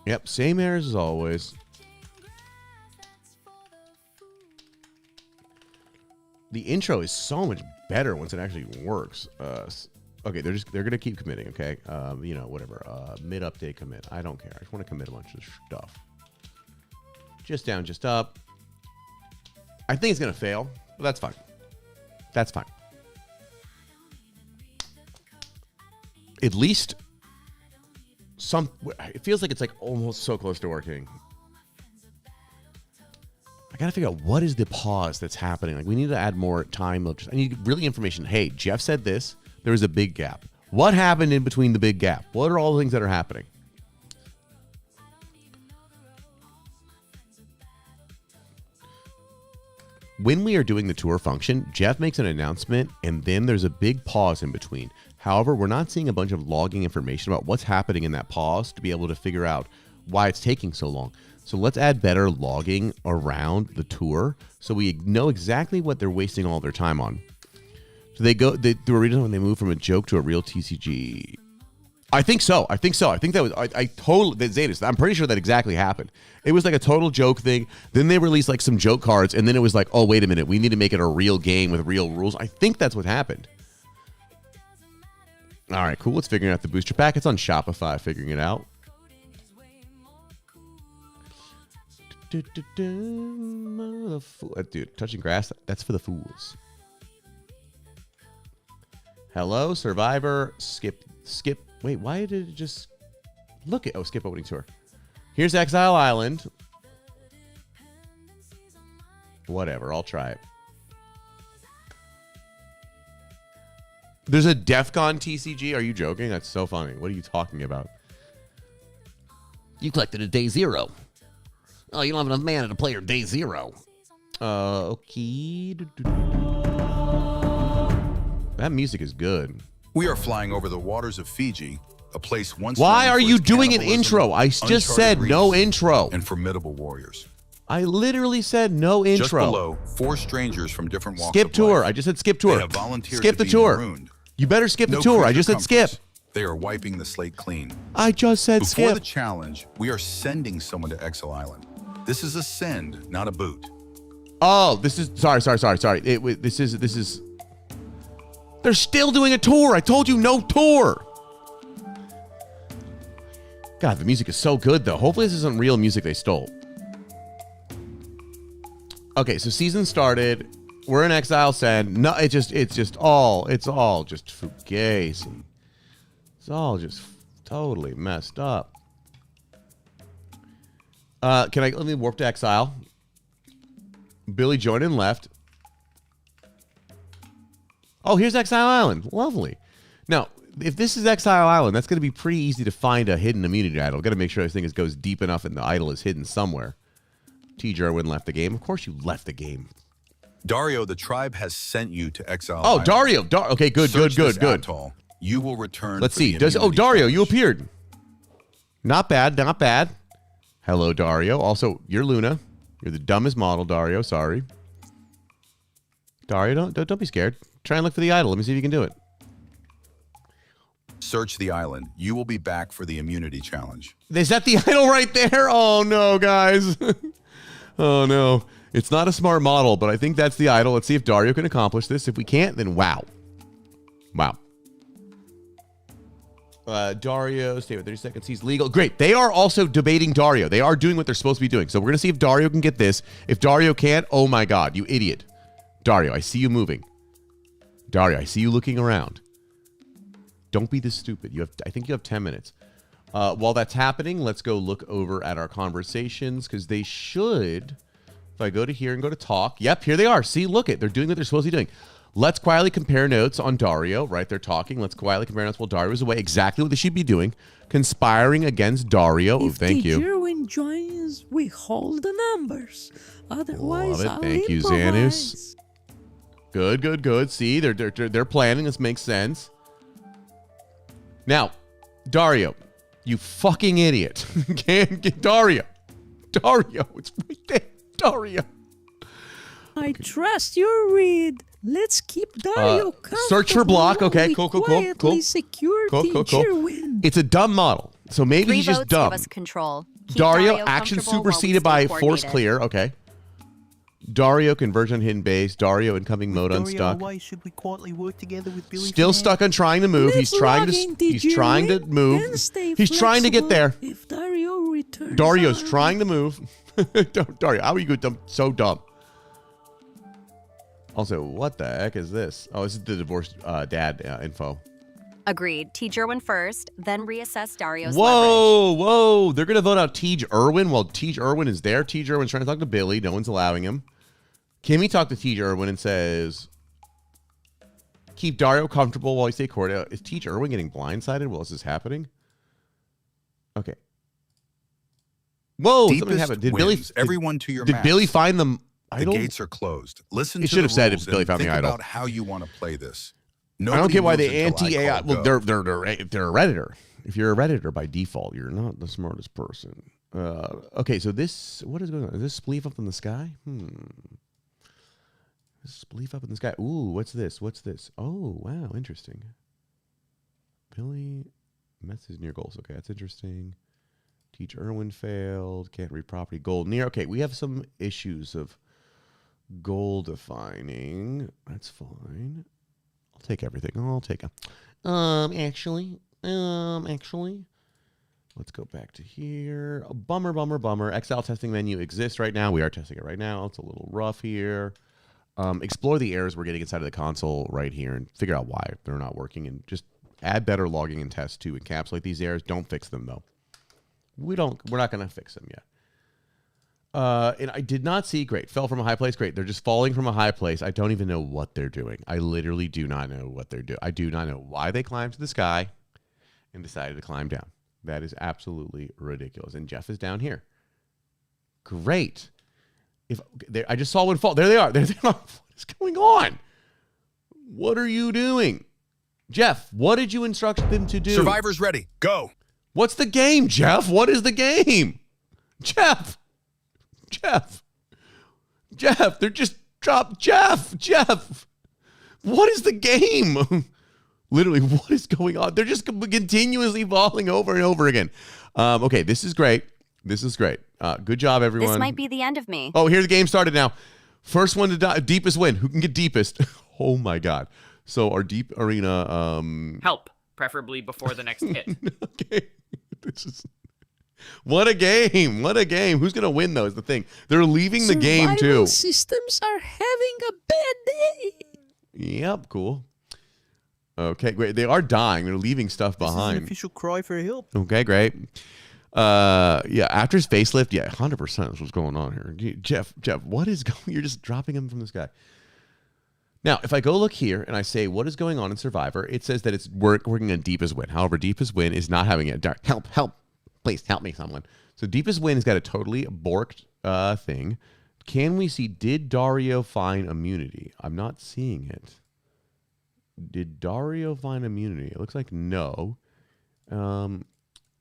Yep, same errors as always. The intro is so much better once it actually works. Okay, they're gonna keep committing. Okay, you know, whatever. Mid update commit. I don't care. I just want to commit a bunch of stuff. Just down, just up. I think it's gonna fail, but that's fine. That's fine. At least it feels like it's like almost so close to working. I gotta figure out what is the pause that's happening. Like, we need to add more time. I need really information. Hey, Jeff said this. There was a big gap. What happened in between the big gap? What are all the things that are happening? When we are doing the tour function, Jeff makes an announcement, and then there's a big pause in between. However, we're not seeing a bunch of logging information about what's happening in that pause to be able to figure out why it's taking so long. So let's add better logging around the tour so we know exactly what they're wasting all their time on. So they do a reason when they move from a joke to a real TCG. I think so. I think that was, I totally, Zadis, I'm pretty sure that exactly happened. It was like a total joke thing. Then they released like some joke cards, and then it was like, oh, wait a minute, we need to make it a real game with real rules. I think that's what happened. All right, cool. Let's figure out the booster pack. It's on Shopify, figuring it out. Dude, touching grass, that's for the fools. Hello, Survivor. Skip. Wait, why did it just look at? Oh, skip opening tour. Here's Exile Island. Whatever, I'll try it. There's a DEF CON TCG. Are you joking? That's so funny. What are you talking about? You collected a day zero. Oh, you don't have enough mana to play your day zero. Okay. That music is good. We are flying over the waters of Fiji, a place once. Why are you doing an intro? I just said no intro. And formidable warriors. I literally said no intro. Just below, 4 strangers from different walks skip of tour. life. I just said skip tour. They have volunteered skip to the be tour. Marooned. You better skip the No tour. I creature just said skip. comforts. They are wiping the slate clean. I just said Before skip. the challenge, we are sending someone to Exile Island. This is a send, not a boot. Oh, this is sorry. This is. They're still doing a tour. I told you no tour. God, the music is so good though. Hopefully this isn't real music they stole. Okay, so season started. We're in Exile Send. No, it's all just fugazi. It's all just totally messed up. Let me warp to Exile. Billy joined and left. Oh, here's Exile Island. Lovely. Now, if this is Exile Island, that's going to be pretty easy to find a hidden immunity idol. Got to make sure this thing goes deep enough and the idol is hidden somewhere. T. Jerwin left the game. Of course you left the game. Dario, the tribe has sent you to Exile Oh, Island. Dario. Okay, good. Atoll. You will return. Let's see. Dario, challenge. you appeared. Not bad. Hello, Dario. Also, you're Luna. You're the dumbest model, Dario. Sorry. Dario, don't be scared. Try and look for the idol. Let me see if you can do it. Search the island. You will be back for the immunity challenge. Is that the idol right there? Oh, no, guys. Oh, no. It's not a smart model, but I think that's the idol. Let's see if Dario can accomplish this. If we can't, then wow. Dario, stay with 30 seconds. He's legal. Great. They are also debating Dario. They are doing what they're supposed to be doing. So we're going to see if Dario can get this. If Dario can't, oh my God, you idiot. Dario, I see you moving. Dario, I see you looking around. Don't be this stupid. I think you have 10 minutes. While that's happening, let's go look over at our conversations because they should, if I go to here and go to talk, yep, here they are. See, look it. They're doing what they're supposed to be doing. Let's quietly compare notes on Dario, right? They're talking. Let's quietly compare notes while Dario is away. Exactly what they should be doing. Conspiring against Dario. Oh, thank you. If Jerwin joins, we hold the numbers. Otherwise, Love it. I'll Thank you, improvise. Zanus. Good, good, good. See, they're planning. This makes sense. Now, Dario, you fucking idiot. Can't get Dario. Dario, it's right there. Dario. I trust your read. Let's keep Dario search for block. Okay, cool. Secure teacher win. It's a dumb model, so maybe 3 he's just votes dumb. give us control. Keep Dario action comfortable while we superseded stay by force coordinated. clear. Okay. Dario conversion on hidden base. Dario incoming mode Dario unstuck. away, should we quietly work together with Billy? Still stuck on trying to move. He's trying to move. He's trying to get there. If Dario returns, Dario's trying to move. Dario, how are you so dumb? Also, what the heck is this? Oh, this is the divorced dad info. Agreed. Teach Irwin first, then reassess Dario's leverage. Whoa. They're going to vote out Tej Irwin while Tej Irwin is there. Tej Irwin's trying to talk to Billy. No one's allowing him. Kimmy talked to Tej Irwin and says, keep Dario comfortable while you stay coordinated. Is Tej Irwin getting blindsided while this is happening? Okay. Whoa, something happened. Did Billy? Everyone to your Did maps. Billy find them? The gates are closed. Listen It to should have the said rules if Billy and found the think idol. about how you want to play this. I don't Nobody get why moves they until I anti-AI. call Well, go. they're a Redditor. If you're a Redditor by default, you're not the smartest person. Okay, so this, what is going on? Is this spleef up in the sky? This spleef up in the sky. Ooh, what's this? What's this? Oh, wow, interesting. Billy, message near goals. Okay, that's interesting. Teach Irwin failed. Can't read property. Gold near. Okay, we have some issues of goal defining. That's fine. I'll take everything. I'll take a. Actually. Let's go back to here. Oh, bummer. Excel testing menu exists right now. We are testing it right now. It's a little rough here. Explore the errors we're getting inside of the console right here and figure out why they're not working and just add better logging and tests to encapsulate these errors. Don't fix them though. We're not going to fix them yet. And I did not see, great, fell from a high place. Great. They're just falling from a high place. I don't even know what they're doing. I literally do not know what they're doing. I do not know why they climbed to the sky and decided to climb down. That is absolutely ridiculous. And Jeff is down here. Great. I just saw one fall. There they are. There they are. What is going on? What are you doing? Jeff, what did you instruct them to do? Survivor's ready. Go. What's the game, Jeff? What is the game? Jeff, they're just dropped. Jeff, what is the game? Literally, what is going on? They're just continuously falling over and over again. Okay, this is great. Good job, everyone. This might be the end of me. Oh, here the game started now. First one to die, deepest win. Who can get deepest? Oh my God. So our deep arena. Help, preferably before the next hit. Okay. What a game. Who's going to win, though, is the thing. They're leaving the game, too. Survival systems are having a bad day. Yep, cool. Okay, great. They are dying. They're leaving stuff behind. This is an official cry for help. Okay, great. Yeah, after his facelift, 100% is what's going on here. Jeff, what is going on? You're just dropping him from the sky. Now, if I go look here and I say, what is going on in Survivor? It says that it's working on Deepest Win. However, Deepest Win is not having it. Help. Please, help me, someone. So Deepest Win has got a totally borked thing. Can we see, did Dario find immunity? I'm not seeing it. Did Dario find immunity? It looks like no.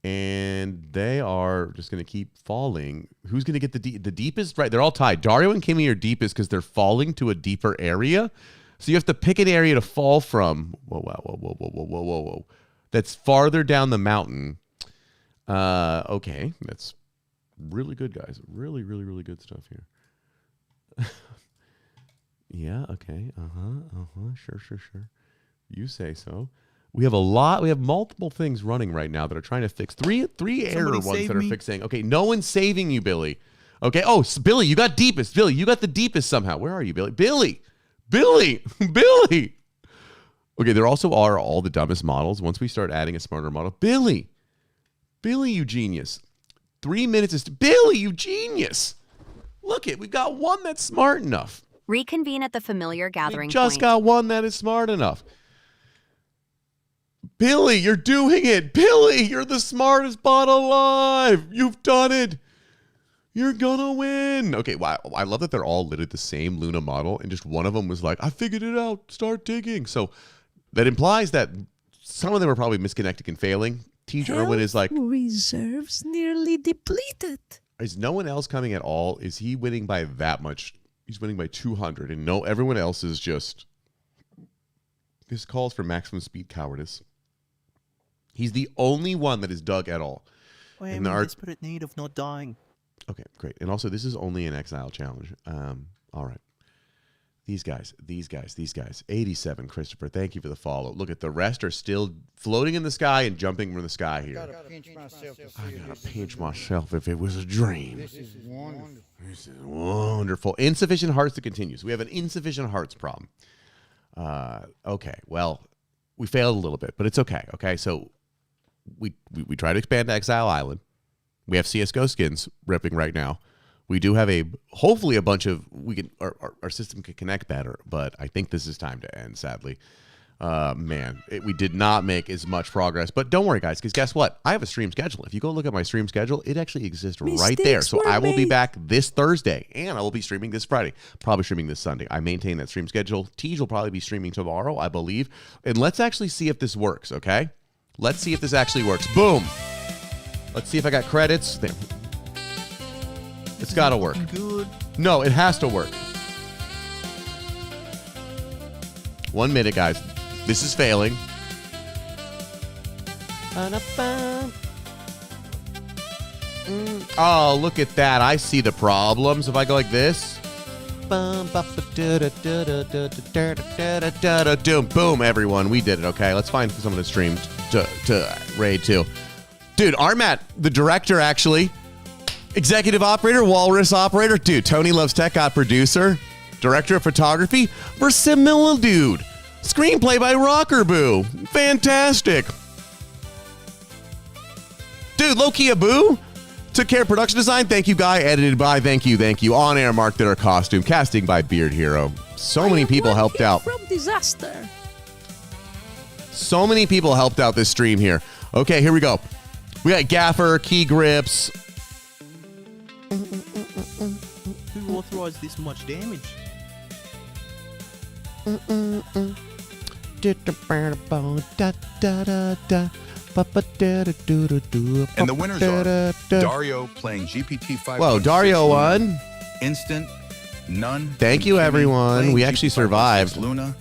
And they are just going to keep falling. Who's going to get the deepest? Right, they're all tied. Dario and Kimmy are deepest because they're falling to a deeper area. So you have to pick an area to fall from. Whoa. That's farther down the mountain. Okay, that's really good, guys. Really good stuff here. Yeah, okay. Sure. You say so. We have multiple things running right now that are trying to fix three error ones that are fixing. Okay, no one's saving you, Billy. Okay, Billy, you got deepest. Billy, you got the deepest somehow. Where are you, Billy? Billy! Okay, there also are all the dumbest models. Once we start adding a smarter model, Billy, you genius. 3 minutes is Billy, you genius. Look we've got one that's smart enough. Reconvene at the familiar gathering We just point. got one that is smart enough. Billy, you're doing it. Billy, you're the smartest bot alive. You've done it. You're gonna win. Okay, wow. I love that they're all literally the same Luna model, and just one of them was like, I figured it out. Start digging. So that implies that some of them are probably misconnecting and failing. Teach Irwin is like, reserves nearly depleted. is no one else coming at all? Is he winning by that much? He's winning by 200, and no, everyone else is just. This calls for maximum speed cowardice. He's the only one that is dug at all. I am in desperate need of not dying. Okay, great. And also, this is only an exile challenge. All right. These guys. 87, Christopher. Thank you for the follow. Look at the rest are still floating in the sky and jumping from the sky here. I gotta pinch myself to see I if gotta this is pinch real. myself if it was a dream. This is wonderful. This is wonderful. Insufficient hearts to continue. So we have an insufficient hearts problem. Okay, well, we failed a little bit, but it's okay. Okay, so we try to expand to Exile Island. We have CSGO skins ripping right now. We do have hopefully a bunch of, our system can connect better, but I think this is time to end, sadly. Man, we did not make as much progress, but don't worry, guys, because guess what? I have a stream schedule. If you go look at my stream schedule, it actually exists right there. So I will be back this Thursday, and I will be streaming this Friday, probably streaming this Sunday. I maintain that stream schedule. Tej will probably be streaming tomorrow, I believe. And let's actually see if this works, okay? Let's see if this actually works. Boom. Let's see if I got credits. There. It's got to work. Good. No, it has to work. 1 minute, guys. This is failing. Oh, look at that. I see the problems. If I go like this. Boom, everyone. We did it, okay? Let's find someone to stream to raid too. Dude, Armat, the director, actually. Executive operator, walrus operator. Dude, Tony Loves Tech got producer. Director of photography, Versimilitude. Screenplay by Rockerboo. Fantastic. Dude, Loki Abu took care of production design. Thank you, Guy. Edited by, thank you. On air, Mark did our costume. Casting by Beard Hero. So many people helped out. From disaster. So many people helped out this stream here. Okay, here we go. We got Gaffer, Key Grips. Who authorized this much damage? And the winners are Dario playing GPT-5. Whoa, Dario won. Instant, none. Thank you, everyone. We actually survived. Luna.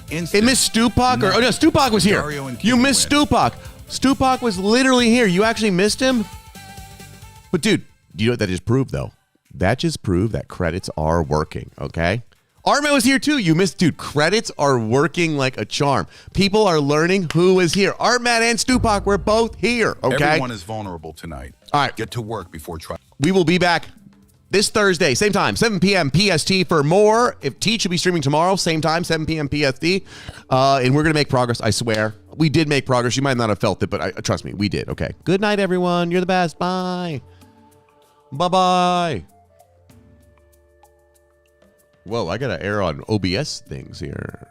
It missed Stupak? Oh, no, Stupak was here. You missed Stupak. Stupak was literally here. You actually missed him? But, dude, you know what that just proved, though? That just proved that credits are working, okay? Armin was here, too. You missed, dude. Credits are working like a charm. People are learning who is here. Artman and Stupak were both here, okay? Everyone is vulnerable tonight. All right. Get to work before trial. We will be back this Thursday, same time, 7 p.m. PST for more. If Teach should be streaming tomorrow, same time, 7 p.m. PST. And we're going to make progress, I swear. We did make progress. You might not have felt it, but trust me, we did. Okay. Good night, everyone. You're the best. Bye. Bye-bye. Whoa, I got to err on OBS things here.